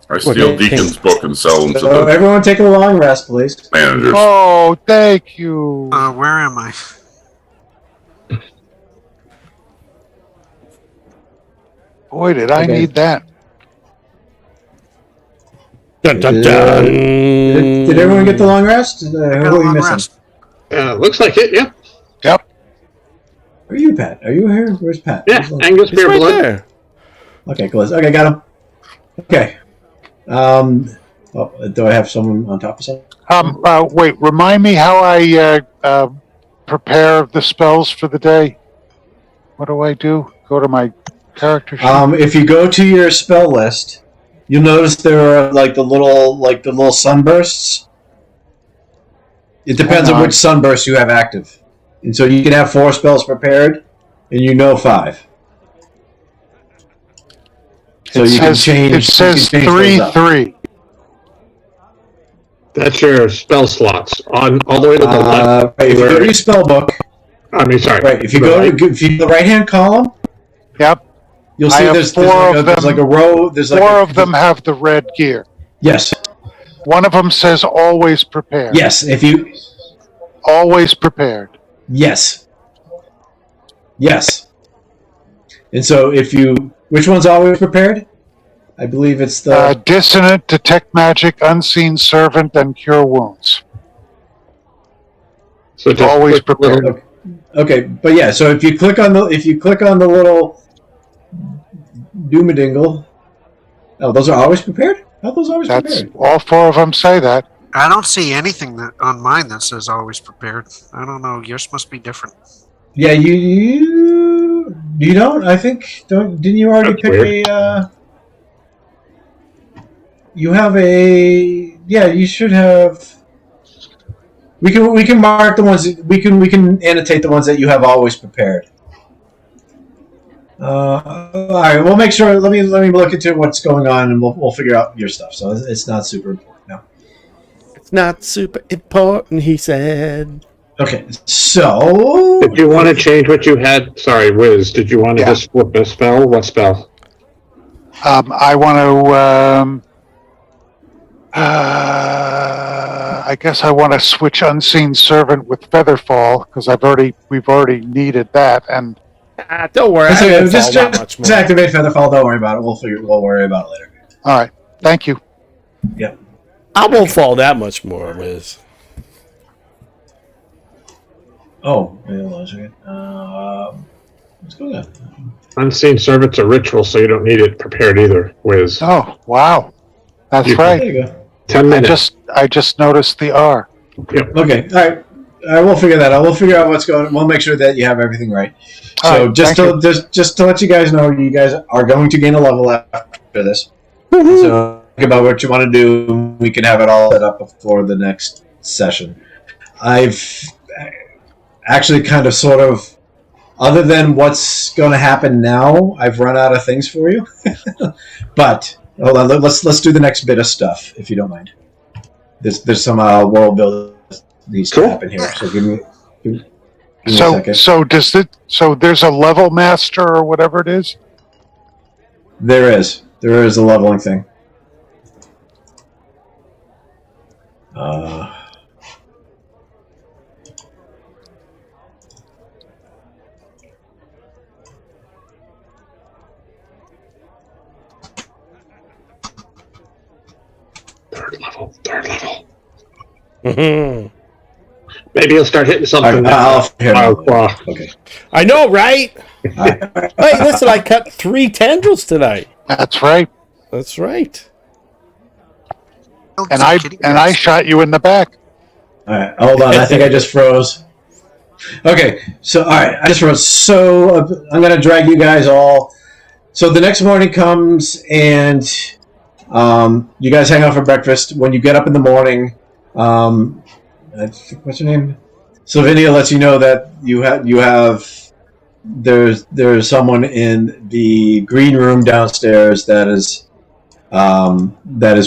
I steal Deacon's book and sell them to So the everyone, take a long rest, please. managers. Oh, thank you. Where am I? Boy, did I Okay. need that. Dun, dun, dun. Did everyone get the long rest? Who Got a are you long missing? rest. Looks like it. Yeah. Yep. Are you Pat? Are you here? Where's Pat? Yeah. Where's Angus It's Beer right Blood. there. Okay, close. Okay, got him. Okay. Do I have someone on top of something? Wait, remind me how I prepare the spells for the day. What do I do? Go to my character sheet. If you go to your spell list, you'll notice there are like the little sunbursts. It depends on which sunburst you have active, and so you can have 4 spells prepared, and 5. So you can change. It says 3-3. That's your spell slots on all the way to the left. Right, if you go to your spell book. I mean, sorry. Right, if you go to the right hand column. Yep. You'll see there's like a row. There's like 4 of them have the red gear. Yes. One of them says always prepared. Yes. If you always prepared. Yes. Yes. And so which one's always prepared? I believe it's the dissonant, detect magic, unseen servant, and cure wounds. So just always prepared. Okay, but yeah. So if you click on the little Doomadingle, those are always prepared. Are those always prepared? All 4 of them say that. I don't see anything on mine that says always prepared. I don't know. Yours must be different. Yeah, you don't. I think didn't you already That's pick weird. You have a. Yeah, you should have. We can mark the ones. We can annotate the ones that you have always prepared. All right, we'll make sure. Let me look into what's going on, and we'll figure out your stuff. So it's not super important now. It's not super important, he said. Okay, so Did you want to change what you had? Sorry, Wiz. Did you want to just flip a spell? What spell? I want to. I guess I want to switch Unseen Servant with Featherfall because we've already needed that, and don't worry. Just activate Featherfall. Don't worry about it. We'll worry about it later. All right. Thank you. Yeah. I won't fall that much more, Liz. Oh, wait, hold on a second. What's going on? Unseen Servant's a ritual, so you don't need it prepared either, Wiz. Oh, wow. That's right. There you go. 10 minutes. I just noticed the R. Yep. Okay. All right. We'll figure that out. We'll figure out what's going on. We'll make sure that you have everything right. So right, just to let you guys know, you guys are going to gain a level after this. So think about what you want to do. We can have it all set up before the next session. I've actually kind of sort of, other than what's going to happen now, I've run out of things for you. But hold on, let's do the next bit of stuff, if you don't mind. There's some world building that needs to happen here. So give me a second. So there's a level master or whatever it is? There is a leveling thing. Third level. Maybe he'll start hitting something. Okay. I know, right? Hey, listen, I cut 3 tendrils tonight. That's right. That's right. And I shot you in the back. All right, hold on. I think I just froze. Okay, so all right, I just froze. So I'm gonna drag you guys all. So the next morning comes, and you guys hang out for breakfast. When you get up in the morning, what's your name? Sylvinia lets you know that you have. There's someone in the green room downstairs that is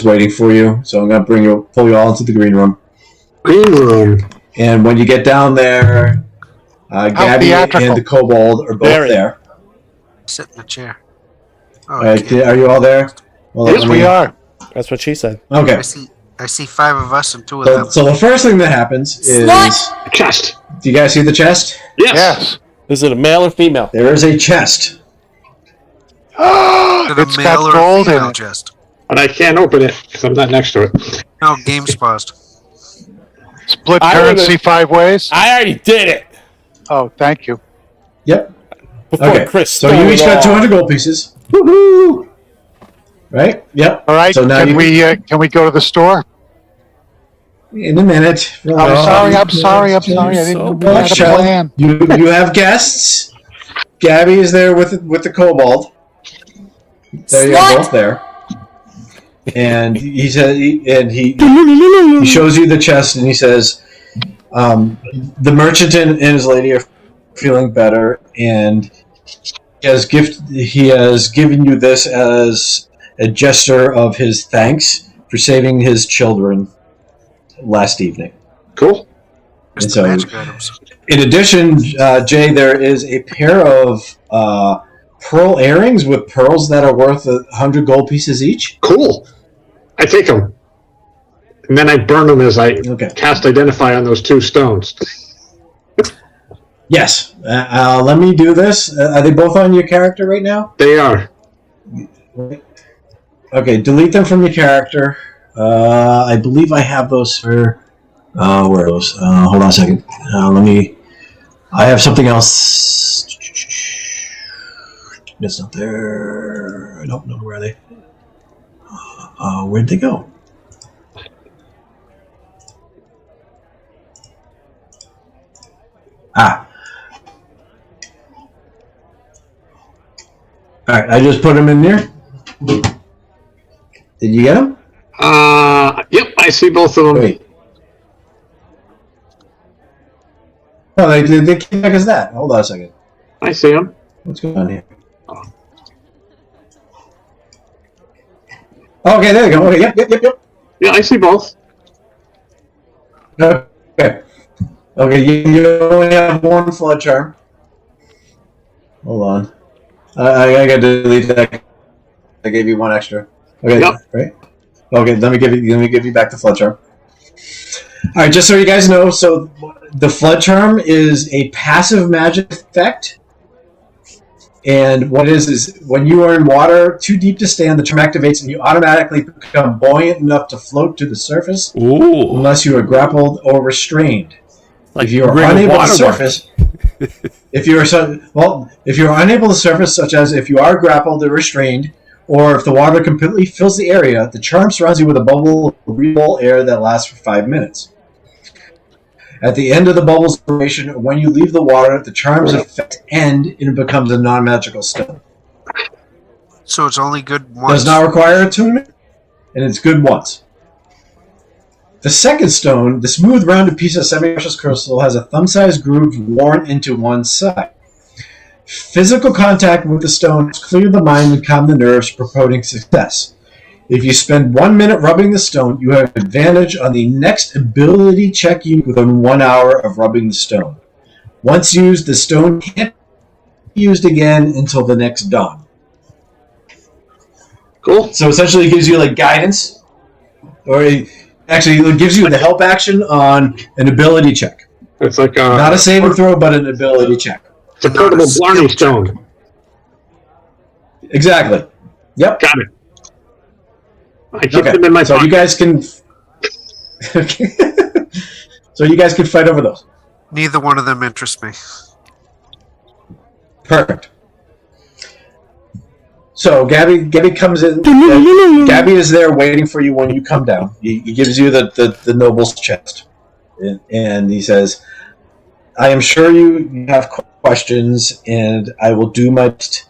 waiting for you. So I'm gonna pull you all into the green room. Green room. And when you get down there, Gabby and the kobold are both there. Sit in the chair. Oh, are you all there? Well, yes, we are. That's what she said. Okay. I see 5 of us and 2 of them. So the first thing that happens is chest. Do you guys see the chest? Yes. Is it a male or female? There is a chest. It's got gold in it. Chest? But I can't open it because I'm not next to it. No, game's paused. Split currency 5 ways? I already did it. Oh, thank you. Yep. Before Chris so you each got 200 gold pieces. Woohoo! Right? Yep. All right. So now can we go to the store? In a minute. I'm sorry. I didn't know we had a plan. You have guests. Gabby is there with the kobold. There you are both there. And he says, he shows you the chest, and he says, the merchant and his lady are feeling better, and he has given you this as a gesture of his thanks for saving his children last evening. Cool. And so, in addition, Jay, there is a pair of pearl earrings with pearls that are worth 100 gold pieces each. Cool. I take them. And then I burn them as I cast Identify on those 2 stones. Yes. Let me do this. Are they both on your character right now? They are. Okay, delete them from your character. I believe I have those for... where are those? Hold on a second. I have something else. It's not there. I don't know where are they. Where'd they go? Alright, I just put them in there. Did you get them? Yep, I see both of them. Wait. Oh, they came back as that. Hold on a second. I see them. What's going on here? Okay, there you go. Okay, yep. Yeah, I see both. Okay. Okay, you only have one flood charm. Hold on. I got to delete that. I gave you one extra. Okay, right? Okay, let me give you back the flood charm. All right, just so you guys know, so the flood charm is a passive magic effect, and what it is when you are in water too deep to stand, the charm activates, and you automatically become buoyant enough to float to the surface, unless you are grappled or restrained. Like if you are unable to surface, if you are unable to surface, such as if you are grappled or restrained, or if the water completely fills the area, the charm surrounds you with a bubble of breathable air that lasts for 5 minutes. At the end of the bubble's duration, when you leave the water, the charm's effect ends and it becomes a non-magical stone. So it's only good once. Does not require attunement, and it's good once. The second stone, the smooth, rounded piece of semi-precious crystal, has a thumb-sized groove worn into one side. Physical contact with the stone has cleared the mind and calmed the nerves, promoting success. If you spend 1 minute rubbing the stone, you have advantage on the next ability check you within 1 hour of rubbing the stone. Once used, the stone can't be used again until the next dawn. Cool. So essentially it gives you like guidance, or it gives you the help action on an ability check. It's like not a saving throw, but an ability check. It's a portable Blarney stone. Exactly. Yep. Got it. I keep them in my so pocket. you guys can. So you guys can fight over those. Neither one of them interests me. Perfect. So Gabby comes in. Gabby is there waiting for you when you come down. He gives you the noble's chest, and he says, "I am sure you have questions, and I will do my best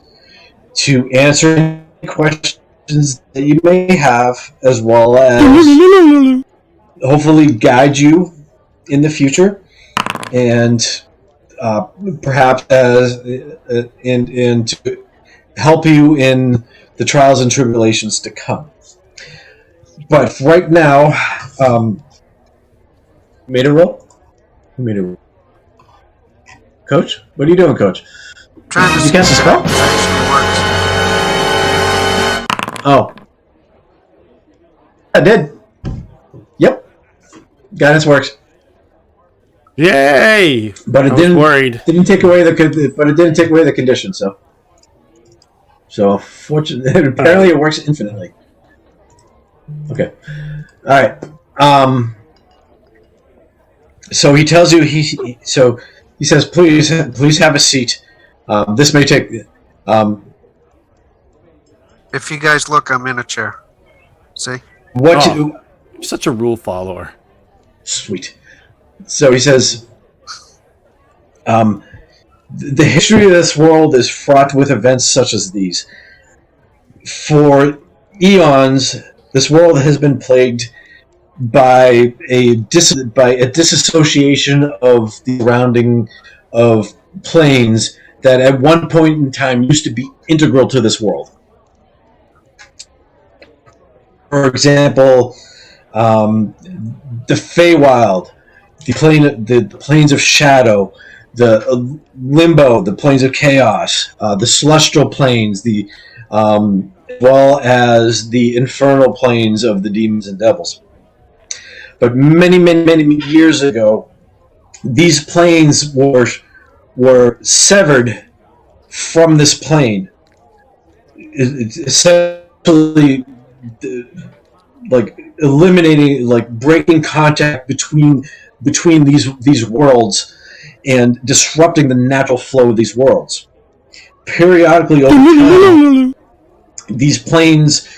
to answer any questions that you may have, as well as hopefully guide you in the future, and perhaps to help you in the trials and tribulations to come. But right now, made a roll? Who made a roll? Coach? What are you doing, Coach? Trying to you cast a spell? Oh. I did. Yep. Guidance works. Yay! But it didn't take away the condition, so fortunately apparently it works infinitely. Okay. Alright. So he tells you he says please have a seat. This may take If you guys look, I'm in a chair. See? You're such a rule follower. Sweet. So he says, the history of this world is fraught with events such as these. For eons, this world has been plagued by a disassociation of the surrounding of planes that at one point in time used to be integral to this world. For example, the Feywild, the planes of shadow, the limbo, the planes of chaos, the celestial planes, as well as the infernal planes of the demons and devils. But many, many, many years ago, these planes were severed from this plane. It's essentially like eliminating, like breaking contact between these worlds and disrupting the natural flow of these worlds. Periodically over time, these planes,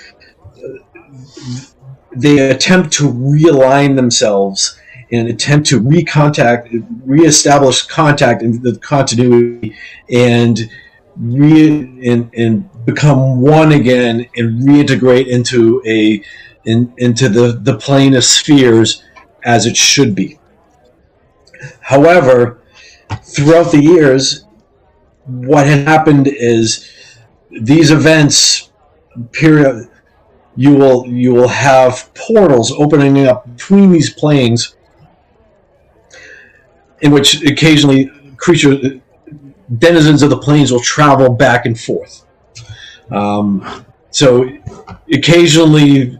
they attempt to realign themselves and attempt to reestablish contact in the continuity and become one again and reintegrate into the plane of spheres as it should be. However, throughout the years, what had happened is these events, you will have portals opening up between these planes, in which occasionally denizens of the planes will travel back and forth. So occasionally,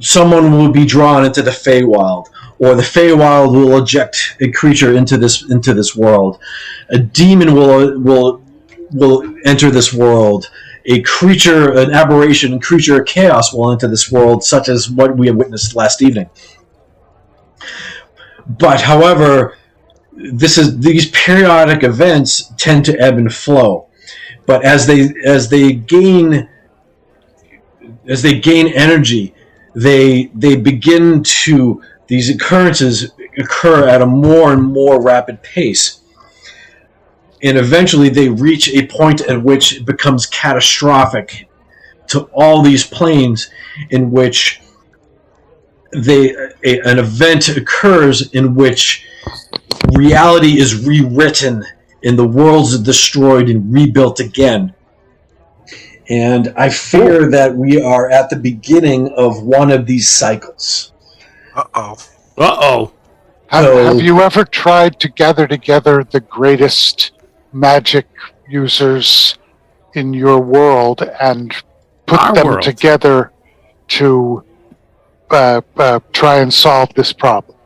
someone will be drawn into the Feywild, or the Feywild will eject a creature into this world. A demon will enter this world. An aberration, creature of chaos will enter this world, such as what we have witnessed last evening. But however, these periodic events tend to ebb and flow. But as they gain energy, these occurrences occur at a more and more rapid pace. And eventually they reach a point at which it becomes catastrophic to all these planes, in which an event occurs in which reality is rewritten and the worlds are destroyed and rebuilt again. And I fear that we are at the beginning of one of these cycles. Uh-oh. Have you ever tried to gather together the greatest magic users in your world and put them together to try and solve this problem?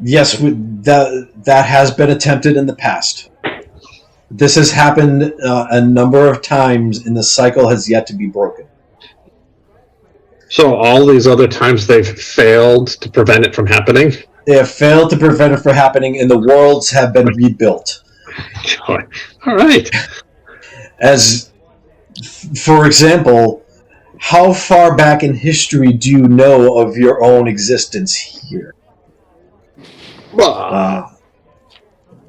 Yes, that has been attempted in the past. This has happened a number of times, and the cycle has yet to be broken. So all these other times they've failed to prevent it from happening? They have failed to prevent it from happening, and the worlds have been rebuilt. All right. As, for example, how far back in history do you know of your own existence here?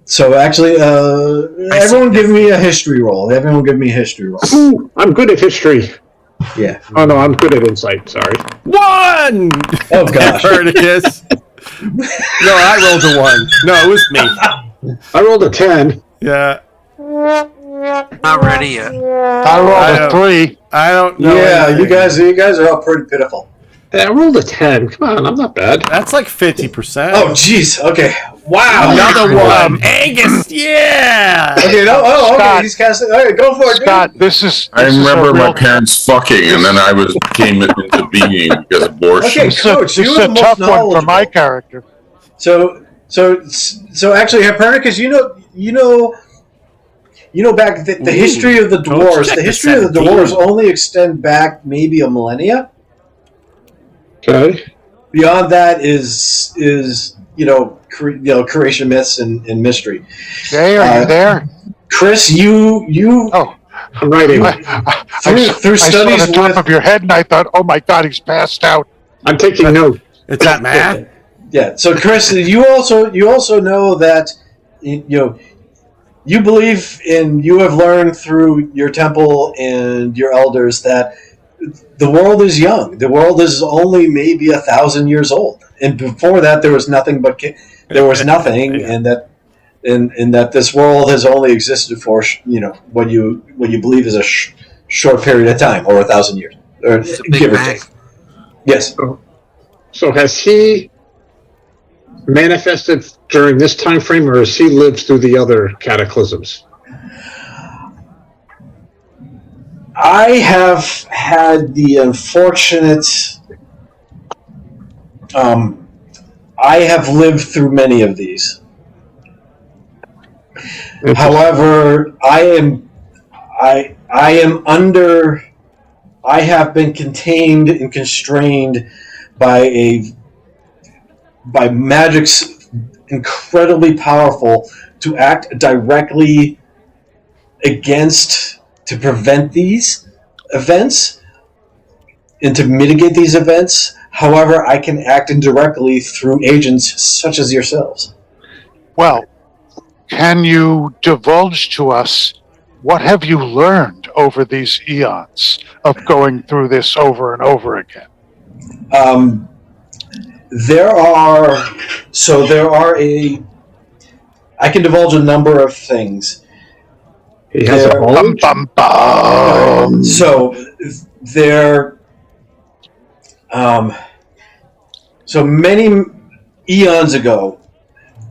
So actually, everyone give me a history roll. Ooh, I'm good at history. Yeah. Oh no, I'm good at insight. Sorry. 1! Oh gosh. Copernicus. No, I rolled a 1. No, it was me. I rolled a 10. Yeah. Not ready yet. I rolled a 3. I don't know. Yeah, anything. you guys are all pretty pitiful. I rolled a 10. Come on, I'm not bad. That's like 50%. Oh jeez. Okay. Wow. Another one. Angus. Yeah. Okay. No. Oh, okay. Scott. He's casting. All right, go for it. Scott, this is I a remember my real- parents fucking, and then I came into being because of abortion. Okay, This Coach, is you are a the tough most one for my knowledgeable. character. So actually, Copernicus, you know back the history of the dwarves. check The the history of the 17. dwarves only extend back maybe a millennia. Okay. Beyond that is creation myths and mystery. Jay, are you there? Chris, you Oh, I'm writing. through I saw studies the top with of your head and I thought, oh my God, he's passed out. I'm taking notes. Is that math? Yeah. So, Chris, you also know that you believe in, you have learned through your temple and your elders that the world is young. The world is only maybe 1,000 years old, and before that, there was nothing. And that. In that this world has only existed for what you believe is a short period of time, or 1,000 years, or give or take. Yes. So has he manifested during this time frame, or has he lived through the other cataclysms? I have had the unfortunate. I have lived through many of these. However, I have been contained and constrained by magic's incredibly powerful to act directly to prevent these events and to mitigate these events. However, I can act indirectly through agents such as yourselves. Well, can you divulge to us what have you learned over these eons of going through this over and over again? I can divulge a number of things. He has a bulge? So many eons ago,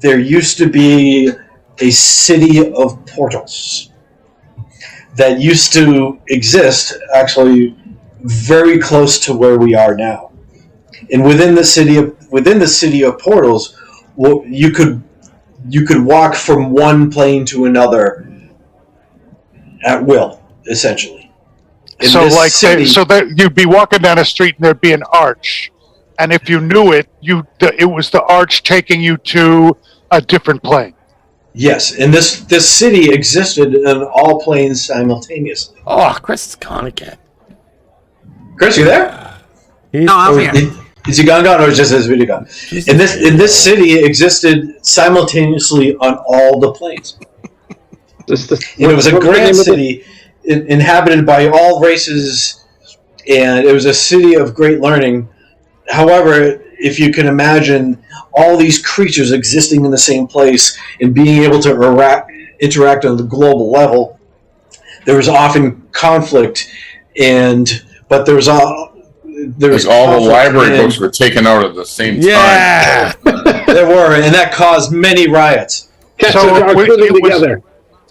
there used to be a city of portals that used to exist, actually very close to where we are now. And within the city of portals, you could walk from one plane to another at will, essentially. So that you'd be walking down a street and there'd be an arch, and if you knew it, it was the arch taking you to a different plane. Yes, and this city existed in all planes simultaneously. Oh, Chris is gone again. Chris, you there? No, I'm here. Is he gone, or is just his video gone? And this city existed simultaneously on all the planes. It was a grand city inhabited by all races, and it was a city of great learning. However, if you can imagine all these creatures existing in the same place and being able to interact on the global level, there was often conflict, but there was all the library books were taken out at the same time. Yeah, there were, and that caused many riots.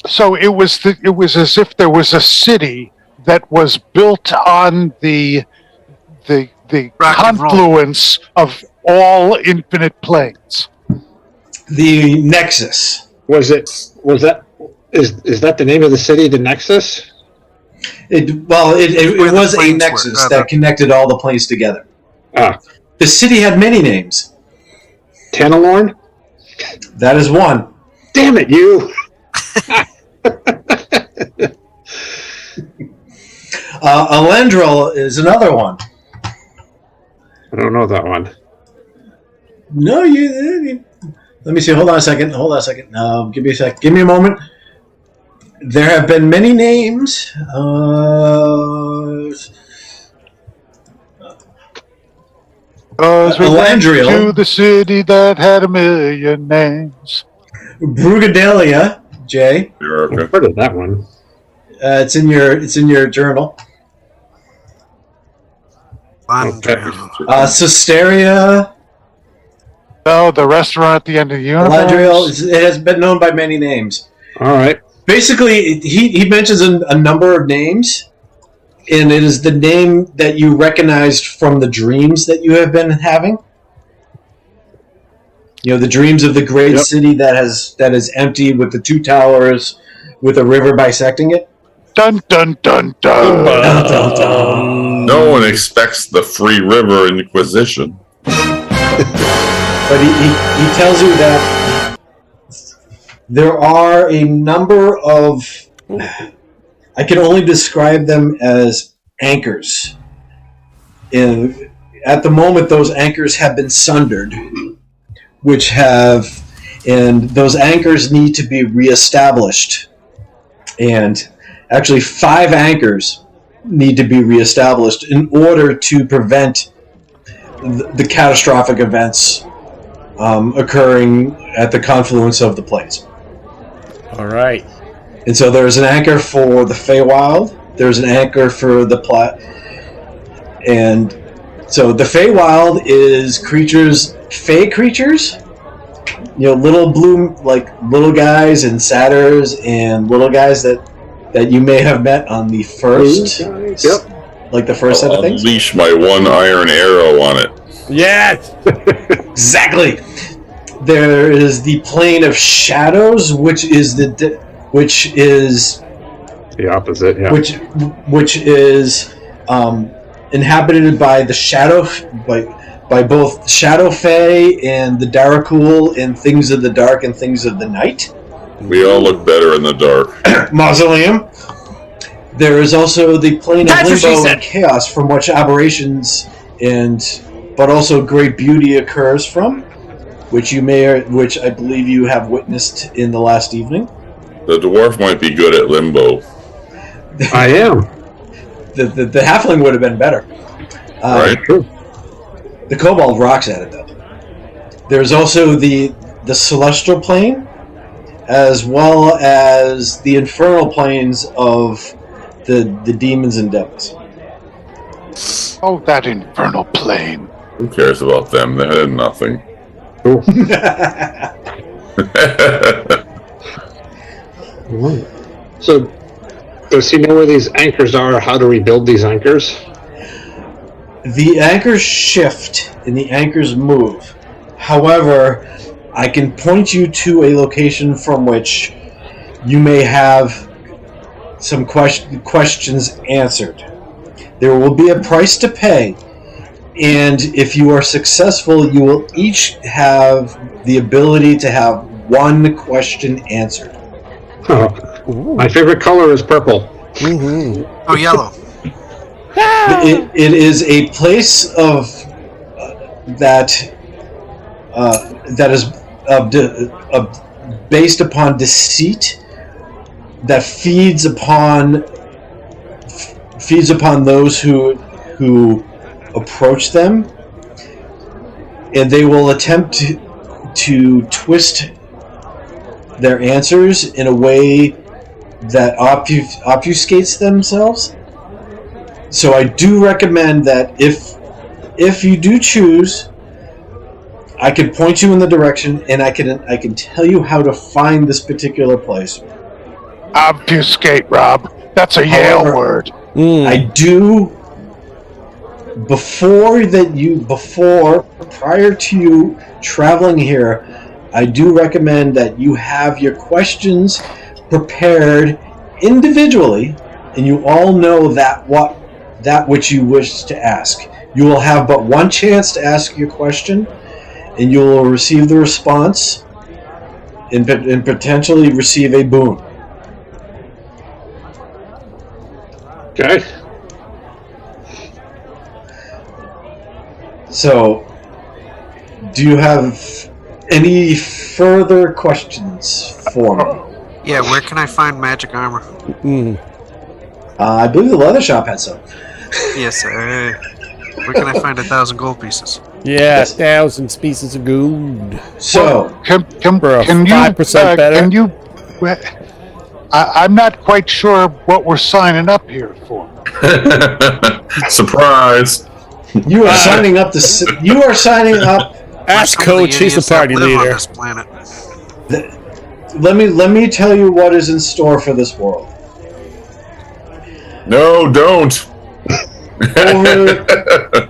So it was as if there was a city that was built on the confluence of all infinite planes. The Nexus. Is that the name of the city, the Nexus? It was a nexus that connected all the planes together. The city had many names. Tanalorn? That is one. Damn it, you! Elendril is another one. I don't know that one. No, let me see. Hold on a second. Give me a sec. Give me a moment. There have been many names. Elandriel, to the city that had 1,000,000 names. Brugadelia, Jay. I've heard of that one. It's in your journal. Cisteria. Oh, the restaurant at the end of the universe. Elandriel. It has been known by many names. All right. Basically, he mentions a number of names, and it is the name that you recognized from the dreams that you have been having. You know, the dreams of the great city that is empty with the two towers, with a river bisecting it. Dun dun dun dun. Dun, dun, dun. No one expects the Free River Inquisition. But he tells you that there are a number of, I can only describe them as anchors. At the moment, those anchors have been sundered, and those anchors need to be reestablished. And actually 5 anchors need to be reestablished in order to prevent the catastrophic events occurring at the confluence of the planes. All right. And so there's an anchor for the Feywild. There's an anchor for the and so the Feywild is Fey creatures. Little blue, like little guys and satyrs and little guys that you may have met on the first, like the first set of things. Unleash my one iron arrow on it. Yes! Exactly. There is the plane of shadows, which is the opposite. Yeah. Which is inhabited by the shadow by both Shadow Fae and the Darakul and things of the dark and things of the night. We all look better in the dark. Mausoleum. There is also the plane of That's what she limbo said. and chaos, from which aberrations but also great beauty occurs from, which I believe you have witnessed in the last evening. The dwarf might be good at limbo. I am. The halfling would have been better. Right? The kobold rocks at it, though. There's also the celestial plane, as well as the infernal planes of the demons and devils. Oh, that infernal plane. Who cares about them? They had nothing. So, does he know where these anchors are, or how to rebuild these anchors? The anchors shift and the anchors move. However, I can point you to a location from which you may have some questions answered. There will be a price to pay, and if you are successful, you will each have the ability to have one question answered. Oh, my favorite color is purple. Mm-hmm. Oh, yellow. It is a place of that is based upon deceit, that feeds upon those who approach them, and they will attempt to twist their answers in a way that obfuscates themselves. So I do recommend that if you do choose, I can point you in the direction, and I can tell you how to find this particular place. Obfuscate, Rob. That's a Yale word. I do prior to you traveling here, I do recommend that you have your questions prepared individually, and you all know that which you wish to ask. You will have but one chance to ask your question, and you will receive the response and potentially receive a boon. Okay. So, do you have any further questions for me? Yeah, where can I find magic armor? I believe the leather shop had some. Yes, where can I find 1,000 gold pieces? Yeah, 1,000 pieces of gold. So, Can For a you 5% better? Can you? I'm not quite sure what we're signing up here for. Surprise! you are signing up You are signing up. Ask Some of Coach, he's the idiots that party live on leader. this planet. Let me tell you what is in store for this world. No, don't.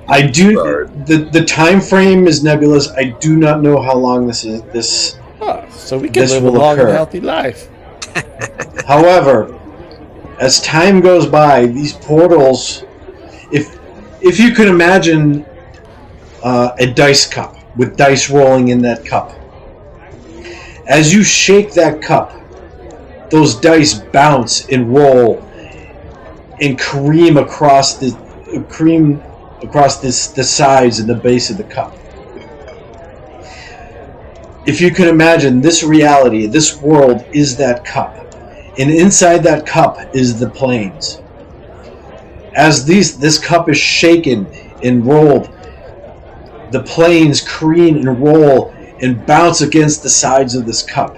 I do. Sorry. The time frame is nebulous. I do not know how long this is. This. Oh, so we can This live a will long and occur. healthy life. However, as time goes by, these portals, if you could imagine a dice cup with dice rolling in that cup, as you shake that cup, those dice bounce and roll and cream across the sides and the base of the cup. if you can imagine, this reality, this world is that cup. And inside that cup is the planes. As this cup is shaken and rolled, the planes careen and roll and bounce against the sides of this cup.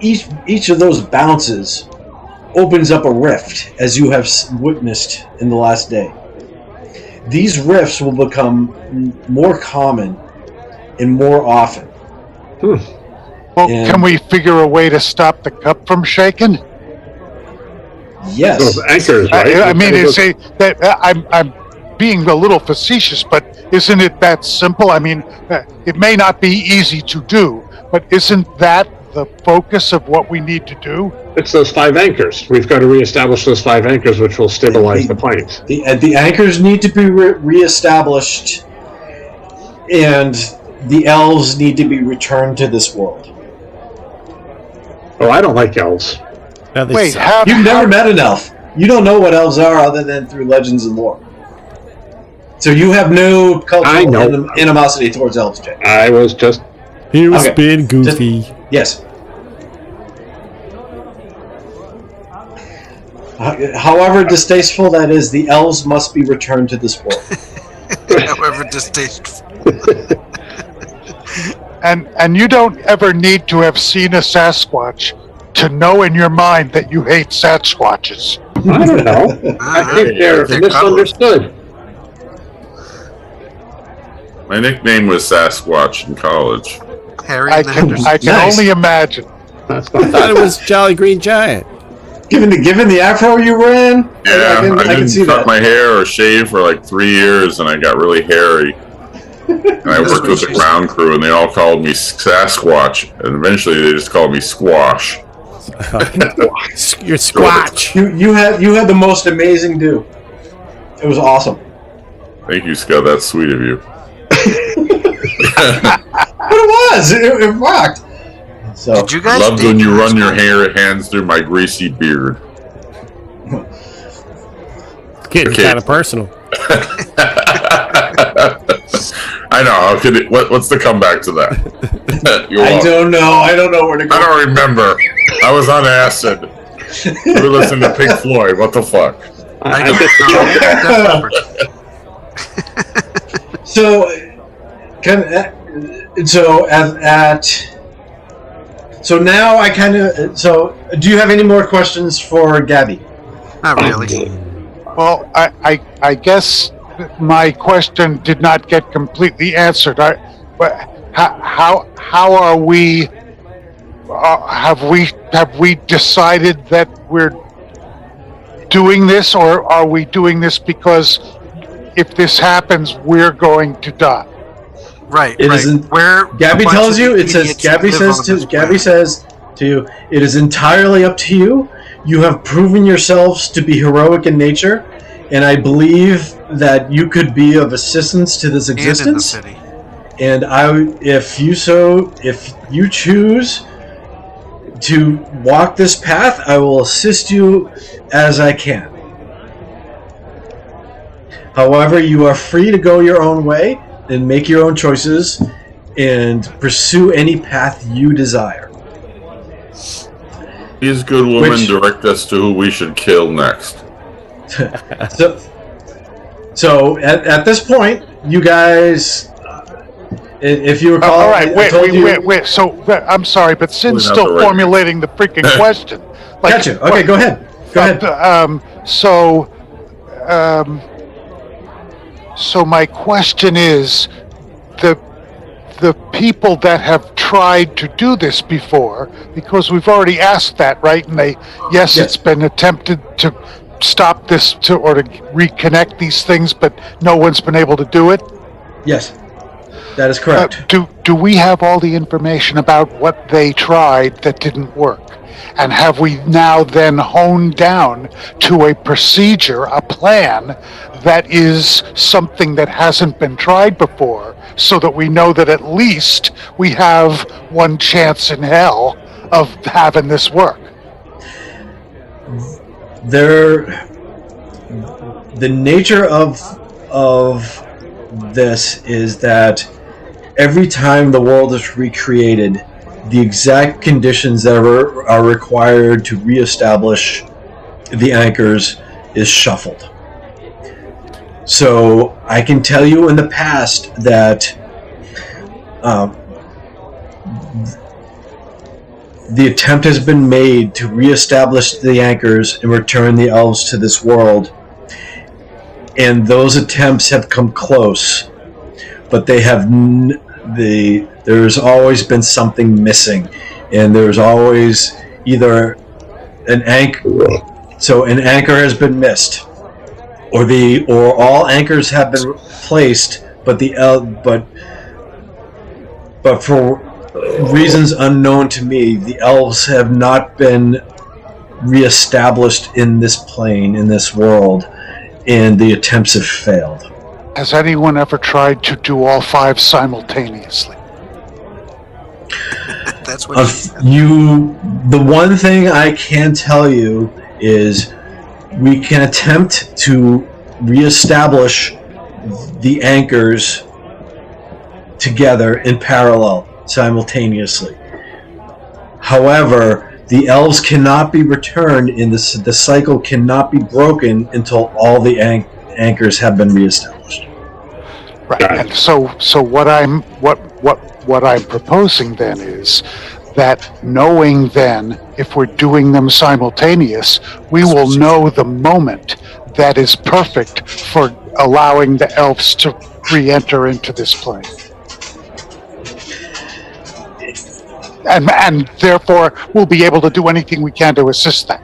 Each of those bounces opens up a rift, as you have witnessed in the last day. These rifts will become more common and more often. Well, can we figure a way to stop the cup from shaking? Yes. Those anchors, right? I mean, I'm being a little facetious, but isn't it that simple? I mean, it may not be easy to do, but isn't that the focus of what we need to do? It's those 5 anchors. We've got to reestablish those 5 anchors, which will stabilize the planes. The anchors need to be reestablished, and the elves need to be returned to this world. Oh, I don't like elves. Wait, You've never met an elf. You don't know what elves are other than through legends and lore. So you have no cultural animosity towards elves, Jay. I was just... He was being goofy. Yes. However distasteful that is, the elves must be returned to this world. However distasteful. And you don't ever need to have seen a Sasquatch to know in your mind that you hate Sasquatches. I don't know. I think they're misunderstood. My nickname was Sasquatch in college. Harry I can only imagine. I thought it was Jolly Green Giant. Given the afro you were in, Yeah, I can see didn't cut that. my hair or shave for like 3 years, and I got really hairy. And I worked with the ground crew, and they all called me Sasquatch, and eventually they just called me Squash. You're Squatch. You had the most amazing do. It was awesome. Thank you, Scott. That's sweet of you. But it was. It rocked. So Did you guys Loved when you run your hands through my greasy beard. It's getting kind of personal. I know. What's the comeback to that? I don't know where to go. I don't remember. I was on acid. We were listening to Pink Floyd. What the fuck? So now I kind of. So, do you have any more questions for Gabby? Not really. Well, I guess my question did not get completely answered. How are we? Have we decided that we're doing this, or are we doing this because if this happens, we're going to die? Right. It isn't. Gabby tells you. It says. Gabby says to you. It is entirely up to you. You have proven yourselves to be heroic in nature, and I believe that you could be of assistance to this existence. And in the city. And if you choose to walk this path, I will assist you as I can. However, you are free to go your own way and make your own choices and pursue any path you desire. These good women direct us to who we should kill next. So at this point, you guys, if you recall, all right, wait. So I'm sorry, but Sin's still formulating the freaking question. Gotcha. Okay, go ahead. So my question is, the people that have tried to do this before, because we've already asked that, right? And it's been attempted to stop this or to reconnect these things, but no one's been able to do it. Yes, that is correct. Do we have all the information about what they tried that didn't work? And have we now then honed down to a procedure, a plan that is something that hasn't been tried before, so that we know that at least we have one chance in hell of having this work? The nature of this is that every time the world is recreated, the exact conditions that are required to reestablish the anchors is shuffled. So I can tell you in the past that the attempt has been made to reestablish the anchors and return the elves to this world, and those attempts have come close, but they have there's always been something missing, and there's always either an anchor. So an anchor has been missed, or all anchors have been placed, but for reasons unknown to me, the elves have not been reestablished in this plane, in this world, and the attempts have failed. Has anyone ever tried to do all 5 simultaneously? That's what The one thing I can tell you is we can attempt to reestablish the anchors together in parallel, simultaneously. However, the elves cannot be returned, and the cycle cannot be broken until all the anchors have been reestablished. Right. And so what I'm proposing then is that knowing then if we're doing them simultaneous, we will know the moment that is perfect for allowing the elves to re-enter into this plane. And therefore, we'll be able to do anything we can to assist that.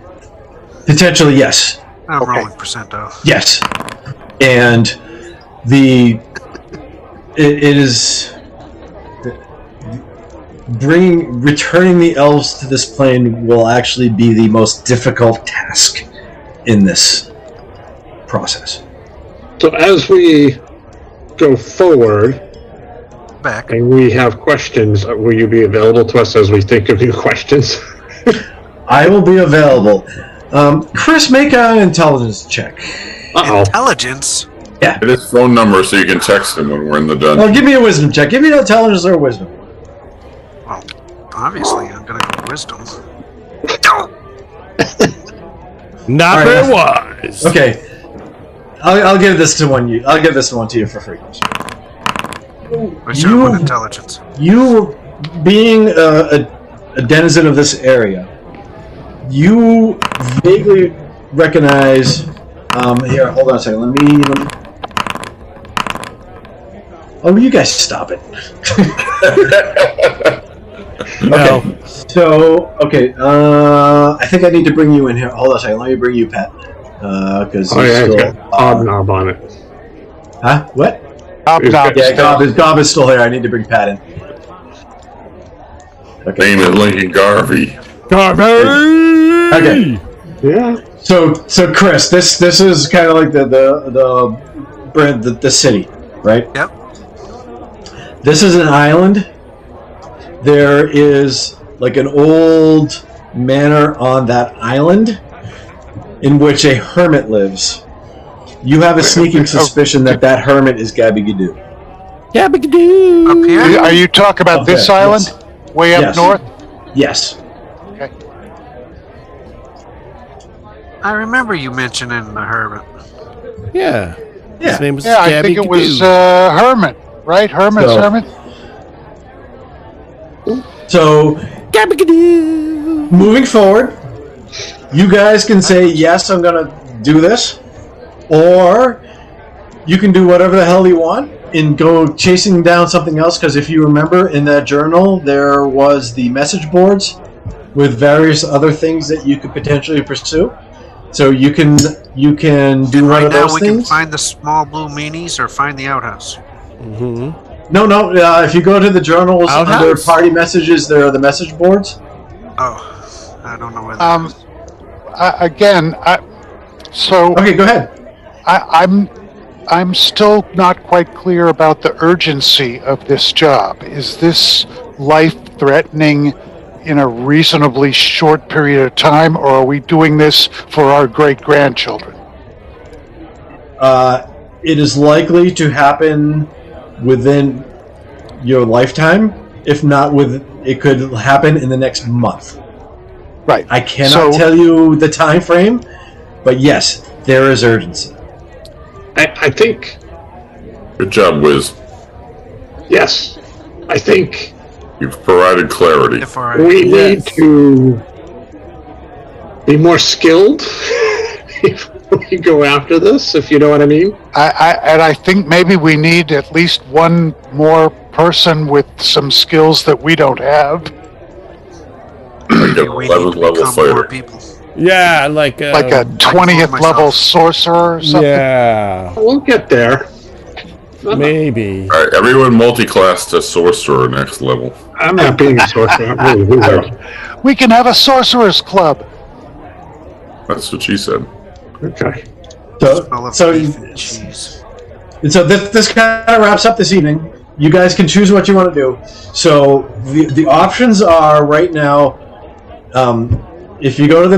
Potentially, yes. I'm rolling percento. Yes. And it is returning the elves to this plane will actually be the most difficult task in this process. So as we go forward, Back. and we have questions, will you be available to us as we think of new questions? I will be available. Chris, make an intelligence check. Uh-oh. Intelligence? Get his phone number so you can text him when we're in the dungeon. Oh, give me a wisdom check. Give me an intelligence or wisdom. Well, obviously, I'm going to go wisdom. Not All very right. wise. Okay. I'll give this to one. I'll give this one to you for free. What's your intelligence? You, being a denizen of this area, you vaguely recognize. Here, hold on a second. Let me. Oh, you guys stop it. No. Okay. So, I think I need to bring you in here. Hold on a second. Let me bring you, Pat. Because it's got Hobnob on it. Huh? What? Hobnob. Yeah, Gob is still here. I need to bring Pat in. Okay. Name is Lincoln Garvey. Okay. Yeah. So Chris, this is kind of like the city, right? Yep. This is an island. There is like an old manor on that island in which a hermit lives. You have a sneaking suspicion that hermit is Gabby Gadoo. Gabby Gadoo. Up here? Are you talking about this Okay, island? yes. Way up Yes. north? Yes. Okay. I remember you mentioning the hermit. Yeah. Yeah. His name was Yeah, I Gabby think it was Gadoo. Hermit, right? Hermit's So- Hermit? So Gabby Gadoo. moving forward, you guys can say, yes, I'm going to do this, or you can do whatever the hell you want and go chasing down something else, because if you remember in that journal, there was the message boards with various other things that you could potentially pursue. So you can do one Right of now, those we can things. find the small blue meanies or find the outhouse. Mm-hmm. No, if you go to the journals under Outhouse? party messages, there are the message boards. Oh, I don't know where that is. Okay, go ahead. I'm still not quite clear about the urgency of this job. Is this life-threatening in a reasonably short period of time, or are we doing this for our great-grandchildren? It is likely to happen within your lifetime, if not It could happen in the next month. Right. I cannot tell you the time frame, but yes, there is urgency. I think. Good job, Wiz. Yes, I think You've provided clarity. we need to be more skilled before we go after this, if you know what I mean. I think maybe we need at least one more person with some skills that we don't have. Like a We 11th need to level become more fighter. people. Yeah, like Like a 20th level sorcerer or something. yeah, We'll get there. maybe. All right, everyone multi-class to sorcerer next level. I'm not being a sorcerer. I'm really wizard. We can have a sorcerer's club. That's what she said. Okay. So this kind of wraps up this evening. You guys can choose what you want to do. So the options are right now. If you go to the